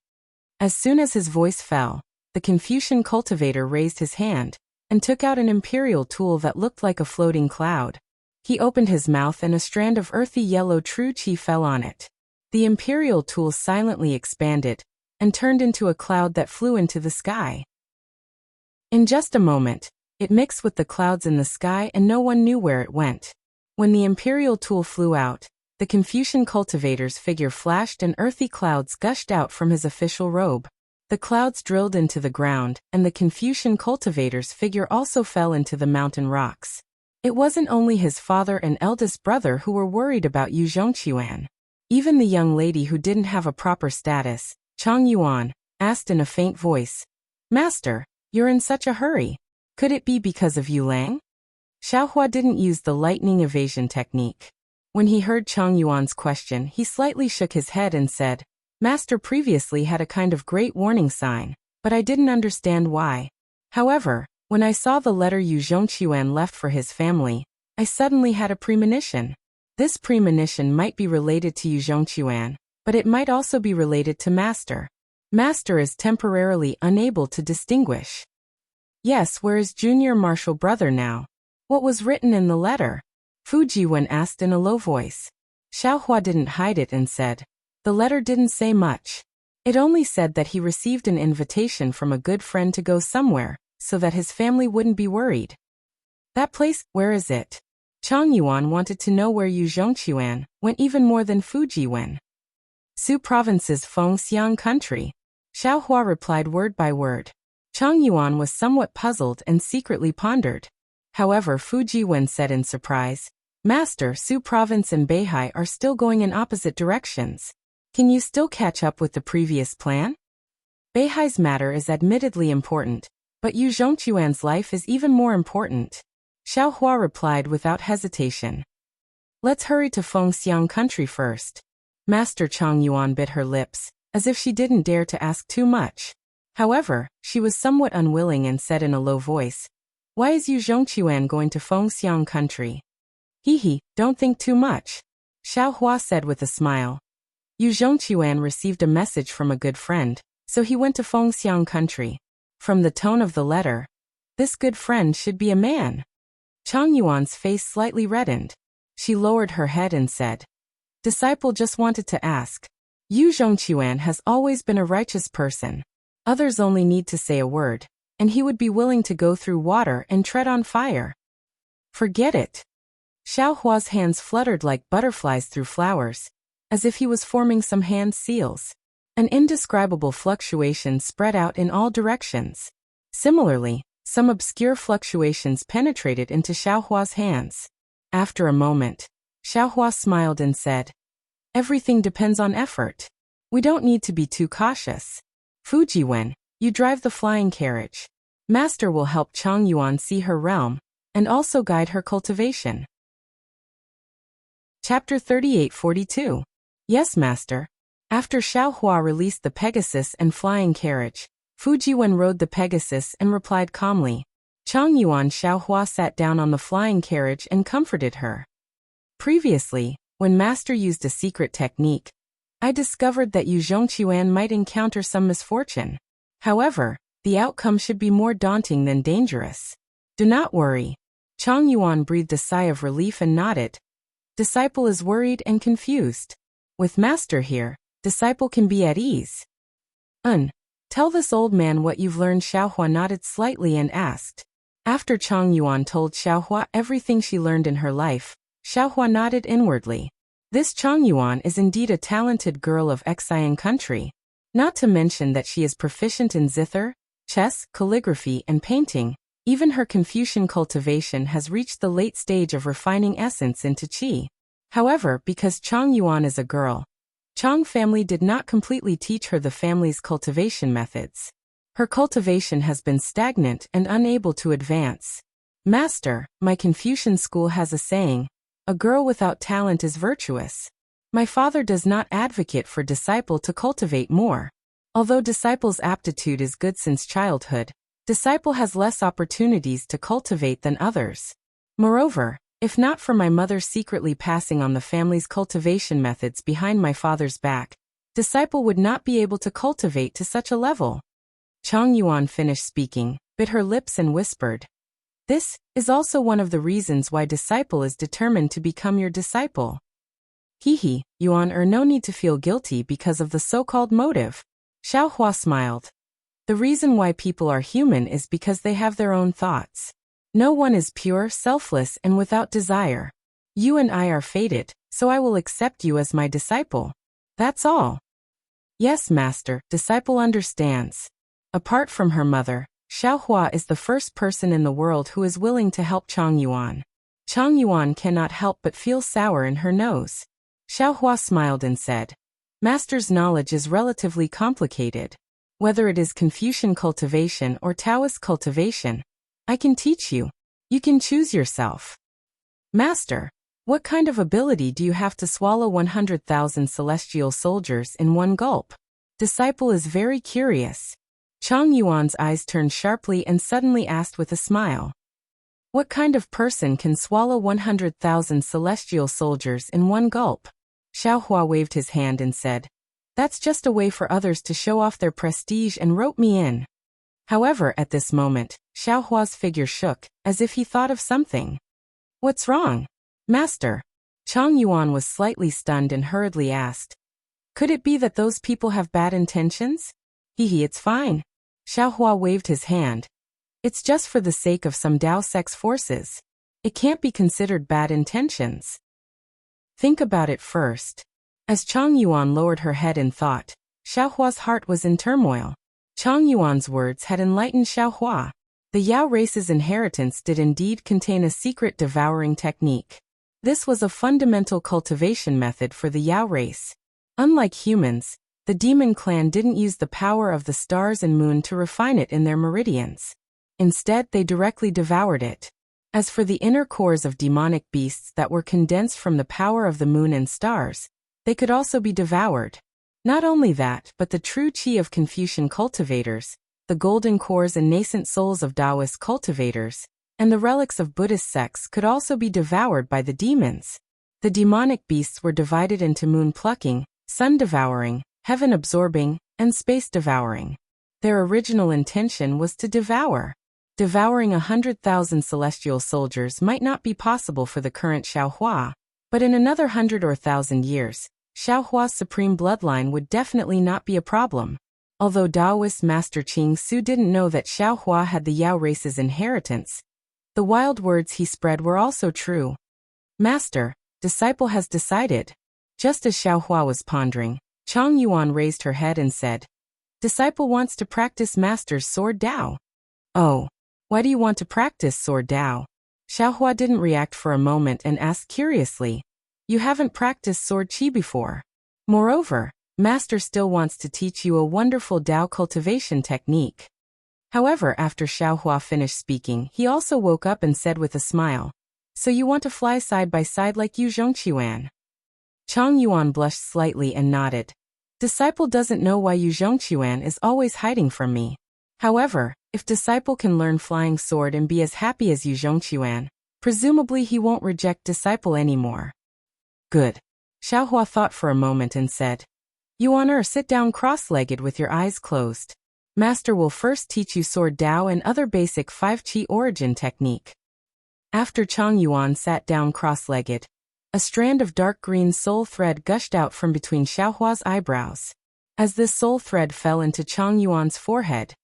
As soon as his voice fell, the Confucian cultivator raised his hand and took out an imperial tool that looked like a floating cloud. He opened his mouth and a strand of earthy yellow true qi fell on it. The imperial tool silently expanded and turned into a cloud that flew into the sky. In just a moment, it mixed with the clouds in the sky and no one knew where it went. When the imperial tool flew out, the Confucian cultivator's figure flashed and earthy clouds gushed out from his official robe. The clouds drilled into the ground, and the Confucian cultivator's figure also fell into the mountain rocks. It wasn't only his father and eldest brother who were worried about Yu Zhongquan. Even the young lady who didn't have a proper status, Chang Yuan, asked in a faint voice, "Master, you're in such a hurry. Could it be because of Yu Lang?" Xiaohua didn't use the lightning evasion technique. When he heard Chang Yuan's question, he slightly shook his head and said, "Master previously had a kind of great warning sign, but I didn't understand why. However, when I saw the letter Yu Zhongquan left for his family, I suddenly had a premonition. This premonition might be related to Yu Zhongquan, but it might also be related to Master. Master is temporarily unable to distinguish." "Yes, where is Junior Marshal Brother now? What was written in the letter?" Fu Jiwen asked in a low voice. Xiaohua didn't hide it and said, "The letter didn't say much. It only said that he received an invitation from a good friend to go somewhere, so that his family wouldn't be worried." "That place, where is it?" Chang Yuan wanted to know where Yu Zhongquan went even more than Fu Jiwen. "Su Province's Fengxiang country," Xiaohua replied word by word. Chang Yuan was somewhat puzzled and secretly pondered. However, Fu Jiwen said in surprise, "Master, Su Province and Beihai are still going in opposite directions. Can you still catch up with the previous plan?" "Beihai's matter is admittedly important, but Yu Zhongquan's life is even more important," Xiaohua replied without hesitation. "Let's hurry to Fengxiang country first." Master Chang Yuan bit her lips, as if she didn't dare to ask too much. However, she was somewhat unwilling and said in a low voice, "Why is Yu Zhongquan going to Fengxiang country?" "Hee, don't think too much," Xiaohua said with a smile. Yu Zhongquan received a message from a good friend, so he went to Fengxiang country. From the tone of the letter, this good friend should be a man. Chang Yuan's face slightly reddened. She lowered her head and said, "Disciple just wanted to ask. Yu Zhongquan has always been a righteous person. Others only need to say a word, and he would be willing to go through water and tread on fire." "Forget it." Xiaohua's hands fluttered like butterflies through flowers, as if he was forming some hand seals. An indescribable fluctuation spread out in all directions. Similarly, some obscure fluctuations penetrated into Xiaohua's hands. After a moment, Xiaohua smiled and said, "Everything depends on effort. We don't need to be too cautious. Fu Jiwen, you drive the flying carriage. Master will help Chang Yuan see her realm, and also guide her cultivation." Chapter 3842. "Yes, Master." After Xiaohua released the Pegasus and flying carriage, Fu Jiwen rode the Pegasus and replied calmly. Chang Yuan Xiaohua sat down on the flying carriage and comforted her. "Previously, when Master used a secret technique, I discovered that Yu Zhongquan might encounter some misfortune. However, the outcome should be more daunting than dangerous. Do not worry." Chang Yuan breathed a sigh of relief and nodded. Disciple is worried and confused. With Master here, disciple can be at ease. Tell this old man what you've learned." Xiaohua nodded slightly and asked. After Chang Yuan told Xiaohua everything she learned in her life, Xiaohua nodded inwardly. This Chang Yuan is indeed a talented girl of Xian country. Not to mention that she is proficient in zither, chess, calligraphy, and painting. Even her Confucian cultivation has reached the late stage of refining essence into qi. However, because Chang Yuan is a girl, Chang family did not completely teach her the family's cultivation methods. Her cultivation has been stagnant and unable to advance. "Master, my Confucian school has a saying, a girl without talent is virtuous. My father does not advocate for disciple to cultivate more. Although disciple's aptitude is good since childhood, disciple has less opportunities to cultivate than others. Moreover, If not for my mother secretly passing on the family's cultivation methods behind my father's back, disciple would not be able to cultivate to such a level. Chang Yuan finished speaking, bit her lips and whispered, "This is also one of the reasons why disciple is determined to become your disciple." He, Yuan no need to feel guilty because of the so-called motive. Xiaohua smiled. The reason why people are human is because they have their own thoughts. No one is pure, selfless, and without desire. You and I are fated, so I will accept you as my disciple. That's all. Yes, master, disciple understands. Apart from her mother, Xiaohua is the first person in the world who is willing to help Chang Yuan. Chang Yuan cannot help but feel sour in her nose. Xiaohua smiled and said, "Master's knowledge is relatively complicated. Whether it is Confucian cultivation or Taoist cultivation, I can teach you. You can choose yourself." "Master, what kind of ability do you have to swallow 100,000 celestial soldiers in one gulp?" Disciple is very curious. Chang Yuan's eyes turned sharply and suddenly asked with a smile, "What kind of person can swallow 100,000 celestial soldiers in one gulp?" Xiaohua waved his hand and said, "That's just a way for others to show off their prestige and rope me in." However, at this moment, Xiaohua's figure shook, as if he thought of something. "What's wrong, master?" Chang Yuan was slightly stunned and hurriedly asked, "Could it be that those people have bad intentions?" It's fine." Xiaohua waved his hand. "It's just for the sake of some Dao sex forces. It can't be considered bad intentions. Think about it first." As Chang Yuan lowered her head in thought, Xiaohua's heart was in turmoil. Chang Yuan's words had enlightened Xiaohua. The Yao race's inheritance did indeed contain a secret devouring technique. This was a fundamental cultivation method for the Yao race. Unlike humans, the demon clan didn't use the power of the stars and moon to refine it in their meridians. Instead, they directly devoured it. As for the inner cores of demonic beasts that were condensed from the power of the moon and stars, they could also be devoured. Not only that, but the true qi of Confucian cultivators, the golden cores and nascent souls of Taoist cultivators, and the relics of Buddhist sects could also be devoured by the demons. The demonic beasts were divided into moon-plucking, sun-devouring, heaven-absorbing, and space-devouring. Their original intention was to devour. Devouring 100,000 celestial soldiers might not be possible for the current Xiaohua, but in another 100 or 1,000 years, Xiaohua's supreme bloodline would definitely not be a problem. Although Taoist Master Qing Su didn't know that Xiaohua had the Yao race's inheritance, the wild words he spread were also true. "Master, disciple has decided." Just as Xiaohua was pondering, Chang Yuan raised her head and said, "Disciple wants to practice Master's sword Dao." "Oh, why do you want to practice sword Dao?" Xiaohua didn't react for a moment and asked curiously, "You haven't practiced sword Qi before. Moreover, Master still wants to teach you a wonderful Dao cultivation technique." However, after Xiaohua finished speaking, he also woke up and said with a smile, "So you want to fly side by side like Yu Zhongqiuan?" Chang Yuan blushed slightly and nodded. "Disciple doesn't know why Yu Zhongqiuan is always hiding from me. However, if disciple can learn flying sword and be as happy as Yu Zhongqiuan, presumably he won't reject disciple anymore." "Good." Xiaohua thought for a moment and said, "Yuan sit down cross-legged with your eyes closed. Master will first teach you sword Dao and other basic 5 Qi origin technique." After Chang Yuan sat down cross-legged, a strand of dark green soul thread gushed out from between Xiaohua's eyebrows. As this soul thread fell into Chang Yuan's forehead,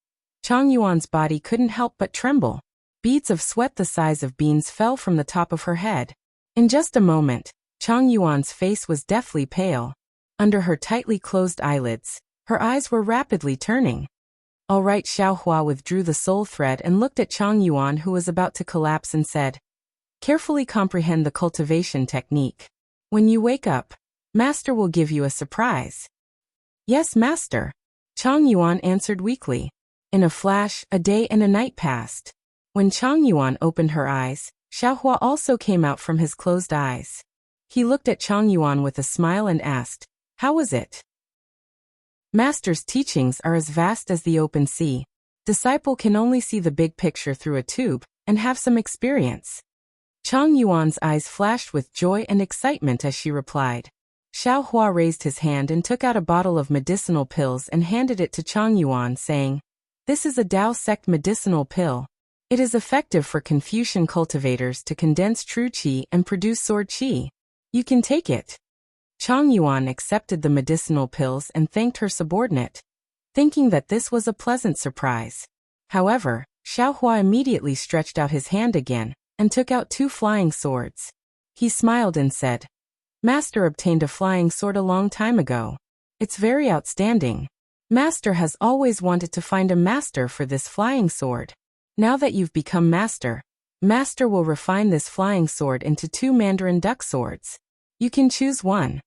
Chang Yuan's body couldn't help but tremble. Beads of sweat the size of beans fell from the top of her head. In just a moment, Chang Yuan's face was deathly pale. Under her tightly closed eyelids, her eyes were rapidly turning. "All right." Xiaohua withdrew the soul thread and looked at Chang Yuan, who was about to collapse, and said, "Carefully comprehend the cultivation technique. When you wake up, Master will give you a surprise." "Yes, Master," Chang Yuan answered weakly. In a flash, a day and a night passed. When Chang Yuan opened her eyes, Xiaohua also came out from his closed eyes. He looked at Chang Yuan with a smile and asked, "How was it?" "Master's teachings are as vast as the open sea. Disciple can only see the big picture through a tube and have some experience." Chang Yuan's eyes flashed with joy and excitement as she replied. Xiao Hua raised his hand and took out a bottle of medicinal pills and handed it to Chang Yuan, saying, "This is a Dao sect medicinal pill. It is effective for Confucian cultivators to condense true qi and produce sword qi. You can take it." Chang Yuan accepted the medicinal pills and thanked her subordinate, thinking that this was a pleasant surprise. However, Xiao Hua immediately stretched out his hand again and took out 2 flying swords. He smiled and said, "Master obtained a flying sword a long time ago. It's very outstanding. Master has always wanted to find a master for this flying sword. Now that you've become master, Master will refine this flying sword into 2 Mandarin duck swords. You can choose one."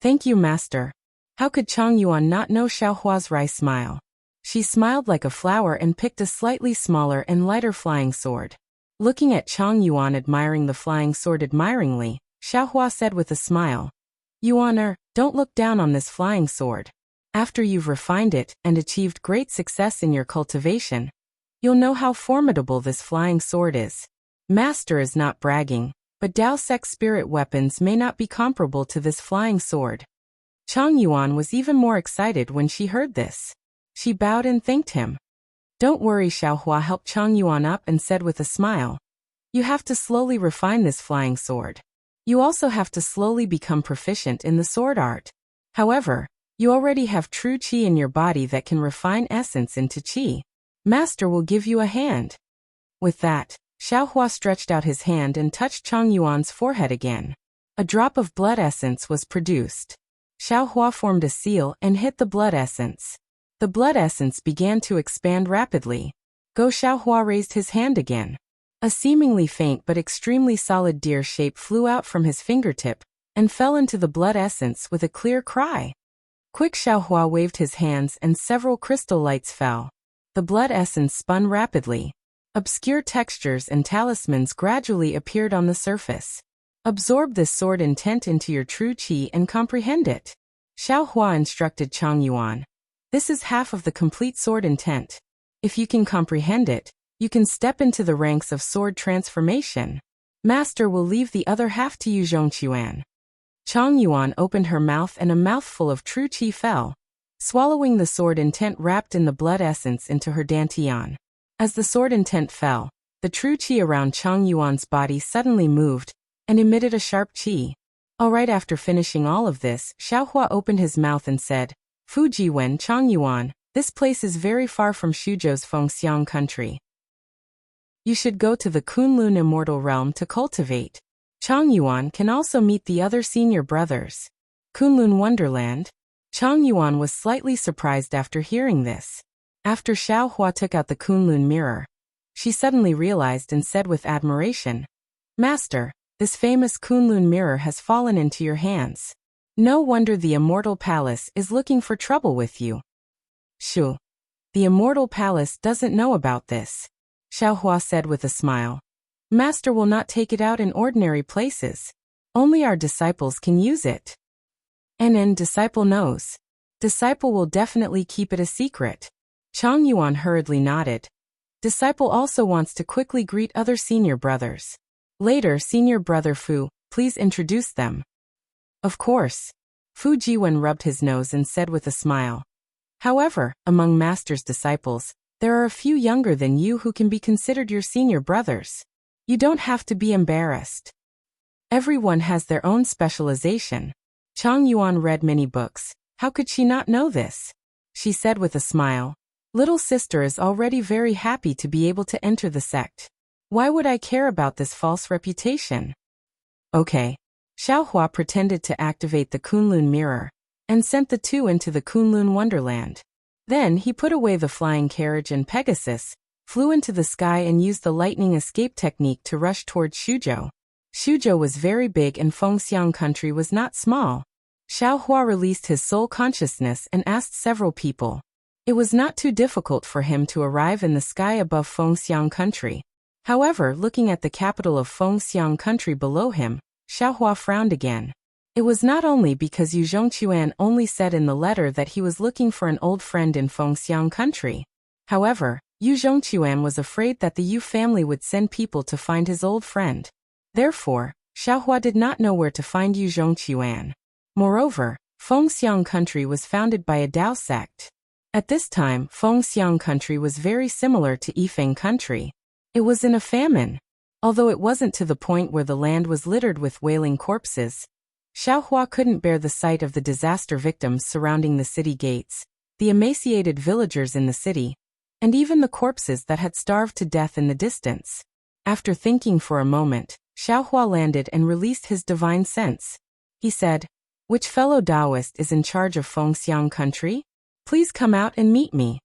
"Thank you, Master." How could Chang Yuan not know Xiao Hua's wry smile? She smiled like a flower and picked a slightly smaller and lighter flying sword. Looking at Chang Yuan admiring the flying sword admiringly, Xiao Hua said with a smile, "Yuaner, don't look down on this flying sword. After you've refined it and achieved great success in your cultivation, you'll know how formidable this flying sword is. Master is not bragging, but Dao sect spirit weapons may not be comparable to this flying sword." Chang Yuan was even more excited when she heard this. She bowed and thanked him. "Don't worry," Xiao Hua helped Chang Yuan up and said with a smile, "You have to slowly refine this flying sword. You also have to slowly become proficient in the sword art. However, you already have true qi in your body that can refine essence into qi. Master will give you a hand." With that, Xiao Hua stretched out his hand and touched Chang Yuan's forehead again. A drop of blood essence was produced. Xiao Hua formed a seal and hit the blood essence. The blood essence began to expand rapidly. Xiao Hua raised his hand again. A seemingly faint but extremely solid deer shape flew out from his fingertip and fell into the blood essence with a clear cry. Quick, Xiao Hua waved his hands and several crystal lights fell. The blood essence spun rapidly. Obscure textures and talismans gradually appeared on the surface. "Absorb this sword intent into your true qi and comprehend it," Xiao Hua instructed Chang Yuan. "This is half of the complete sword intent. If you can comprehend it, you can step into the ranks of sword transformation. Master will leave the other half to you, Zhongquan." Chang Yuan opened her mouth and a mouthful of true qi fell, swallowing the sword intent wrapped in the blood essence into her dantian. As the sword intent fell, the true qi around Chang Yuan's body suddenly moved and emitted a sharp qi. Alright, after finishing all of this, Xiao Hua opened his mouth and said, "Fujiwen Chang Yuan, this place is very far from Xuzhou's Fengxiang country. You should go to the Kunlun Immortal Realm to cultivate. Chang Yuan can also meet the other senior brothers. Kunlun Wonderland." Chang Yuan was slightly surprised after hearing this. After Xiao Hua took out the Kunlun mirror, she suddenly realized and said with admiration, "Master, this famous Kunlun mirror has fallen into your hands. No wonder the Immortal Palace is looking for trouble with you." "Shu, the Immortal Palace doesn't know about this," Xiao Hua said with a smile. "Master will not take it out in ordinary places. Only our disciples can use it." "And disciple knows. Disciple will definitely keep it a secret." Chang Yuan hurriedly nodded. Disciple also wants to quickly greet other senior brothers. Later, senior brother Fu, please introduce them. "Of course." Fu Jiwen rubbed his nose and said with a smile. "However, among Master's disciples, there are a few younger than you who can be considered your senior brothers. You don't have to be embarrassed. Everyone has their own specialization." Chang Yuan read many books. How could she not know this? She said with a smile, "Little sister is already very happy to be able to enter the sect. Why would I care about this false reputation?" "Okay." Xiao Hua pretended to activate the Kunlun mirror and sent the 2 into the Kunlun Wonderland. Then he put away the flying carriage and Pegasus, flew into the sky and used the lightning escape technique to rush towards Xuzhou. Xuzhou was very big and Fengxiang country was not small. Xiao Hua released his soul consciousness and asked several people. It was not too difficult for him to arrive in the sky above Fengxiang country. However, looking at the capital of Fengxiang country below him, Xiao Hua frowned again. It was not only because Yu Zhongquan only said in the letter that he was looking for an old friend in Fengxiang country. However, Yu Zhongquan was afraid that the Yu family would send people to find his old friend. Therefore, Xiaohua did not know where to find Yuzhong Qiuan. Moreover, Fengxiang country was founded by a Dao sect. At this time, Fengxiang country was very similar to Yifeng country. It was in a famine. Although it wasn't to the point where the land was littered with wailing corpses, Xiaohua couldn't bear the sight of the disaster victims surrounding the city gates, the emaciated villagers in the city, and even the corpses that had starved to death in the distance. After thinking for a moment, Xiaohua landed and released his divine sense. He said, "Which fellow Taoist is in charge of Fengxiang country? Please come out and meet me."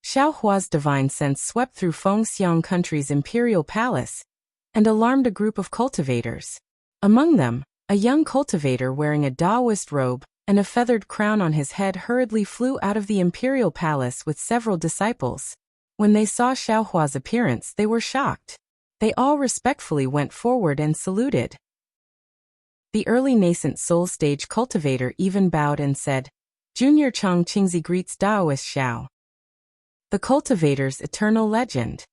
Xiaohua's divine sense swept through Fengxiang country's imperial palace and alarmed a group of cultivators. Among them, a young cultivator wearing a Taoist robe and a feathered crown on his head hurriedly flew out of the imperial palace with several disciples. When they saw Xiaohua's appearance, they were shocked. They all respectfully went forward and saluted. The early nascent soul stage cultivator even bowed and said, "Junior Chang Qingzi greets Taoist Xiao." The cultivator's eternal legend.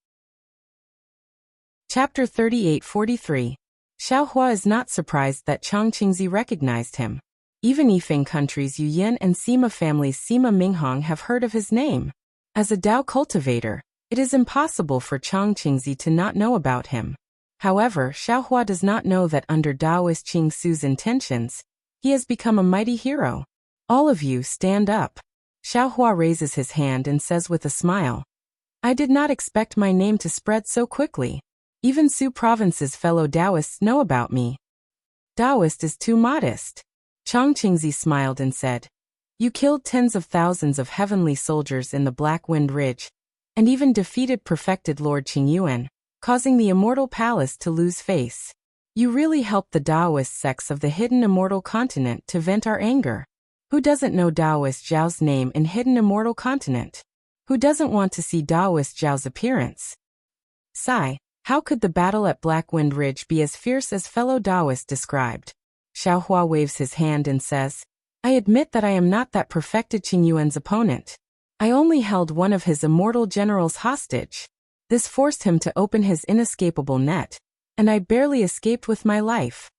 Chapter 38-43. Xiaohua is not surprised that Chang Qingzi recognized him. Even Yifeng country's Yu Yin and Sima families Sima Minghong have heard of his name. As a Dao cultivator, it is impossible for Chang Qingzi to not know about him. However, Xiaohua does not know that under Taoist Qing Su's intentions, he has become a mighty hero. "All of you stand up." Xiaohua raises his hand and says with a smile, "I did not expect my name to spread so quickly. Even Su province's fellow Taoists know about me." "Taoist is too modest." Chang Qingzi smiled and said, "You killed tens of thousands of heavenly soldiers in the Black Wind Ridge, and even defeated perfected Lord Qingyuan, causing the immortal palace to lose face. You really helped the Taoist sects of the hidden immortal continent to vent our anger. Who doesn't know Taoist Zhao's name in hidden immortal continent? Who doesn't want to see Taoist Zhao's appearance? Sigh, how could the battle at Black Wind Ridge be as fierce as fellow Taoist described?" Xiaohua waves his hand and says, "I admit that I am not that perfected Qingyuan's opponent. I only held one of his immortal generals hostage. This forced him to open his inescapable net, and I barely escaped with my life."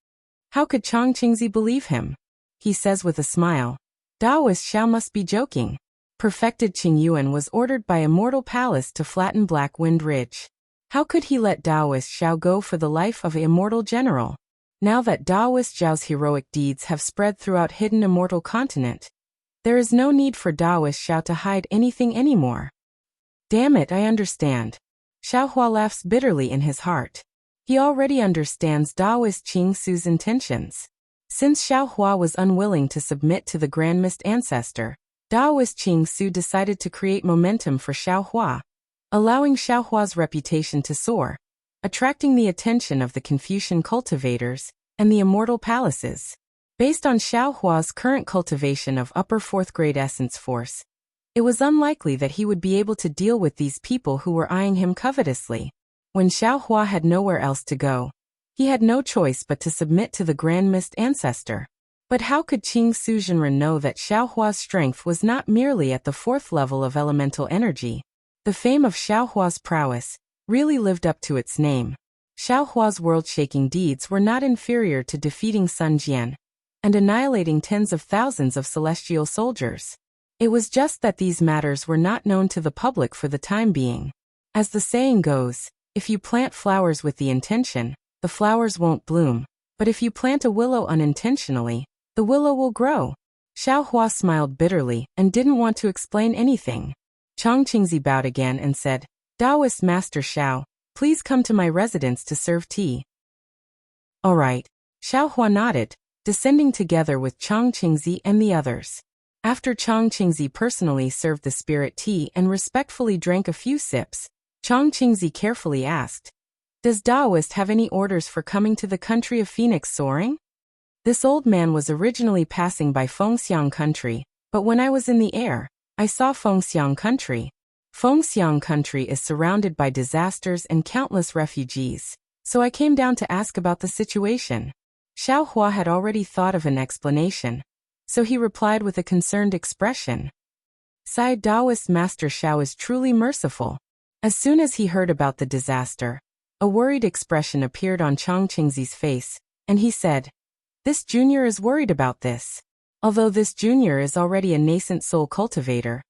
How could Chang Qingzi believe him? He says with a smile, "Taoist Xiao must be joking. Perfected Qingyuan was ordered by Immortal Palace to flatten Black Wind Ridge. How could he let Taoist Xiao go for the life of an immortal general? Now that Taoist Zhao's heroic deeds have spread throughout hidden immortal continent, there is no need for Taoist Xiao to hide anything anymore." "Damn it, I understand." Xiaohua laughs bitterly in his heart. He already understands Taoist Qing Su's intentions. Since Xiaohua was unwilling to submit to the Grand Mist ancestor, Taoist Qing Su decided to create momentum for Xiaohua, allowing Xiaohua's reputation to soar, attracting the attention of the Confucian cultivators and the immortal palaces. Based on Xiaohua's current cultivation of upper 4th grade essence force, it was unlikely that he would be able to deal with these people who were eyeing him covetously. When Xiaohua had nowhere else to go, he had no choice but to submit to the Grand Mist ancestor. But how could Qing Su Zhenren know that Xiaohua's strength was not merely at the 4th level of elemental energy? The fame of Xiaohua's prowess really lived up to its name. Xiaohua's world-shaking deeds were not inferior to defeating Sun Jian and annihilating tens of thousands of celestial soldiers. It was just that these matters were not known to the public for the time being. As the saying goes, if you plant flowers with the intention, the flowers won't bloom, but if you plant a willow unintentionally, the willow will grow. Xiaohua smiled bitterly and didn't want to explain anything. Chang Qingzi bowed again and said, "Taoist Master Xiao, please come to my residence to serve tea." "All right." Xiaohua nodded, descending together with Chang Qingzi and the others. After Chang Qingzi personally served the spirit tea and respectfully drank a few sips, Chang Qingzi carefully asked, "Does Taoist have any orders for coming to the country of Phoenix soaring?" This old man was originally passing by Fengxiang country, but when I was in the air, I saw Fengxiang country. Fengxiang country is surrounded by disasters and countless refugees, so I came down to ask about the situation. Xiaohua had already thought of an explanation, so he replied with a concerned expression. Sighed Taoist Master Xiao is truly merciful. As soon as he heard about the disaster, A worried expression appeared on Chang Qingzi's face, and he said, "This junior is worried about this. Although this junior is already a nascent soul cultivator,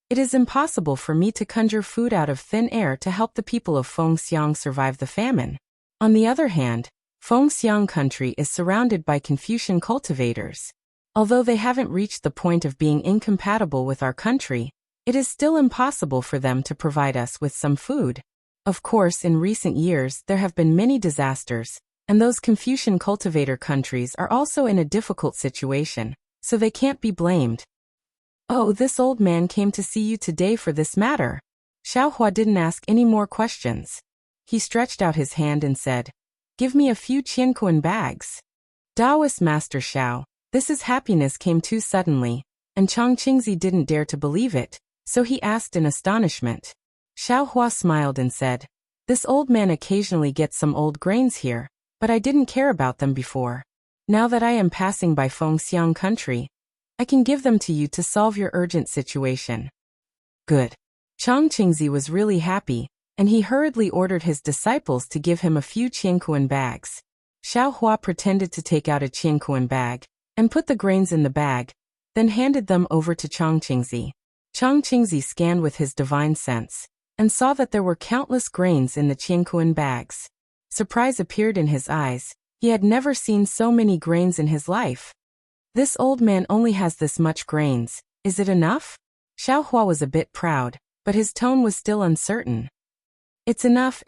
it is impossible for me to conjure food out of thin air to help the people of Fengxiang survive the famine. On the other hand, Fengxiang country is surrounded by Confucian cultivators. Although they haven't reached the point of being incompatible with our country, it is still impossible for them to provide us with some food. Of course, in recent years there have been many disasters, and those Confucian cultivator countries are also in a difficult situation, so they can't be blamed." "Oh, this old man came to see you today for this matter." Xiaohua didn't ask any more questions. He stretched out his hand and said, "Give me a few qianquan bags." Taoist Master Xiao, this happiness came too suddenly, and Chang Qingzi didn't dare to believe it, so he asked in astonishment. Xiaohua smiled and said, "This old man occasionally gets some old grains here, but I didn't care about them before. Now that I am passing by Fengxiang country, I can give them to you to solve your urgent situation." Good. Chang Qingzi was really happy, and he hurriedly ordered his disciples to give him a few qianquan bags. Xiaohua pretended to take out a qianquan bag, and put the grains in the bag, then handed them over to Chang Qingzi. Chang Qingzi scanned with his divine sense, and saw that there were countless grains in the qianquan bags. Surprise appeared in his eyes. He had never seen so many grains in his life. "This old man only has this much grains. Is it enough?" Xiaohua was a bit proud, but his tone was still uncertain. It's enough,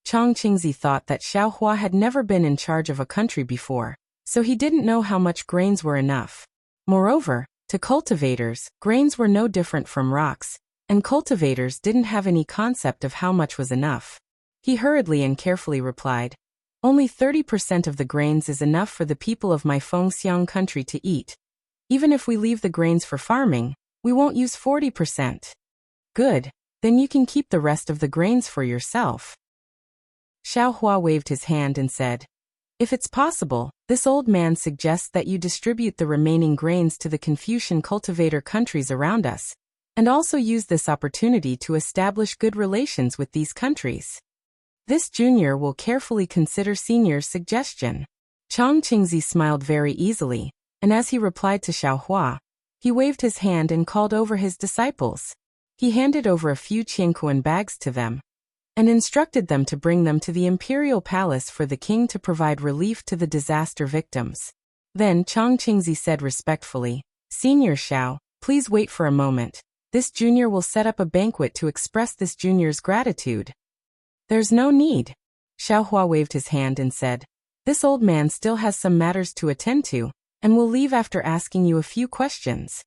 Chang Qingzi thought that Xiaohua had never been in charge of a country before, so he didn't know how much grains were enough. Moreover, to cultivators, grains were no different from rocks, and cultivators didn't have any concept of how much was enough. He hurriedly and carefully replied, "Only 30% of the grains is enough for the people of my Fengxiang country to eat. Even if we leave the grains for farming, we won't use 40%. "Good, then you can keep the rest of the grains for yourself." Xiaohua waved his hand and said, "If it's possible, this old man suggests that you distribute the remaining grains to the Confucian cultivator countries around us, and also use this opportunity to establish good relations with these countries. This junior will carefully consider senior's suggestion." Chang Qingzi smiled very easily, and as he replied to Xiaohua, he waved his hand and called over his disciples. He handed over a few qianquan bags to them, and instructed them to bring them to the imperial palace for the king to provide relief to the disaster victims. Then Chang Qingzi said respectfully, "Senior Xiao, please wait for a moment. This junior will set up a banquet to express this junior's gratitude." "There's no need." Xiaohua waved his hand and said, "This old man still has some matters to attend to, and will leave after asking you a few questions."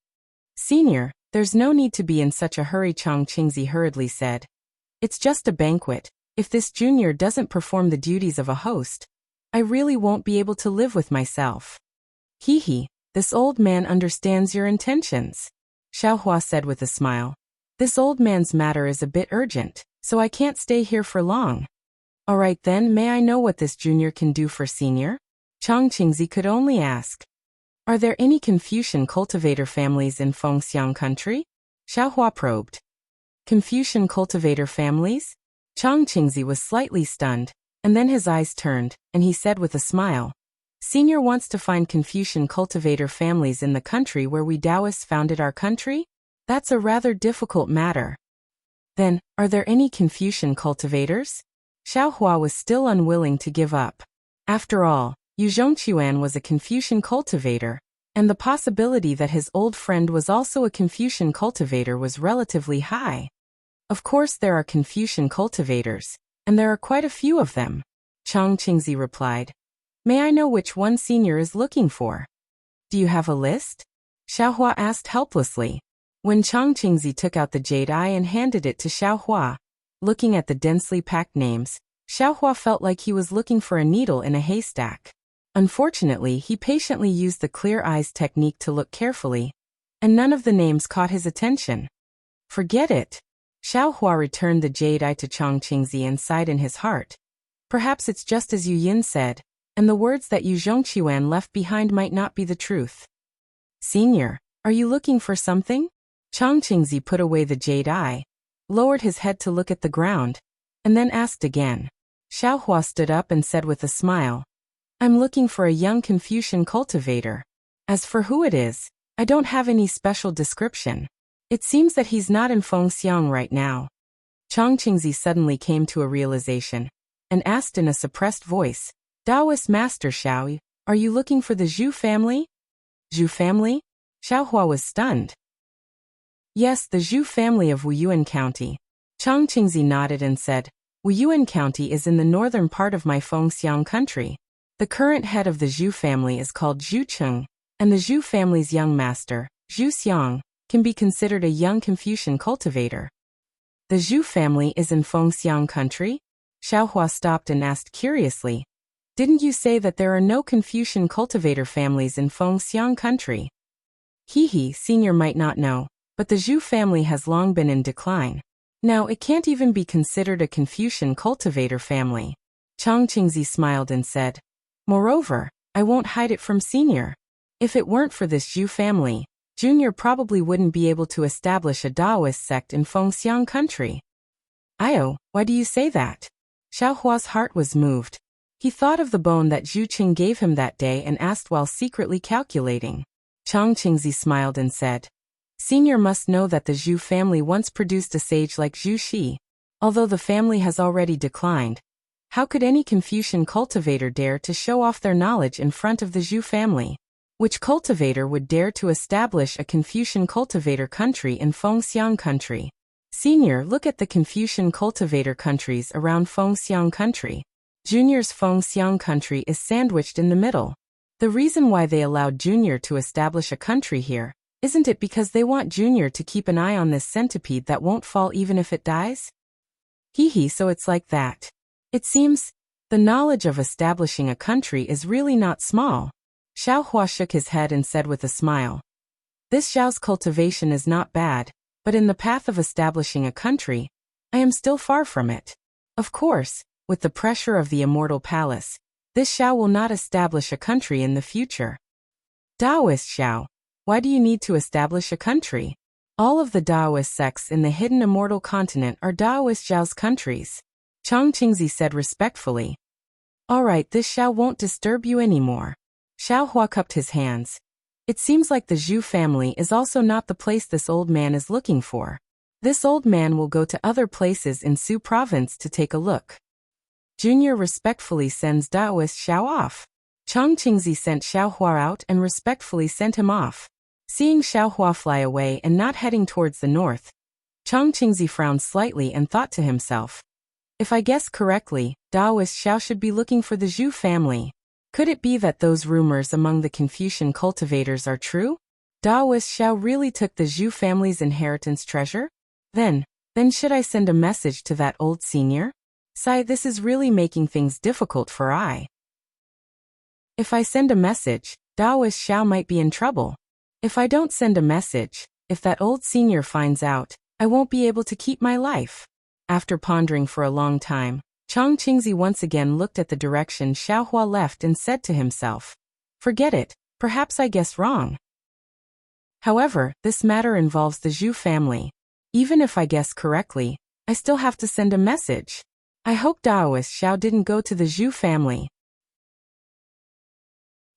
"Senior, there's no need to be in such a hurry," Chang Qingzi hurriedly said. "It's just a banquet. If this junior doesn't perform the duties of a host, I really won't be able to live with myself." "Hee, this old man understands your intentions," Xiaohua said with a smile. "This old man's matter is a bit urgent, so I can't stay here for long." "All right then, may I know what this junior can do for senior?" Chang Qingzi could only ask. "Are there any Confucian cultivator families in Fengxiang country?" Xiaohua probed. "Confucian cultivator families?" Chang Qingzi was slightly stunned, and then his eyes turned, and he said with a smile, "Senior wants to find Confucian cultivator families in the country where we Taoists founded our country? That's a rather difficult matter." "Then, are there any Confucian cultivators?" Xiaohua was still unwilling to give up. After all, Yu Zhongquan was a Confucian cultivator, and the possibility that his old friend was also a Confucian cultivator was relatively high. "Of course there are Confucian cultivators, and there are quite a few of them," Chang Qingzi replied. "May I know which one senior is looking for?" "Do you have a list?" Xiaohua asked helplessly. When Chang Qingzi took out the jade eye and handed it to Xiaohua, looking at the densely packed names, Xiaohua felt like he was looking for a needle in a haystack. Unfortunately, he patiently used the clear eyes technique to look carefully, and none of the names caught his attention. "Forget it." Xiaohua returned the jade eye to Chang Qingzi and sighed in his heart. Perhaps it's just as Yu Yin said, and the words that Yu Zhongquan left behind might not be the truth. "Senior, are you looking for something?" Chang Qingzi put away the jade eye, lowered his head to look at the ground, and then asked again. Xiaohua stood up and said with a smile, I'm looking for a young Confucian cultivator. As for who it is, I don't have any special description. It seems that he's not in Fengxiang right now. Chang Qingzi suddenly came to a realization and asked in a suppressed voice, Taoist Master Xiao, are you looking for the Zhu family? Zhu family? Xiaohua was stunned. Yes, the Zhu family of Wuyuan County. Chang Qingzi nodded and said, Wuyuan County is in the northern part of my Fengxiang country. The current head of the Zhu family is called Zhu Cheng, and the Zhu family's young master, Zhu Xiang, can be considered a young Confucian cultivator. The Zhu family is in Fengxiang country? Xiaohua stopped and asked curiously, Didn't you say that there are no Confucian cultivator families in Fengxiang country? Senior might not know, but the Zhu family has long been in decline. Now it can't even be considered a Confucian cultivator family. Chang Qingzi smiled and said, Moreover, I won't hide it from Senior. If it weren't for this Zhu family, Junior probably wouldn't be able to establish a Taoist sect in Fengxiang country. Io, why do you say that? Xiaohua's heart was moved. He thought of the bone that Zhu Qing gave him that day and asked while secretly calculating. Chang Qingzi smiled and said, Senior must know that the Zhu family once produced a sage like Zhu Shi. Although the family has already declined, how could any Confucian cultivator dare to show off their knowledge in front of the Zhu family? Which cultivator would dare to establish a Confucian cultivator country in Fengxiang country? Senior, look at the Confucian cultivator countries around Fengxiang country. Junior's Fengxiang country is sandwiched in the middle. The reason why they allowed Junior to establish a country here, isn't it because they want Junior to keep an eye on this centipede that won't fall even if it dies? So it's like that. It seems, the knowledge of establishing a country is really not small. Xiaohua shook his head and said with a smile, This Xiao's cultivation is not bad, but in the path of establishing a country, I am still far from it. Of course, with the pressure of the immortal palace, this Xiao will not establish a country in the future. Taoist Xiao, why do you need to establish a country? All of the Taoist sects in the hidden immortal continent are Taoist Xiao's countries. Chang Qingzi said respectfully. All right, this Xiao won't disturb you anymore. Xiaohua cupped his hands. It seems like the Zhu family is also not the place this old man is looking for. This old man will go to other places in Su province to take a look. Junior respectfully sends Taoist Xiao off. Chang Qingzi sent Xiaohua out and respectfully sent him off. Seeing Xiaohua fly away and not heading towards the north, Chang Qingzi frowned slightly and thought to himself, If I guess correctly, Taoist Xiao should be looking for the Zhu family. Could it be that those rumors among the Confucian cultivators are true? Taoist Xiao really took the Zhu family's inheritance treasure? Then should I send a message to that old senior? Sigh, this is really making things difficult for I. If I send a message, Taoist Xiao might be in trouble. If I don't send a message, if that old senior finds out, I won't be able to keep my life. After pondering for a long time, Chang Qingzi once again looked at the direction Xiaohua left and said to himself, Forget it, perhaps I guess wrong. However, this matter involves the Zhu family. Even if I guess correctly, I still have to send a message. I hope Taoist Xiao didn't go to the Zhu family.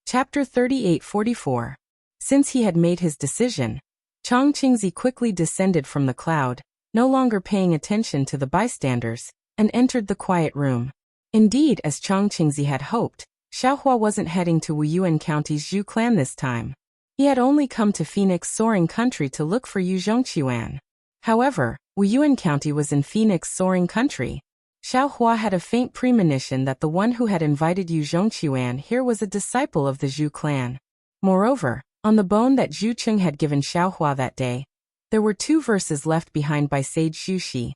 Chapter 38-44. Since he had made his decision, Chang Qingzi quickly descended from the cloud, no longer paying attention to the bystanders, and entered the quiet room. Indeed, as Chang Qingzi had hoped, Xiaohua wasn't heading to Wuyuan County's Zhu clan this time. He had only come to Phoenix Soaring Country to look for Yu Zhongqiuan. However, Wuyuan County was in Phoenix Soaring Country. Xiaohua had a faint premonition that the one who had invited Yu Zhongqiuan here was a disciple of the Zhu clan. Moreover, on the bone that Zhu Cheng had given Xiaohua that day, there were 2 verses left behind by sage Zhu Shi.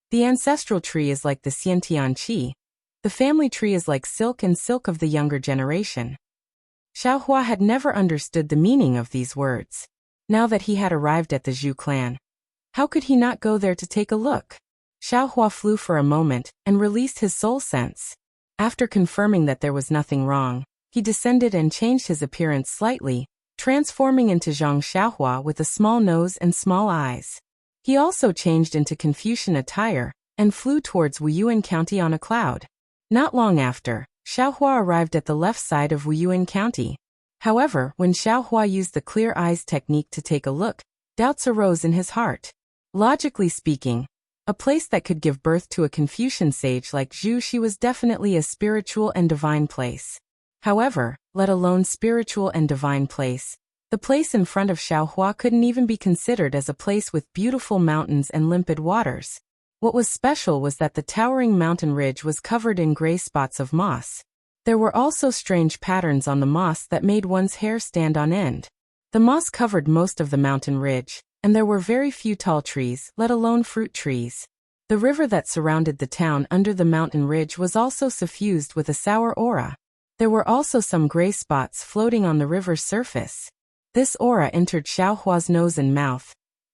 The ancestral tree is like the Xiantian Qi. The family tree is like silk and silk of the younger generation. Xiaohua had never understood the meaning of these words. Now that he had arrived at the Zhu clan, how could he not go there to take a look? Xiaohua flew for a moment and released his soul sense. After confirming that there was nothing wrong, he descended and changed his appearance slightly, transforming into Zhang Xiaohua with a small nose and small eyes. He also changed into Confucian attire and flew towards Wuyuan County on a cloud. Not long after, Xiaohua arrived at the left side of Wuyuan County. However, when Xiaohua used the clear eyes technique to take a look, doubts arose in his heart. Logically speaking, a place that could give birth to a Confucian sage like Zhu Xi was definitely a spiritual and divine place. However, let alone spiritual and divine place, the place in front of Xiaohua couldn't even be considered as a place with beautiful mountains and limpid waters. What was special was that the towering mountain ridge was covered in gray spots of moss. There were also strange patterns on the moss that made one's hair stand on end. The moss covered most of the mountain ridge, and there were very few tall trees, let alone fruit trees. The river that surrounded the town under the mountain ridge was also suffused with a sour aura. There were also some gray spots floating on the river's surface. This aura entered Xiaohua's nose and mouth,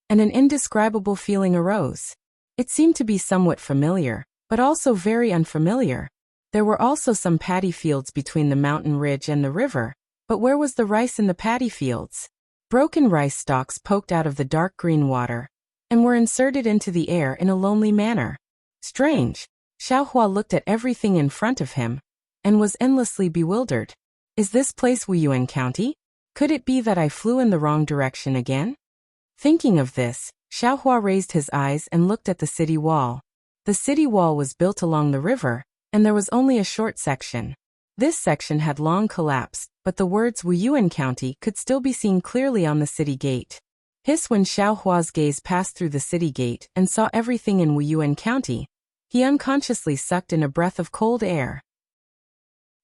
and an indescribable feeling arose. It seemed to be somewhat familiar, but also very unfamiliar. There were also some paddy fields between the mountain ridge and the river, but where was the rice in the paddy fields? Broken rice stalks poked out of the dark green water, and were inserted into the air in a lonely manner. Strange. Xiaohua looked at everything in front of him, and was endlessly bewildered. Is this place Wuyuan County? Could it be that I flew in the wrong direction again? Thinking of this, Xiaohua raised his eyes and looked at the city wall. The city wall was built along the river, and there was only a short section. This section had long collapsed, but the words Wuyuan County could still be seen clearly on the city gate. When Xiaohua's gaze passed through the city gate and saw everything in Wuyuan County, he unconsciously sucked in a breath of cold air.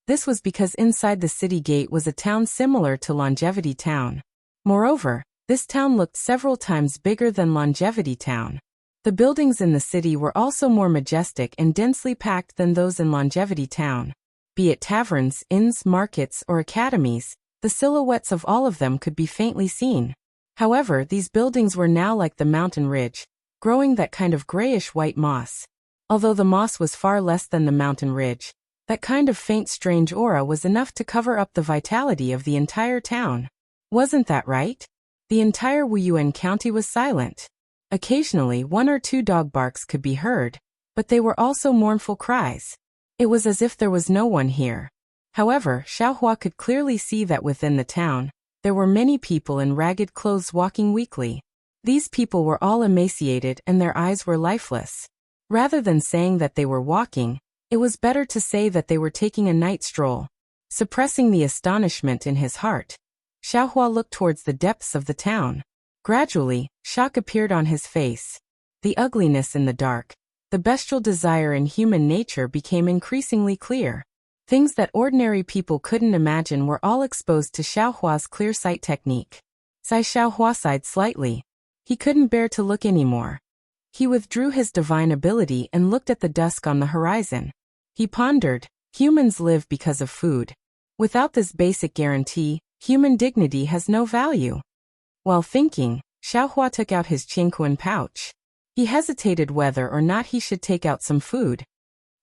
This was because inside the city gate was a town similar to Longevity Town. Moreover, this town looked several times bigger than Longevity Town. The buildings in the city were also more majestic and densely packed than those in Longevity Town. Be it taverns, inns, markets, or academies, the silhouettes of all of them could be faintly seen. However, these buildings were now like the mountain ridge, growing that kind of grayish-white moss. Although the moss was far less than the mountain ridge, that kind of faint strange aura was enough to cover up the vitality of the entire town. Wasn't that right? The entire Wuyuan County was silent. Occasionally 1 or 2 dog barks could be heard, but they were also mournful cries. It was as if there was no one here. However, Xiaohua could clearly see that within the town, there were many people in ragged clothes walking weakly. These people were all emaciated and their eyes were lifeless. Rather than saying that they were walking, it was better to say that they were taking a night stroll. Suppressing the astonishment in his heart, Xiaohua looked towards the depths of the town. Gradually, shock appeared on his face. The ugliness in the dark, the bestial desire in human nature became increasingly clear. Things that ordinary people couldn't imagine were all exposed to Xiaohua's clear sight technique. Xiaohua sighed slightly. He couldn't bear to look anymore. He withdrew his divine ability and looked at the dusk on the horizon. He pondered, humans live because of food. Without this basic guarantee, human dignity has no value. While thinking, Xiaohua took out his qingquan pouch. He hesitated whether or not he should take out some food.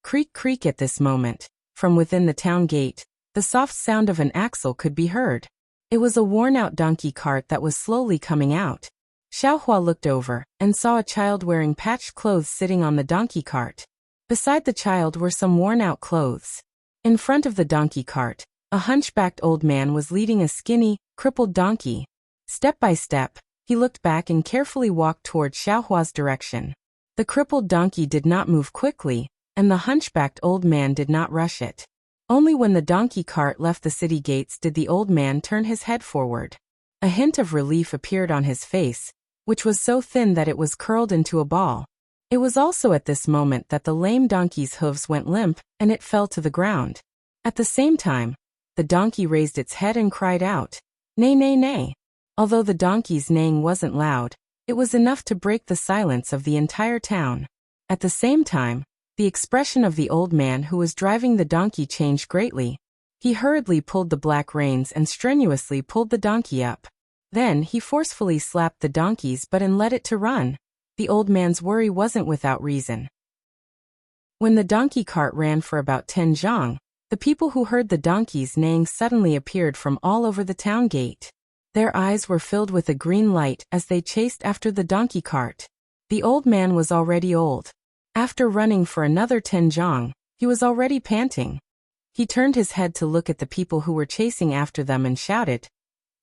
Creak creak at this moment, from within the town gate, the soft sound of an axle could be heard. It was a worn-out donkey cart that was slowly coming out. Xiaohua looked over and saw a child wearing patched clothes sitting on the donkey cart. Beside the child were some worn-out clothes. In front of the donkey cart, a hunchbacked old man was leading a skinny, crippled donkey. Step by step, he looked back and carefully walked toward Xiaohua's direction. The crippled donkey did not move quickly, and the hunchbacked old man did not rush it. Only when the donkey cart left the city gates did the old man turn his head forward. A hint of relief appeared on his face, which was so thin that it was curled into a ball. It was also at this moment that the lame donkey's hooves went limp, and it fell to the ground. At the same time, the donkey raised its head and cried out, "Neigh, neigh, neigh." Although the donkey's neighing wasn't loud, it was enough to break the silence of the entire town. At the same time, the expression of the old man who was driving the donkey changed greatly. He hurriedly pulled the black reins and strenuously pulled the donkey up. Then he forcefully slapped the donkey's butt and let it to run. The old man's worry wasn't without reason. When the donkey cart ran for about 10 zhang, the people who heard the donkey's neighing suddenly appeared from all over the town gate. Their eyes were filled with a green light as they chased after the donkey cart. The old man was already old. After running for another 10 zhang, He was already panting. He turned his head to look at the people who were chasing after them and shouted,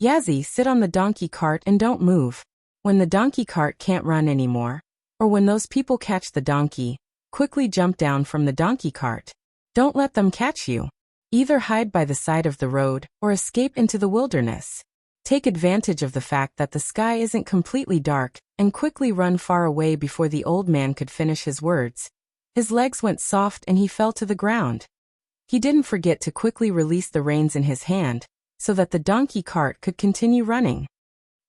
"Yazi, sit on the donkey cart and don't move. When the donkey cart can't run anymore, or when those people catch the donkey, quickly jump down from the donkey cart. Don't let them catch you. Either hide by the side of the road or escape into the wilderness. Take advantage of the fact that the sky isn't completely dark and quickly run far away." Before the old man could finish his words, his legs went soft and he fell to the ground. He didn't forget to quickly release the reins in his hand so that the donkey cart could continue running.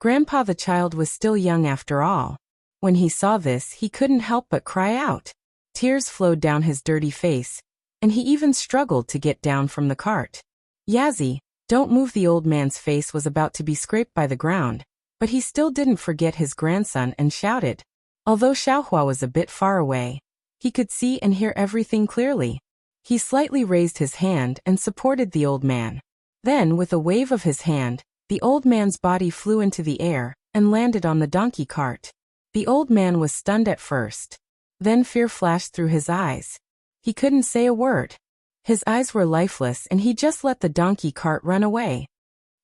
Grandpa the child was still young after all. When he saw this, he couldn't help but cry out. Tears flowed down his dirty face, and he even struggled to get down from the cart. "Yazi, don't move." The old man's face was about to be scraped by the ground, but he still didn't forget his grandson and shouted. Although Xiaohua was a bit far away, he could see and hear everything clearly. He slightly raised his hand and supported the old man. Then, with a wave of his hand, the old man's body flew into the air and landed on the donkey cart. The old man was stunned at first. Then fear flashed through his eyes. He couldn't say a word. His eyes were lifeless and he just let the donkey cart run away.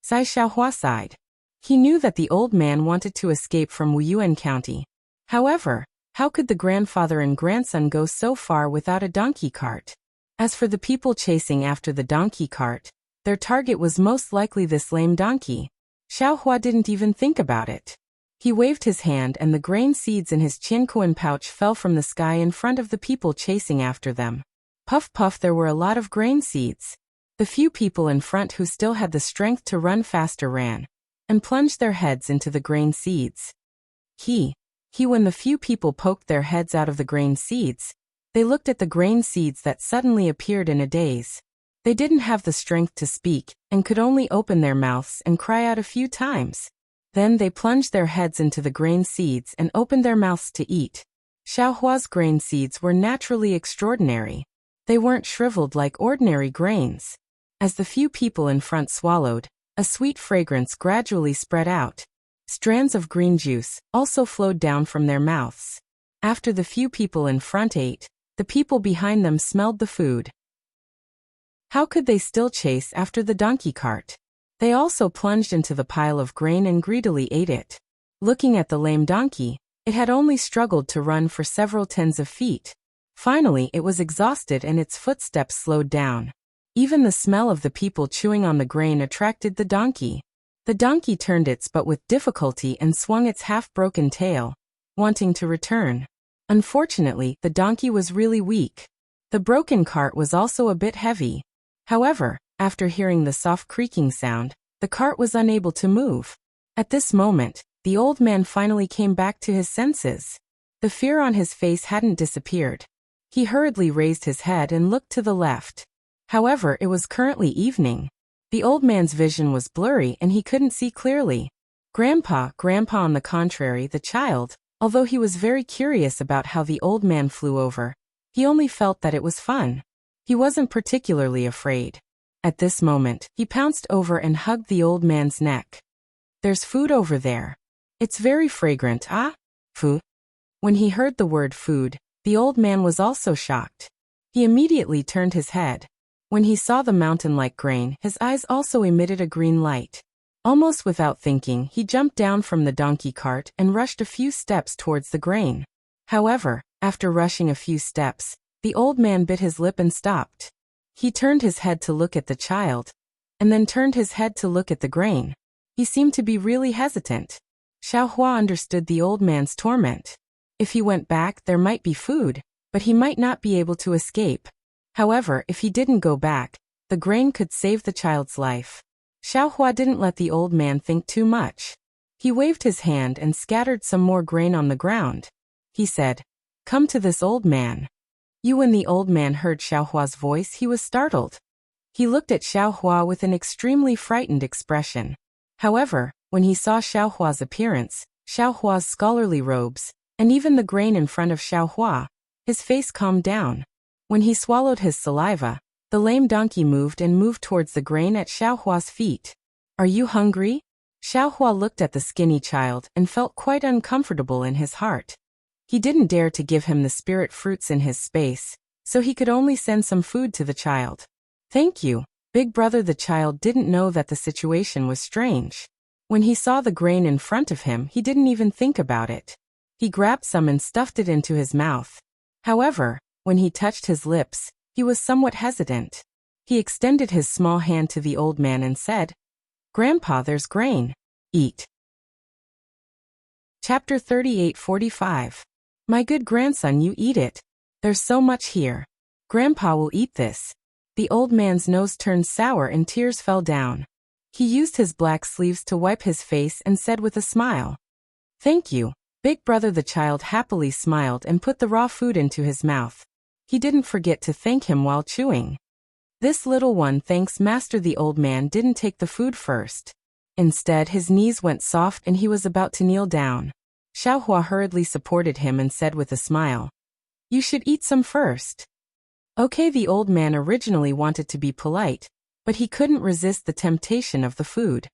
Sai Xiaohua sighed. He knew that the old man wanted to escape from Wuyuan County. However, how could the grandfather and grandson go so far without a donkey cart? As for the people chasing after the donkey cart, their target was most likely this lame donkey. Xiaohua didn't even think about it. He waved his hand and the grain seeds in his Qiankuan pouch fell from the sky in front of the people chasing after them. Puff puff, there were a lot of grain seeds. The few people in front who still had the strength to run faster ran and plunged their heads into the grain seeds. When the few people poked their heads out of the grain seeds, they looked at the grain seeds that suddenly appeared in a daze. They didn't have the strength to speak and could only open their mouths and cry out a few times. Then they plunged their heads into the grain seeds and opened their mouths to eat. Xiaohua's grain seeds were naturally extraordinary. They weren't shriveled like ordinary grains. As the few people in front swallowed, a sweet fragrance gradually spread out. Strands of green juice also flowed down from their mouths. After the few people in front ate, the people behind them smelled the food. How could they still chase after the donkey cart? They also plunged into the pile of grain and greedily ate it. Looking at the lame donkey, it had only struggled to run for several tens of feet. Finally, it was exhausted and its footsteps slowed down. Even the smell of the people chewing on the grain attracted the donkey. The donkey turned its butt with difficulty and swung its half-broken tail, wanting to return. Unfortunately, the donkey was really weak. The broken cart was also a bit heavy. However, after hearing the soft creaking sound, the cart was unable to move. At this moment, the old man finally came back to his senses. The fear on his face hadn't disappeared. He hurriedly raised his head and looked to the left. However, it was currently evening. The old man's vision was blurry and he couldn't see clearly. Grandpa, on the contrary, the child, although he was very curious about how the old man flew over, he only felt that it was fun. He wasn't particularly afraid. At this moment, he pounced over and hugged the old man's neck. "There's food over there. It's very fragrant, ah? Food?" When he heard the word food, the old man was also shocked. He immediately turned his head. When he saw the mountain-like grain, his eyes also emitted a green light. Almost without thinking, he jumped down from the donkey cart and rushed a few steps towards the grain. However, after rushing a few steps, the old man bit his lip and stopped. He turned his head to look at the child, and then turned his head to look at the grain. He seemed to be really hesitant. Xiaohua understood the old man's torment. If he went back, there might be food, but he might not be able to escape. However, if he didn't go back, the grain could save the child's life. Xiaohua didn't let the old man think too much. He waved his hand and scattered some more grain on the ground. He said, "Come to this old man." When the old man heard Xiaohua's voice, he was startled. He looked at Xiaohua with an extremely frightened expression. However, when he saw Xiaohua's appearance, Xiaohua's scholarly robes, and even the grain in front of Xiaohua, his face calmed down. When he swallowed his saliva, the lame donkey moved towards the grain at Xiaohua's feet. "Are you hungry?" Xiaohua looked at the skinny child and felt quite uncomfortable in his heart. He didn't dare to give him the spirit fruits in his space, so he could only send some food to the child. Thank you, big brother. The child didn't know that the situation was strange. When he saw the grain in front of him, he didn't even think about it. He grabbed some and stuffed it into his mouth. However, when he touched his lips, he was somewhat hesitant. He extended his small hand to the old man and said, "Grandpa, there's grain. Eat." Chapter 38:45. My good grandson, you eat it. There's so much here. Grandpa will eat this. The old man's nose turned sour and tears fell down. He used his black sleeves to wipe his face and said with a smile, "Thank you, big brother." The child happily smiled and put the raw food into his mouth. He didn't forget to thank him while chewing. This little one thanks master. The old man didn't take the food first. Instead, his knees went soft and he was about to kneel down. Xiaohua hurriedly supported him and said with a smile, "You should eat some first." Okay, the old man originally wanted to be polite, but he couldn't resist the temptation of the food.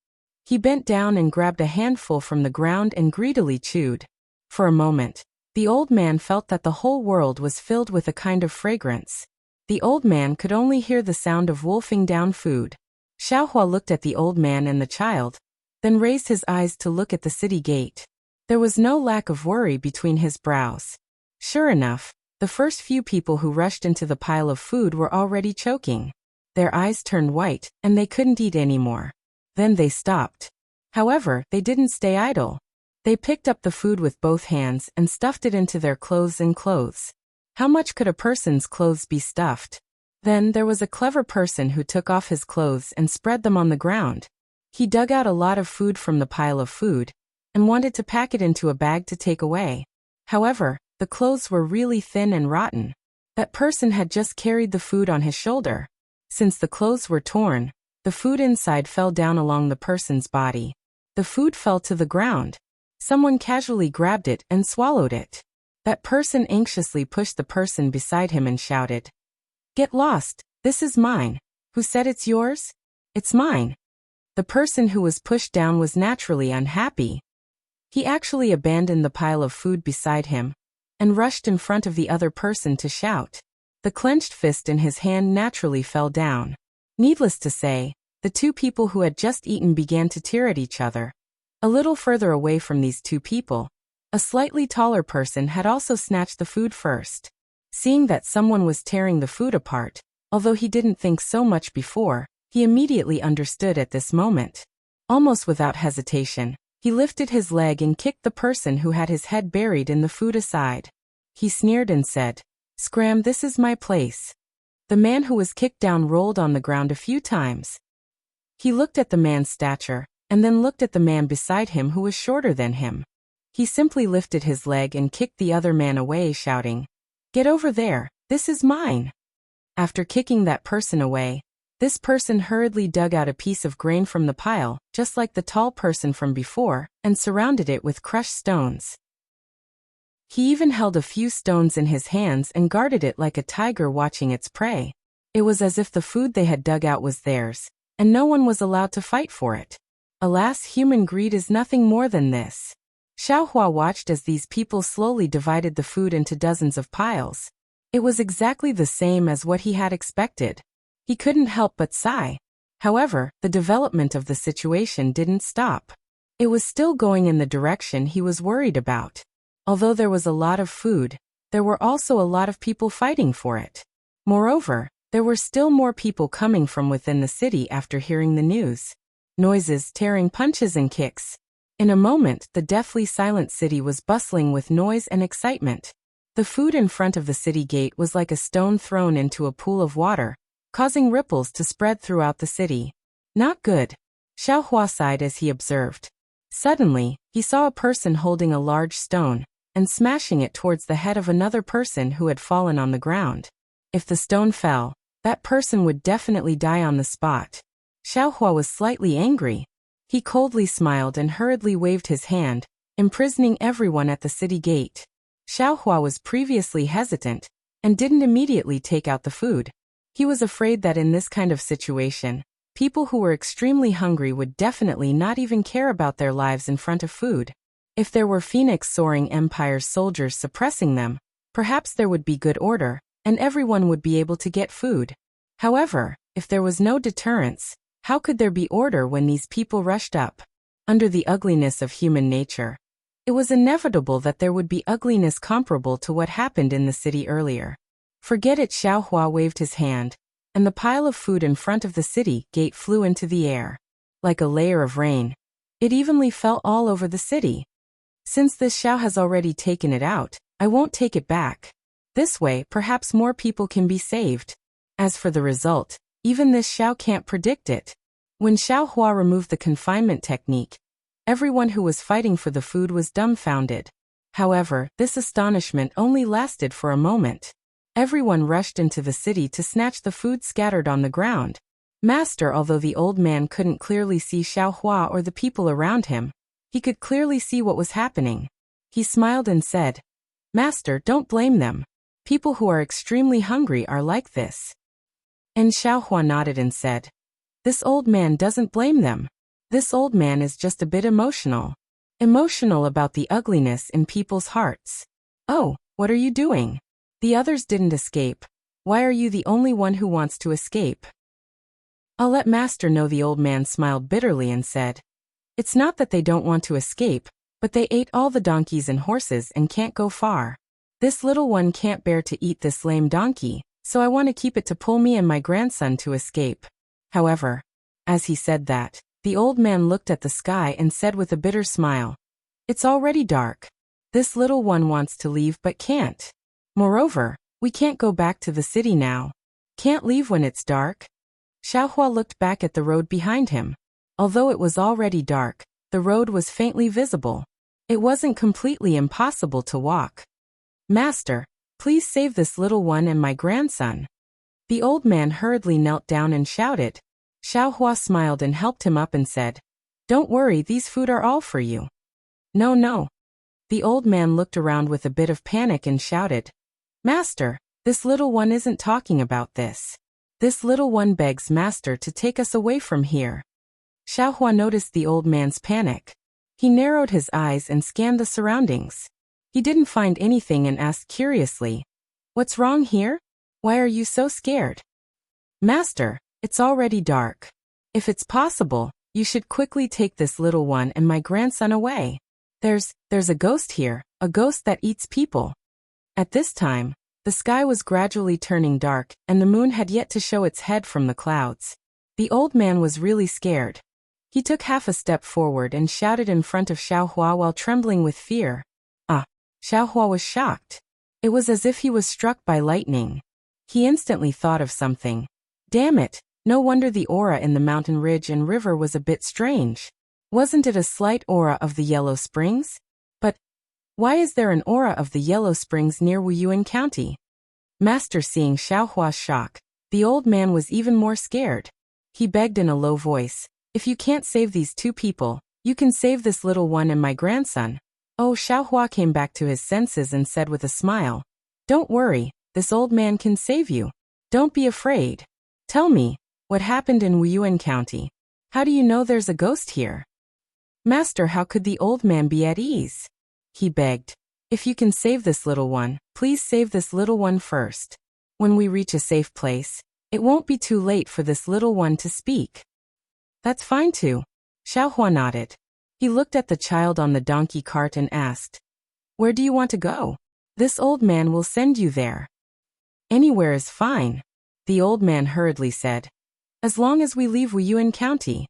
He bent down and grabbed a handful from the ground and greedily chewed. For a moment, the old man felt that the whole world was filled with a kind of fragrance. The old man could only hear the sound of wolfing down food. Xiaohua looked at the old man and the child, then raised his eyes to look at the city gate. There was no lack of worry between his brows. Sure enough, the first few people who rushed into the pile of food were already choking. Their eyes turned white, and they couldn't eat anymore. Then they stopped. However, they didn't stay idle. They picked up the food with both hands and stuffed it into their clothes and clothes. How much could a person's clothes be stuffed? Then there was a clever person who took off his clothes and spread them on the ground. He dug out a lot of food from the pile of food and wanted to pack it into a bag to take away. However, the clothes were really thin and rotten. That person had just carried the food on his shoulder. Since the clothes were torn, the food inside fell down along the person's body. The food fell to the ground. Someone casually grabbed it and swallowed it. That person anxiously pushed the person beside him and shouted, "Get lost, this is mine." "Who said it's yours?" "It's mine." The person who was pushed down was naturally unhappy. He actually abandoned the pile of food beside him and rushed in front of the other person to shout. The clenched fist in his hand naturally fell down. Needless to say, the two people who had just eaten began to tear at each other. A little further away from these two people, a slightly taller person had also snatched the food first. Seeing that someone was tearing the food apart, although he didn't think so much before, he immediately understood at this moment. Almost without hesitation, he lifted his leg and kicked the person who had his head buried in the food aside. He sneered and said, "Scram, this is my place." The man who was kicked down rolled on the ground a few times. He looked at the man's stature, and then looked at the man beside him who was shorter than him. He simply lifted his leg and kicked the other man away, shouting, "Get over there, this is mine." After kicking that person away, this person hurriedly dug out a piece of grain from the pile, just like the tall person from before, and surrounded it with crushed stones. He even held a few stones in his hands and guarded it like a tiger watching its prey. It was as if the food they had dug out was theirs, and no one was allowed to fight for it. Alas, human greed is nothing more than this. Xiaohua watched as these people slowly divided the food into dozens of piles. It was exactly the same as what he had expected. He couldn't help but sigh. However, the development of the situation didn't stop. It was still going in the direction he was worried about. Although there was a lot of food, there were also a lot of people fighting for it. Moreover, there were still more people coming from within the city after hearing the news. Noises, tearing, punches and kicks. In a moment, the deathly silent city was bustling with noise and excitement. The food in front of the city gate was like a stone thrown into a pool of water, causing ripples to spread throughout the city. Not good. Xiaohua sighed as he observed. Suddenly, he saw a person holding a large stone and smashing it towards the head of another person who had fallen on the ground. If the stone fell, that person would definitely die on the spot. Xiaohua was slightly angry. He coldly smiled and hurriedly waved his hand, imprisoning everyone at the city gate. Xiaohua was previously hesitant and didn't immediately take out the food. He was afraid that in this kind of situation, people who were extremely hungry would definitely not even care about their lives in front of food. If there were Phoenix Soaring Empire's soldiers suppressing them, perhaps there would be good order, and everyone would be able to get food. However, if there was no deterrence, how could there be order when these people rushed up? Under the ugliness of human nature, it was inevitable that there would be ugliness comparable to what happened in the city earlier. Forget it, Xiao Hua waved his hand, and the pile of food in front of the city gate flew into the air. Like a layer of rain, it evenly fell all over the city. Since this Xiao has already taken it out, I won't take it back. This way, perhaps more people can be saved. As for the result, even this Xiao can't predict it. When Xiao Hua removed the confinement technique, everyone who was fighting for the food was dumbfounded. However, this astonishment only lasted for a moment. Everyone rushed into the city to snatch the food scattered on the ground. Master, although the old man couldn't clearly see Xiao Hua or the people around him, he could clearly see what was happening. He smiled and said, "Master, don't blame them. People who are extremely hungry are like this." And Xiao Hua nodded and said, "This old man doesn't blame them. This old man is just a bit emotional. Emotional about the ugliness in people's hearts." "Oh, what are you doing? The others didn't escape. Why are you the only one who wants to escape?" "I'll let Master know." The old man smiled bitterly and said, "It's not that they don't want to escape, but they ate all the donkeys and horses and can't go far. This little one can't bear to eat this lame donkey, so I want to keep it to pull me and my grandson to escape." However, as he said that, the old man looked at the sky and said with a bitter smile, "It's already dark. This little one wants to leave but can't. Moreover, we can't go back to the city now. Can't leave when it's dark." Xiao Hua looked back at the road behind him. Although it was already dark, the road was faintly visible. It wasn't completely impossible to walk. "Master, please save this little one and my grandson." The old man hurriedly knelt down and shouted. Xiao Hua smiled and helped him up and said, "Don't worry, these food are all for you." "No, no." The old man looked around with a bit of panic and shouted, "Master, this little one isn't talking about this. This little one begs Master to take us away from here." Xiao Hua noticed the old man's panic. He narrowed his eyes and scanned the surroundings. He didn't find anything and asked curiously, "What's wrong here? Why are you so scared?" "Master, it's already dark. If it's possible, you should quickly take this little one and my grandson away. There's a ghost here, a ghost that eats people." At this time, the sky was gradually turning dark and the moon had yet to show its head from the clouds. The old man was really scared. He took half a step forward and shouted in front of Xiao Hua while trembling with fear. Xiao Hua was shocked. It was as if he was struck by lightning. He instantly thought of something. Damn it, no wonder the aura in the mountain ridge and river was a bit strange. Wasn't it a slight aura of the Yellow Springs? But why is there an aura of the Yellow Springs near Wuyuan County? Master, seeing Xiao Hua's shock, the old man was even more scared. He begged in a low voice, "If you can't save these two people, you can save this little one and my grandson." Oh, Xiao Hua came back to his senses and said with a smile, "Don't worry, this old man can save you. Don't be afraid. Tell me, what happened in Wuyuan County? How do you know there's a ghost here?" "Master, how could the old man be at ease?" He begged, "If you can save this little one, please save this little one first. When we reach a safe place, it won't be too late for this little one to speak." "That's fine too." Xiao Hua nodded. He looked at the child on the donkey cart and asked, "Where do you want to go? This old man will send you there." "Anywhere is fine," the old man hurriedly said, "as long as we leave Wuyuan County."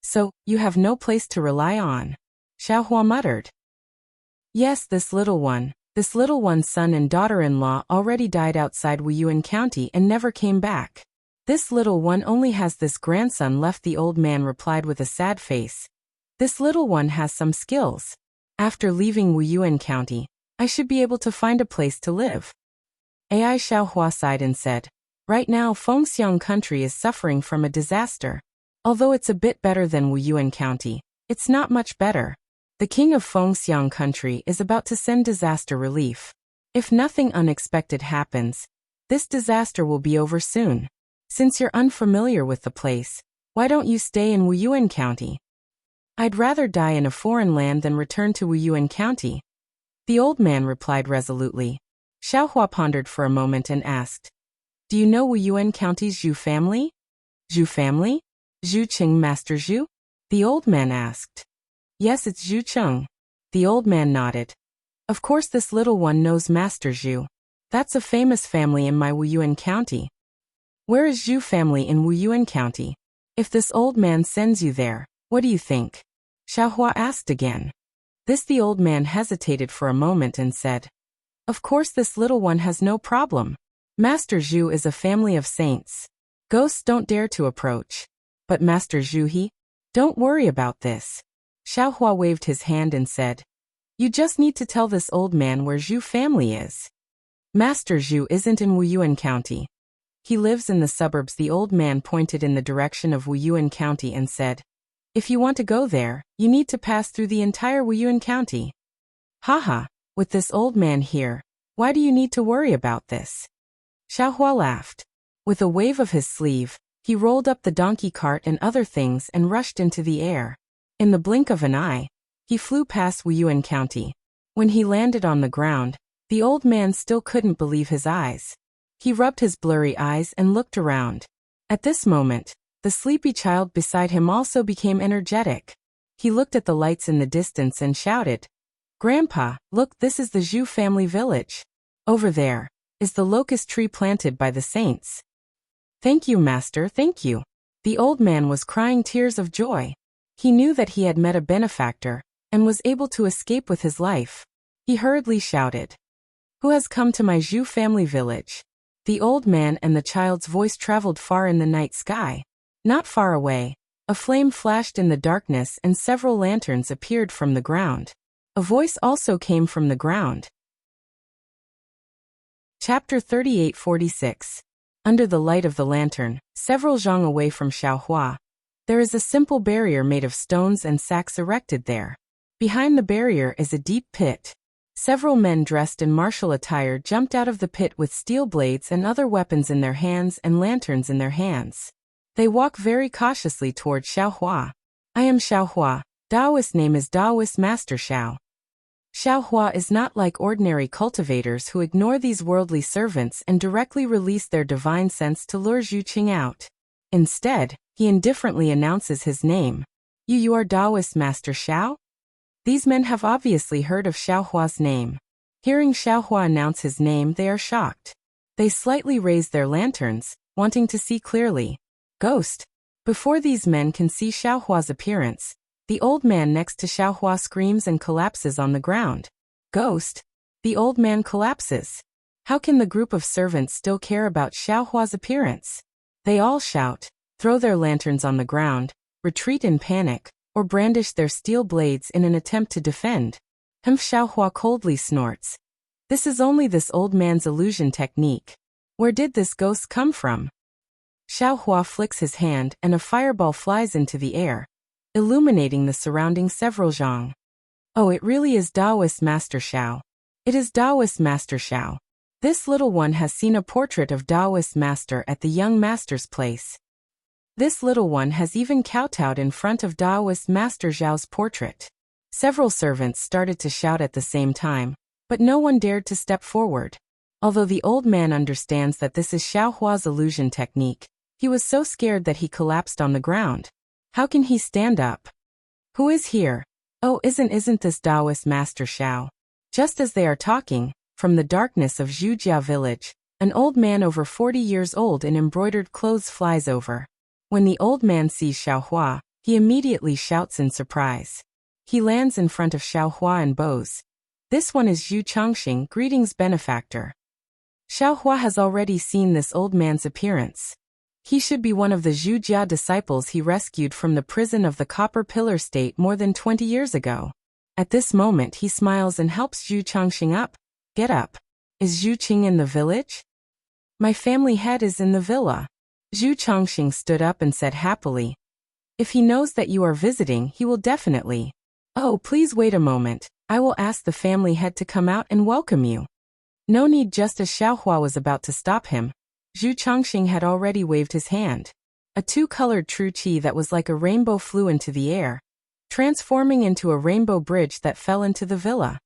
"So, you have no place to rely on?" Xiao Hua muttered. "Yes, this little one's son and daughter-in-law already died outside Wuyuan County and never came back. This little one only has this grandson left," the old man replied with a sad face. "This little one has some skills. After leaving Wuyuan County, I should be able to find a place to live." Ai Xiao Hua sighed and said, "Right now Fengxiang Country is suffering from a disaster. Although it's a bit better than Wuyuan County, it's not much better. The king of Fengxiang Country is about to send disaster relief. If nothing unexpected happens, this disaster will be over soon. Since you're unfamiliar with the place, why don't you stay in Wuyuan County?" "I'd rather die in a foreign land than return to Wuyuan County," the old man replied resolutely. Xiaohua pondered for a moment and asked, "Do you know Wuyuan County's Zhu family?" "Zhu family? Zhu Qing Master Zhu?" the old man asked. "Yes, it's Zhu Cheng." The old man nodded. "Of course this little one knows Master Zhu. That's a famous family in my Wuyuan County." "Where is Zhu family in Wuyuan County? If this old man sends you there, what do you think?" Xiaohua asked again. The old man hesitated for a moment and said, "Of course this little one has no problem. Master Zhu is a family of saints. Ghosts don't dare to approach. But Master Zhu don't worry about this." Xiaohua waved his hand and said, "You just need to tell this old man where Zhu family is. Master Zhu isn't in Wuyuan County. He lives in the suburbs." The old man pointed in the direction of Wuyuan County and said, "If you want to go there, you need to pass through the entire Wuyuan County." "Haha, with this old man here, why do you need to worry about this?" Xiaohua laughed. With a wave of his sleeve, he rolled up the donkey cart and other things and rushed into the air. In the blink of an eye, he flew past Wuyuan County. When he landed on the ground, the old man still couldn't believe his eyes. He rubbed his blurry eyes and looked around. At this moment, the sleepy child beside him also became energetic. He looked at the lights in the distance and shouted, "Grandpa, look, this is the Zhu family village. Over there is the locust tree planted by the saints." "Thank you, master, thank you." The old man was crying tears of joy. He knew that he had met a benefactor and was able to escape with his life. He hurriedly shouted, "Who has come to my Zhu family village?" The old man and the child's voice traveled far in the night sky. Not far away, a flame flashed in the darkness and several lanterns appeared from the ground. A voice also came from the ground. Chapter 3846. Under the light of the lantern, several zhang away from Xiaohua, there is a simple barrier made of stones and sacks erected there. Behind the barrier is a deep pit. Several men dressed in martial attire jumped out of the pit with steel blades and other weapons in their hands and lanterns in their hands. They walk very cautiously toward Xiaohua. "I am Xiaohua. Daoist name is Daoist Master Xiao." Xiaohua is not like ordinary cultivators who ignore these worldly servants and directly release their divine sense to lure Zhu Qing out. Instead, he indifferently announces his name. You are Daoist Master Xiao?" These men have obviously heard of Xiaohua's name. Hearing Xiaohua announce his name, they are shocked. They slightly raise their lanterns, wanting to see clearly. "Ghost!" Before these men can see Xiaohua's appearance, the old man next to Xiaohua screams and collapses on the ground. "Ghost!" The old man collapses. How can the group of servants still care about Xiaohua's appearance? They all shout, throw their lanterns on the ground, retreat in panic, or brandish their steel blades in an attempt to defend. Xiaohua coldly snorts. This is only this old man's illusion technique. Where did this ghost come from? Xiaohua flicks his hand and a fireball flies into the air, illuminating the surrounding several zhang. Oh, it really is Daoist Master Xiao. It is Daoist Master Xiao. This little one has seen a portrait of Daoist Master at the young master's place. This little one has even kowtowed in front of Daoist Master Zhao's portrait. Several servants started to shout at the same time, but no one dared to step forward. Although the old man understands that this is Xiaohua's illusion technique, he was so scared that he collapsed on the ground. How can he stand up? Who is here? Oh, isn't this Daoist Master Xiao? Just as they are talking, from the darkness of Zhujia village, an old man over 40 years old in embroidered clothes flies over. When the old man sees Xiaohua, he immediately shouts in surprise. He lands in front of Xiaohua and bows. This one is Zhu Changxing, greetings benefactor. Xiaohua has already seen this old man's appearance. He should be one of the Zhujia disciples he rescued from the prison of the Copper Pillar State more than 20 years ago. At this moment he smiles and helps Zhu Changxing up. Get up. Is Zhu Qing in the village? My family head is in the villa. Zhu Changxing stood up and said happily. If he knows that you are visiting, he will definitely. Oh, please wait a moment. I will ask the family head to come out and welcome you. No need. Just as Xiaohua was about to stop him, Zhu Changxing had already waved his hand. A two-colored true qi that was like a rainbow flew into the air, transforming into a rainbow bridge that fell into the villa.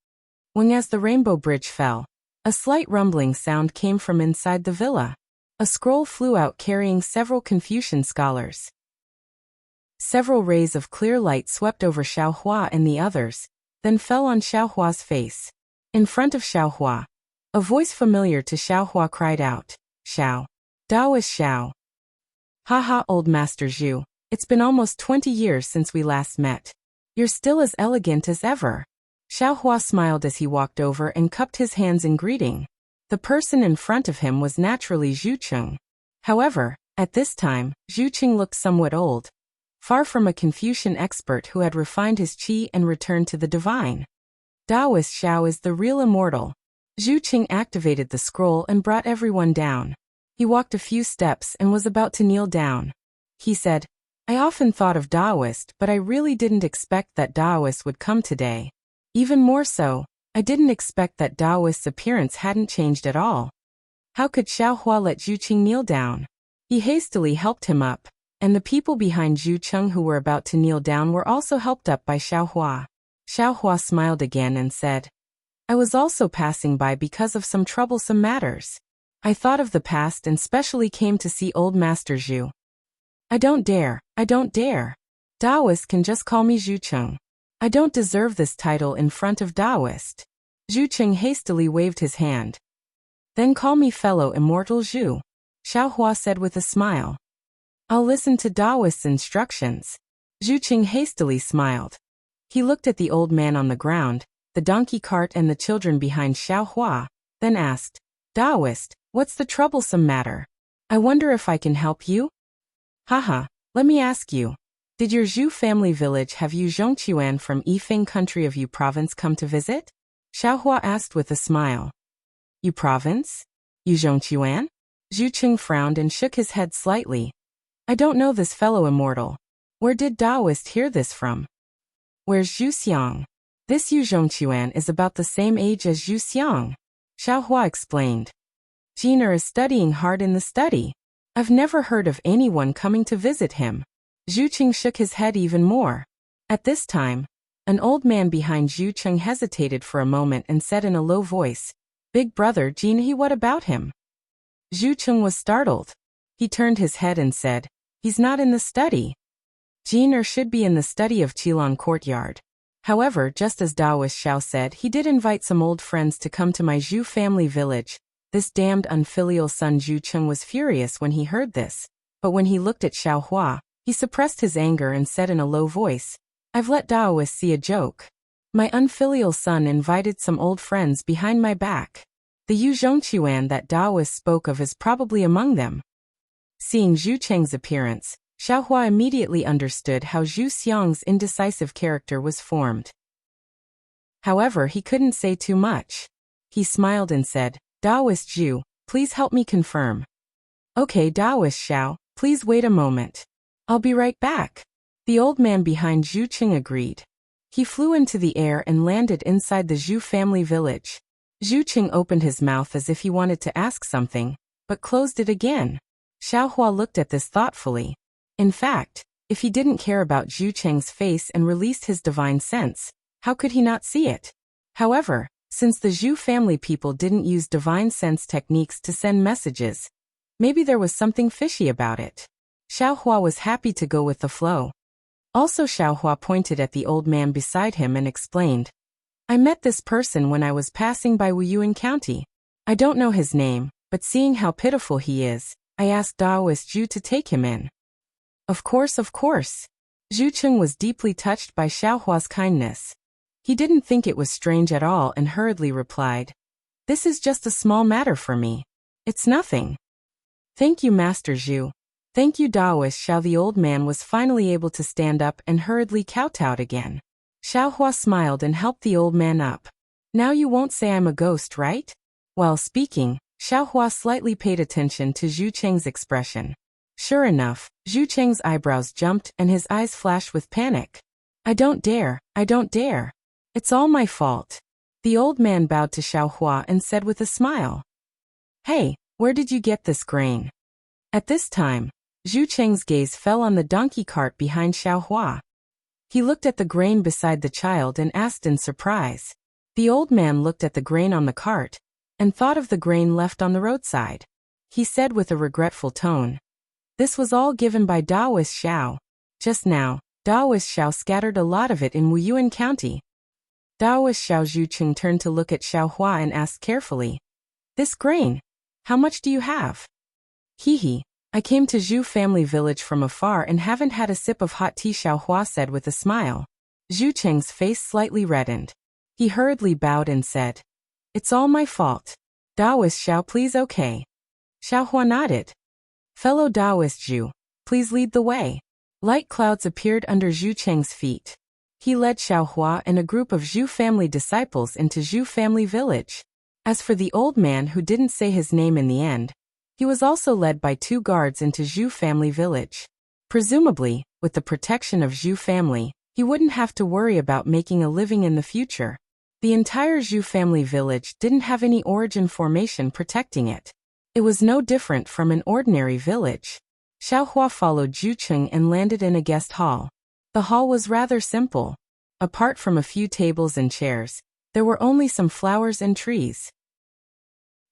As the rainbow bridge fell, A slight rumbling sound came from inside the villa. A scroll flew out carrying several Confucian scholars. Several rays of clear light swept over Xiaohua and the others, then fell on Xiaohua's face. In front of Xiaohua, a voice familiar to Xiaohua cried out, "Xiao. Daoist Xiao." "Haha, old Master Zhu, it's been almost 20 years since we last met. You're still as elegant as ever." Xiaohua smiled as he walked over and cupped his hands in greeting. The person in front of him was naturally Zhu Cheng. However, at this time, Zhu Cheng looked somewhat old, far from a Confucian expert who had refined his qi and returned to the divine. Daoist Xiao is the real immortal. Zhu Cheng activated the scroll and brought everyone down. He walked a few steps and was about to kneel down. He said, "I often thought of Daoist, but I really didn't expect that Daoist would come today. Even more so, I didn't expect that Daoist's appearance hadn't changed at all." How could Xiaohua let Zhu Cheng kneel down? He hastily helped him up, and the people behind Zhu Cheng who were about to kneel down were also helped up by Xiaohua. Xiaohua smiled again and said, "I was also passing by because of some troublesome matters. I thought of the past and specially came to see old Master Zhu." I don't dare. Daoist can just call me Zhu Cheng. I don't deserve this title in front of Daoist." Zhu Cheng hastily waved his hand. "Then call me fellow immortal Zhu," Xiaohua said with a smile. "I'll listen to Daoist's instructions." Zhu Cheng hastily smiled. He looked at the old man on the ground, the donkey cart and the children behind Xiaohua, then asked, "Daoist, what's the troublesome matter? I wonder if I can help you?" "Haha, let me ask you. Did your Zhu family village have Yu Zhongquan from Yifeng country of Yu province come to visit?" Xiaohua asked with a smile. "Yu province? Yu Zhongquan?" Zhu Cheng frowned and shook his head slightly. "I don't know this fellow immortal. Where did Daoist hear this from?" "Where's Zhu Xiang? This Yu Zhongquan is about the same age as Zhu Xiang," Xiaohua explained. "Jiner is studying hard in the study. I've never heard of anyone coming to visit him." Zhu Cheng shook his head even more. At this time, an old man behind Zhu Cheng hesitated for a moment and said in a low voice, "Big brother Jin, what about him?" Zhu Cheng was startled. He turned his head and said, "He's not in the study. Jin should be in the study of Qilong courtyard. However, just as Daoist Xiao said, he did invite some old friends to come to my Zhu family village." This damned unfilial son. Zhu Cheng was furious when he heard this, but when he looked at Xiaohua, he suppressed his anger and said in a low voice, "I've let Daoist see a joke. My unfilial son invited some old friends behind my back. The Yu Zhongquan that Daoist spoke of is probably among them." Seeing Zhu Cheng's appearance, Xiaohua immediately understood how Zhu Xiang's indecisive character was formed. However, he couldn't say too much. He smiled and said, "Daoist Zhu, please help me confirm." "Okay, Daoist Xiao, please wait a moment. I'll be right back." The old man behind Zhu Cheng agreed. He flew into the air and landed inside the Zhu family village. Zhu Cheng opened his mouth as if he wanted to ask something, but closed it again. Xiaohua looked at this thoughtfully. In fact, if he didn't care about Zhu Cheng's face and released his divine sense, how could he not see it? However, since the Zhu family people didn't use divine sense techniques to send messages, maybe there was something fishy about it. Xiaohua was happy to go with the flow. Also, Xiaohua pointed at the old man beside him and explained, "I met this person when I was passing by Wuyuan County. I don't know his name, but seeing how pitiful he is, I asked Daoist Zhu to take him in." Of course. Zhu Cheng was deeply touched by Xiaohua's kindness. He didn't think it was strange at all and hurriedly replied, "This is just a small matter for me. It's nothing." "Thank you, Master Zhu. Thank you, Daoist Xiao." The old man was finally able to stand up and hurriedly kowtowed again. Xiaohua smiled and helped the old man up. "Now you won't say I'm a ghost, right?" While speaking, Xiaohua slightly paid attention to Zhu Cheng's expression. Sure enough, Zhu Cheng's eyebrows jumped and his eyes flashed with panic. I don't dare. It's all my fault." The old man bowed to Xiaohua and said with a smile, "Hey, where did you get this grain?" At this time, Zhu Cheng's gaze fell on the donkey cart behind Xiaohua. He looked at the grain beside the child and asked in surprise. The old man looked at the grain on the cart, and thought of the grain left on the roadside. He said with a regretful tone, "This was all given by Daoist Xiao. Just now, Daoist Xiao scattered a lot of it in Wuyuan County." Daoist Xiao Zhucheng turned to look at Xiaohua and asked carefully, "This grain, how much do you have?" "Hee, I came to Zhu family village from afar and haven't had a sip of hot tea," Xiaohua said with a smile. Zhucheng's face slightly reddened. He hurriedly bowed and said, "It's all my fault. Daoist Xiao, please okay." Xiaohua nodded. "Fellow Daoist Zhu, please lead the way." Light clouds appeared under Zhucheng's feet. He led Xiaohua and a group of Zhu family disciples into Zhu family village. As for the old man who didn't say his name in the end, he was also led by 2 guards into Zhu family village. Presumably, with the protection of Zhu family, he wouldn't have to worry about making a living in the future. The entire Zhu family village didn't have any origin formation protecting it. It was no different from an ordinary village. Xiaohua followed Zhucheng and landed in a guest hall. The hall was rather simple. Apart from a few tables and chairs, there were only some flowers and trees.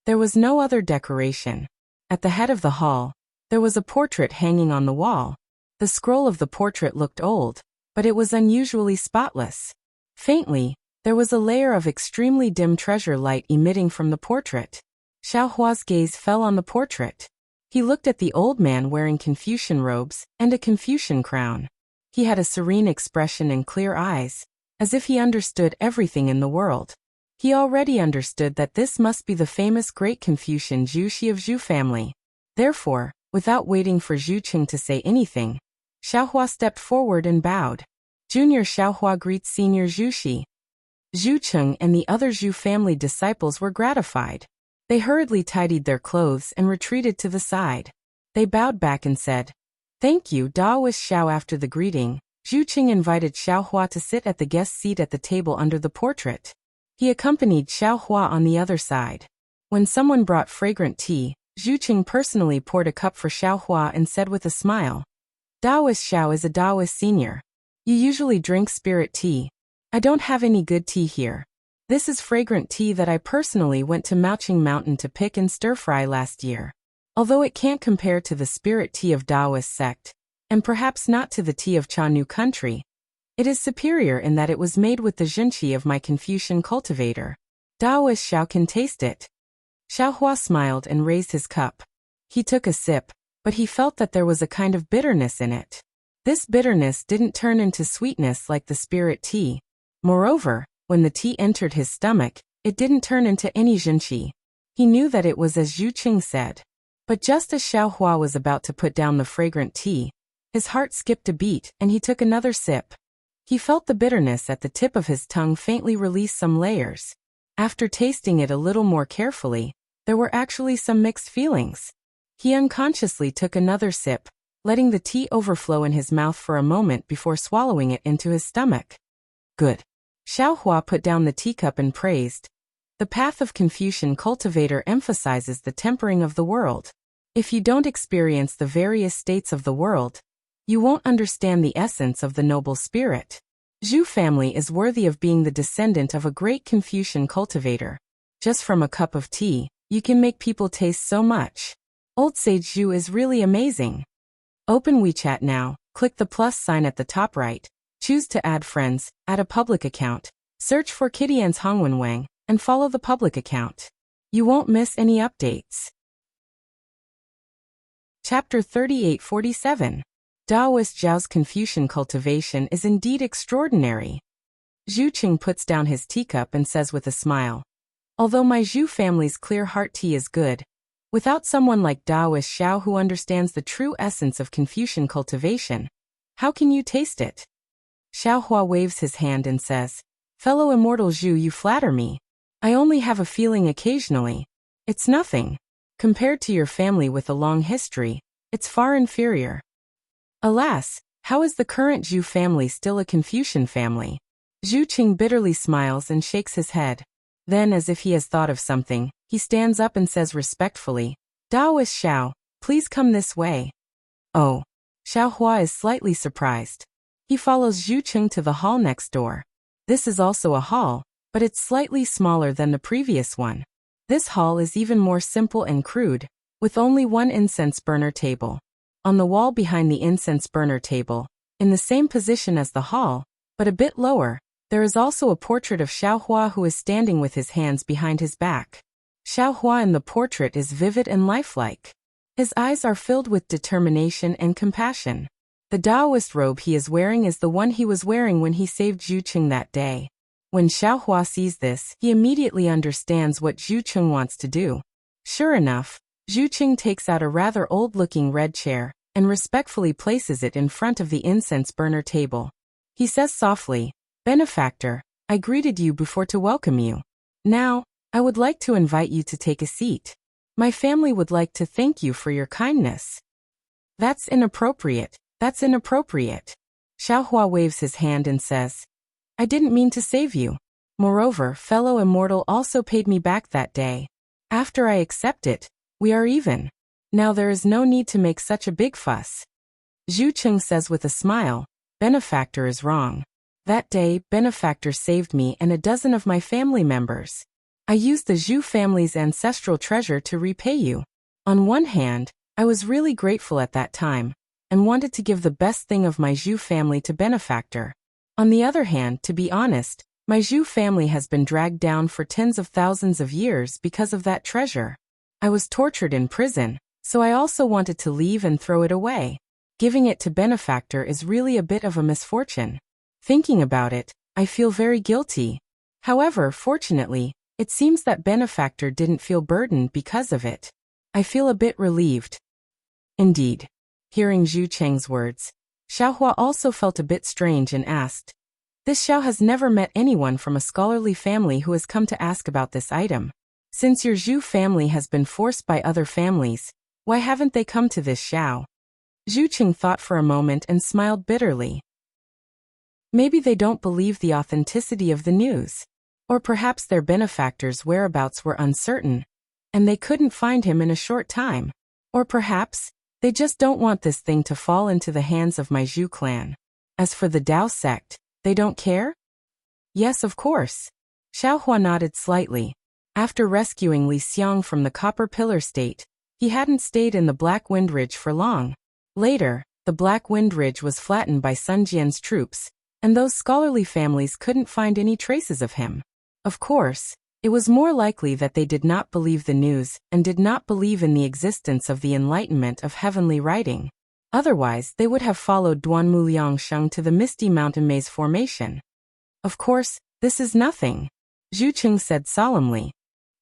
There was no other decoration. At the head of the hall, there was a portrait hanging on the wall. The scroll of the portrait looked old, but it was unusually spotless. Faintly, there was a layer of extremely dim treasure light emitting from the portrait. Xiaohua's gaze fell on the portrait. He looked at the old man wearing Confucian robes and a Confucian crown. He had a serene expression and clear eyes, as if he understood everything in the world. He already understood that this must be the famous great Confucian Zhu Xi of Zhu family. Therefore, without waiting for Zhucheng to say anything, Xiaohua stepped forward and bowed. Junior Xiaohua greets Senior Zhu Xi. Zhucheng and the other Zhu family disciples were gratified. They hurriedly tidied their clothes and retreated to the side. They bowed back and said, "Thank you, Daoist Xiao." After the greeting, Zhucheng invited Xiaohua to sit at the guest seat at the table under the portrait. He accompanied Xiaohua on the other side. When someone brought fragrant tea, Zhucheng personally poured a cup for Xiaohua and said with a smile, "Daoist Xiao is a Daoist senior. You usually drink spirit tea. I don't have any good tea here. This is fragrant tea that I personally went to Maoqing Mountain to pick and stir-fry last year. Although it can't compare to the spirit tea of Daoist sect, and perhaps not to the tea of Chanu country, it is superior in that it was made with the zhenqi of my Confucian cultivator. Daoist Xiao can taste it." Xiaohua smiled and raised his cup. He took a sip, but he felt that there was a kind of bitterness in it. This bitterness didn't turn into sweetness like the spirit tea. Moreover, when the tea entered his stomach, it didn't turn into any zhenqi. He knew that it was as Zhucheng said. But just as Xiaohua was about to put down the fragrant tea, his heart skipped a beat and he took another sip. He felt the bitterness at the tip of his tongue faintly release some layers. After tasting it a little more carefully, there were actually some mixed feelings. He unconsciously took another sip, letting the tea overflow in his mouth for a moment before swallowing it into his stomach. "Good." Xiaohua put down the teacup and praised. The path of Confucian cultivator emphasizes the tempering of the world. If you don't experience the various states of the world, you won't understand the essence of the noble spirit. Zhu family is worthy of being the descendant of a great Confucian cultivator. Just from a cup of tea, you can make people taste so much. Old Sage Zhu is really amazing. Open WeChat now, click the plus sign at the top right, choose to add friends, add a public account, search for Kitty-Ann's Hongwen Wang, and follow the public account. You won't miss any updates. Chapter 3847. Daoist Zhao's Confucian cultivation is indeed extraordinary. Zhucheng puts down his teacup and says with a smile, "Although my Zhu family's clear heart tea is good, without someone like Daoist Xiao who understands the true essence of Confucian cultivation, how can you taste it?" Xiaohua waves his hand and says, "Fellow immortal Zhu, you flatter me. I only have a feeling occasionally. It's nothing. Compared to your family with a long history, it's far inferior." Alas, how is the current Zhu family still a Confucian family? Zhucheng bitterly smiles and shakes his head. Then, as if he has thought of something, he stands up and says respectfully, "Daoist Xiao, please come this way." Oh. Xiaohua is slightly surprised. He follows Zhucheng to the hall next door. This is also a hall, but it's slightly smaller than the previous one. This hall is even more simple and crude, with only one incense burner table. On the wall behind the incense burner table, in the same position as the hall, but a bit lower, there is also a portrait of Xiaohua who is standing with his hands behind his back. Xiaohua in the portrait is vivid and lifelike. His eyes are filled with determination and compassion. The Taoist robe he is wearing is the one he was wearing when he saved Zhu Qing that day. When Xiaohua sees this, he immediately understands what Zhu Qing wants to do. Sure enough, Zhu Qing takes out a rather old-looking red chair and respectfully places it in front of the incense burner table. He says softly, "Benefactor, I greeted you before to welcome you. Now, I would like to invite you to take a seat. My family would like to thank you for your kindness." That's inappropriate. That's inappropriate. Xiaohua waves his hand and says, "I didn't mean to save you. Moreover, fellow immortal also paid me back that day. After I accept it, we are even. Now there is no need to make such a big fuss." Zhu Qing says with a smile, "Benefactor is wrong. That day, Benefactor saved me and a dozen of my family members. I used the Zhu family's ancestral treasure to repay you. On one hand, I was really grateful at that time, and wanted to give the best thing of my Zhu family to Benefactor. On the other hand, to be honest, my Zhu family has been dragged down for tens of thousands of years because of that treasure. I was tortured in prison, so I also wanted to leave and throw it away. Giving it to Benefactor is really a bit of a misfortune. Thinking about it, I feel very guilty. However, fortunately, it seems that Benefactor didn't feel burdened because of it. I feel a bit relieved." Indeed. Hearing Zhu Qing's words, Xiaohua also felt a bit strange and asked, "This Xiao has never met anyone from a scholarly family who has come to ask about this item. Since your Zhu family has been forced by other families, why haven't they come to this Xiao?" Zhu Qing thought for a moment and smiled bitterly. Maybe they don't believe the authenticity of the news. Or perhaps their benefactor's whereabouts were uncertain, and they couldn't find him in a short time. Or perhaps, they just don't want this thing to fall into the hands of my Zhu clan. As for the Dao sect, they don't care? Yes, of course. Xiaohua nodded slightly. After rescuing Li Xiang from the Copper Pillar State, he hadn't stayed in the Black Wind Ridge for long. Later, the Black Wind Ridge was flattened by Sun Jian's troops, and those scholarly families couldn't find any traces of him. Of course, it was more likely that they did not believe the news and did not believe in the existence of the enlightenment of heavenly writing. Otherwise, they would have followed Duanmu Liangsheng to the Misty Mountain Maze formation. Of course, this is nothing, Zhu Qing said solemnly.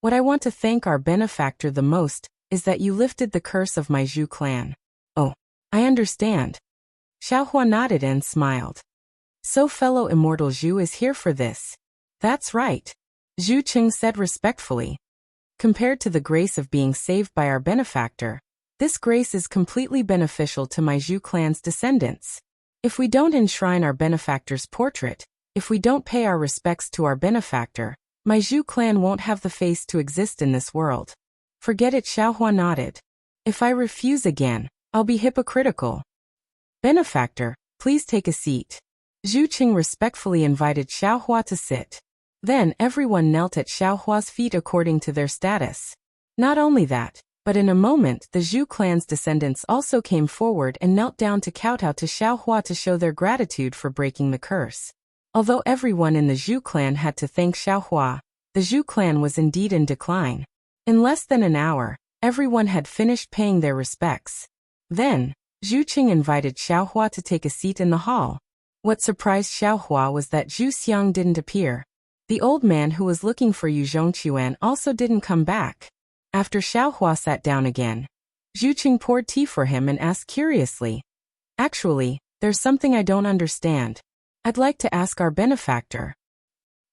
What I want to thank our benefactor the most is that you lifted the curse of my Zhu clan. Oh, I understand. Xiaohua nodded and smiled. So fellow immortal Zhu is here for this. That's right, Zhu Qing said respectfully. Compared to the grace of being saved by our benefactor, this grace is completely beneficial to my Zhu clan's descendants. If we don't enshrine our benefactor's portrait, if we don't pay our respects to our benefactor, my Zhu clan won't have the face to exist in this world. Forget it, Xiaohua nodded. If I refuse again, I'll be hypocritical. Benefactor, please take a seat. Zhu Qing respectfully invited Xiaohua to sit. Then everyone knelt at Xiaohua's feet according to their status. Not only that, but in a moment the Zhu clan's descendants also came forward and knelt down to kowtow to Xiaohua to show their gratitude for breaking the curse. Although everyone in the Zhu clan had to thank Xiaohua, the Zhu clan was indeed in decline. In less than an hour, everyone had finished paying their respects. Then, Zhu Qing invited Xiaohua to take a seat in the hall. What surprised Xiaohua was that Zhu Xiang didn't appear. The old man who was looking for Yu Zhongquan also didn't come back. After Xiaohua sat down again, Zhu Qing poured tea for him and asked curiously, "Actually, there's something I don't understand. I'd like to ask our benefactor."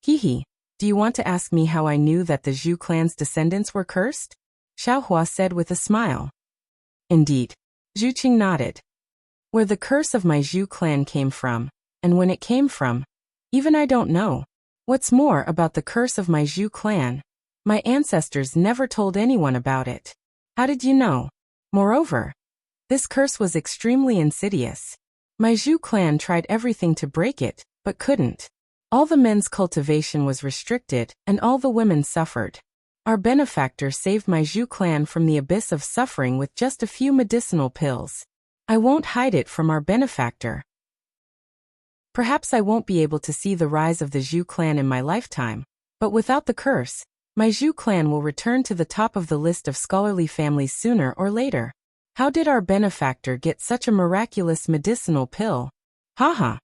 "Hehe, do you want to ask me how I knew that the Zhu clan's descendants were cursed?" Xiaohua said with a smile. Indeed. Zhu Qing nodded. Where the curse of my Zhu clan came from, and when it came from, even I don't know. What's more about the curse of my Zhu clan? My ancestors never told anyone about it. How did you know? Moreover, this curse was extremely insidious. My Zhu clan tried everything to break it, but couldn't. All the men's cultivation was restricted, and all the women suffered. Our benefactor saved my Zhu clan from the abyss of suffering with just a few medicinal pills. I won't hide it from our benefactor. Perhaps I won't be able to see the rise of the Zhu clan in my lifetime, but without the curse, my Zhu clan will return to the top of the list of scholarly families sooner or later. How did our benefactor get such a miraculous medicinal pill? Haha.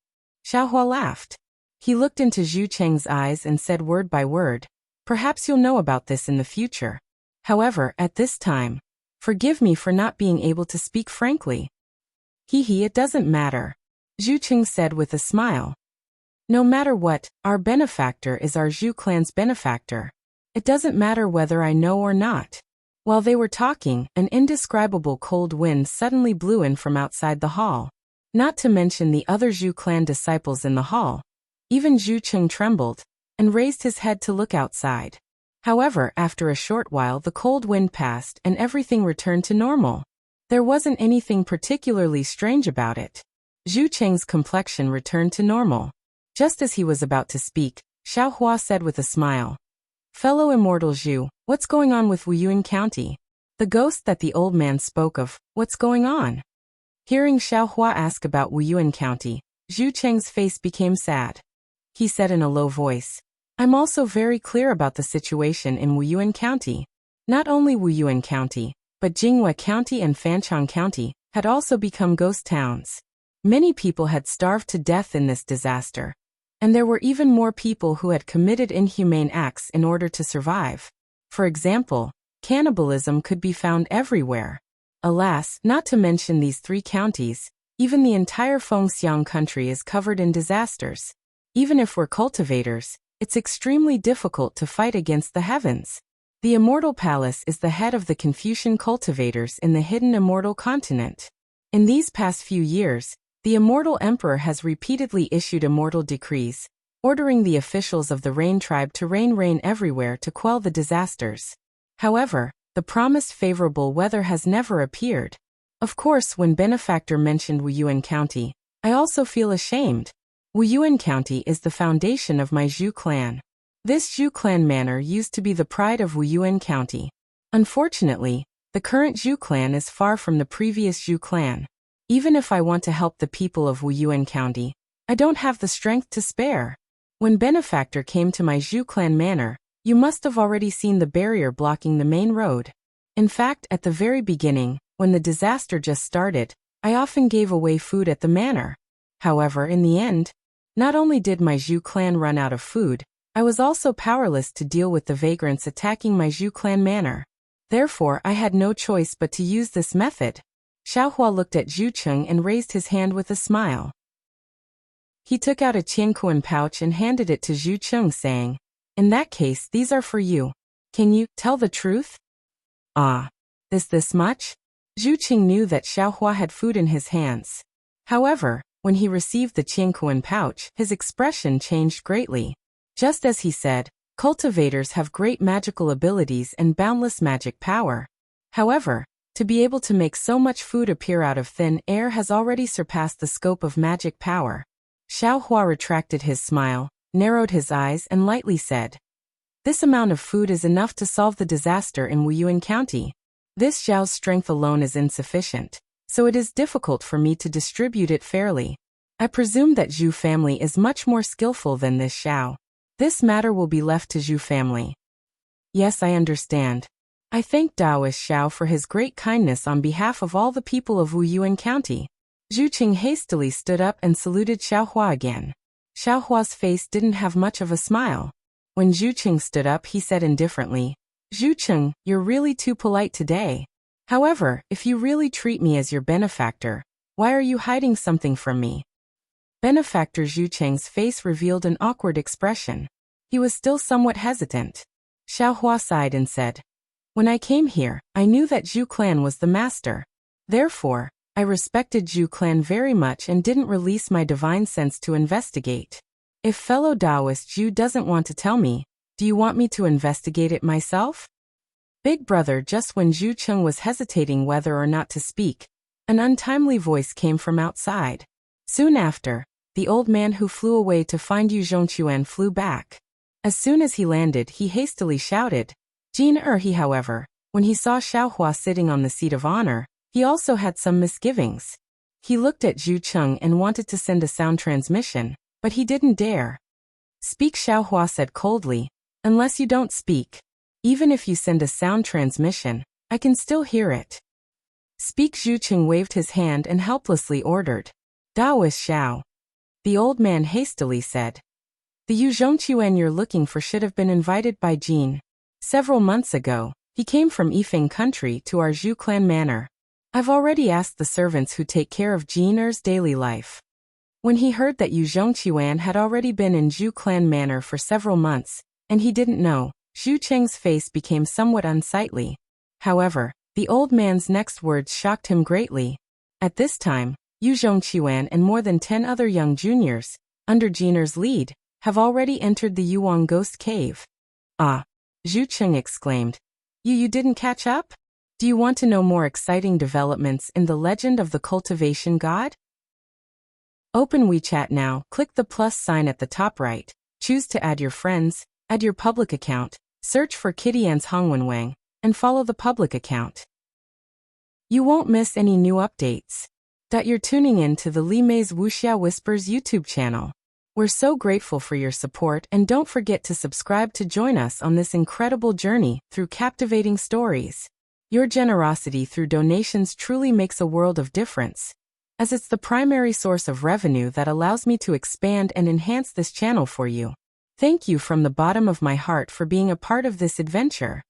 Xiaohua laughed. He looked into Zhu Cheng's eyes and said word by word, perhaps you'll know about this in the future. However, at this time, forgive me for not being able to speak frankly. Hee, it doesn't matter. Zhu Cheng said with a smile. No matter what, our benefactor is our Zhu clan's benefactor. It doesn't matter whether I know or not. While they were talking, an indescribable cold wind suddenly blew in from outside the hall. Not to mention the other Zhu clan disciples in the hall. Even Zhu Cheng trembled and raised his head to look outside. However, after a short while the cold wind passed and everything returned to normal. There wasn't anything particularly strange about it. Zhu Cheng's complexion returned to normal. Just as he was about to speak, Xiaohua said with a smile, Fellow immortal Zhu, what's going on with Wuyuan County? The ghost that the old man spoke of, what's going on? Hearing Xiaohua ask about Wuyuan County, Zhu Cheng's face became sad. He said in a low voice, I'm also very clear about the situation in Wuyuan County. Not only Wuyuan County, but Jinghua County and Fanchang County had also become ghost towns. Many people had starved to death in this disaster. And there were even more people who had committed inhumane acts in order to survive. For example, cannibalism could be found everywhere. Alas, not to mention these three counties, even the entire Fengxiang country is covered in disasters. Even if we're cultivators, it's extremely difficult to fight against the heavens. The Immortal Palace is the head of the Confucian cultivators in the hidden Immortal Continent. In these past few years, the Immortal Emperor has repeatedly issued immortal decrees, ordering the officials of the Rain Tribe to rain everywhere to quell the disasters. However, the promised favorable weather has never appeared. Of course, when Benefactor mentioned Wuyuan County, I also feel ashamed. Wuyuan County is the foundation of my Zhu clan. This Zhu clan manor used to be the pride of Wuyuan County. Unfortunately, the current Zhu clan is far from the previous Zhu clan. Even if I want to help the people of Wuyuan County, I don't have the strength to spare. When Benefactor came to my Zhu clan manor, you must have already seen the barrier blocking the main road. In fact, at the very beginning, when the disaster just started, I often gave away food at the manor. However, in the end, not only did my Zhu clan run out of food, I was also powerless to deal with the vagrants attacking my Zhu clan manor. Therefore, I had no choice but to use this method. Xiaohua looked at Zhu Cheng and raised his hand with a smile. He took out a qiankuan pouch and handed it to Zhu Cheng, saying, In that case, these are for you. Can you tell the truth? Ah, is this much? Zhu Cheng knew that Xiaohua had food in his hands. However, when he received the qiankuan pouch, his expression changed greatly. Just as he said, cultivators have great magical abilities and boundless magic power. However, to be able to make so much food appear out of thin air has already surpassed the scope of magic power. Xiaohua retracted his smile, narrowed his eyes and lightly said, This amount of food is enough to solve the disaster in Wuyuan County. This Zhao's strength alone is insufficient, so it is difficult for me to distribute it fairly. I presume that Zhu family is much more skillful than this Zhao. This matter will be left to Zhu family. Yes, I understand. I thank Daoist Xiao for his great kindness on behalf of all the people of Wuyuan County. Zhu Cheng hastily stood up and saluted Xiaohua again. Xiaohua's face didn't have much of a smile. When Zhu Cheng stood up, he said indifferently, Zhu Cheng, you're really too polite today. However, if you really treat me as your benefactor, why are you hiding something from me? Benefactor Zhu Cheng's face revealed an awkward expression. He was still somewhat hesitant. Xiaohua sighed and said, When I came here, I knew that Zhu clan was the master. Therefore, I respected Zhu clan very much and didn't release my divine sense to investigate. If fellow Taoist Zhu doesn't want to tell me, do you want me to investigate it myself? Big brother, just when Zhu Cheng was hesitating whether or not to speak, an untimely voice came from outside. Soon after, the old man who flew away to find Yu Zhongquan flew back. As soon as he landed, he hastily shouted, Jin he, however, when he saw Xiaohua sitting on the seat of honor, he also had some misgivings. He looked at Zhu Cheng and wanted to send a sound transmission, but he didn't dare. Speak, Xiaohua said coldly, unless you don't speak. Even if you send a sound transmission, I can still hear it. Speak, Zhu Cheng waved his hand and helplessly ordered. Daoist Xiao. The old man hastily said. The Yu Zhongquan you're looking for should have been invited by Jin. Several months ago, he came from Yifeng country to our Zhu clan manor. I've already asked the servants who take care of Jin's daily life. When he heard that Yu Zhongquan had already been in Zhu clan manor for several months, and he didn't know, Zhu Cheng's face became somewhat unsightly. However, the old man's next words shocked him greatly. At this time, Yu Zhongquan and more than 10 other young juniors, under Jin's lead, have already entered the Yuang Ghost Cave. Ah! Zhu Cheng exclaimed. You didn't catch up? Do you want to know more exciting developments in the legend of the cultivation god? Open WeChat now, click the plus sign at the top right, choose to add your friends, add your public account, search for Kitty-Ann's Hongwenwang, and follow the public account. You won't miss any new updates. You're tuning in to the Li Mei's Wuxia Whispers YouTube channel. We're so grateful for your support, and don't forget to subscribe to join us on this incredible journey through captivating stories. Your generosity through donations truly makes a world of difference, as it's the primary source of revenue that allows me to expand and enhance this channel for you. Thank you from the bottom of my heart for being a part of this adventure.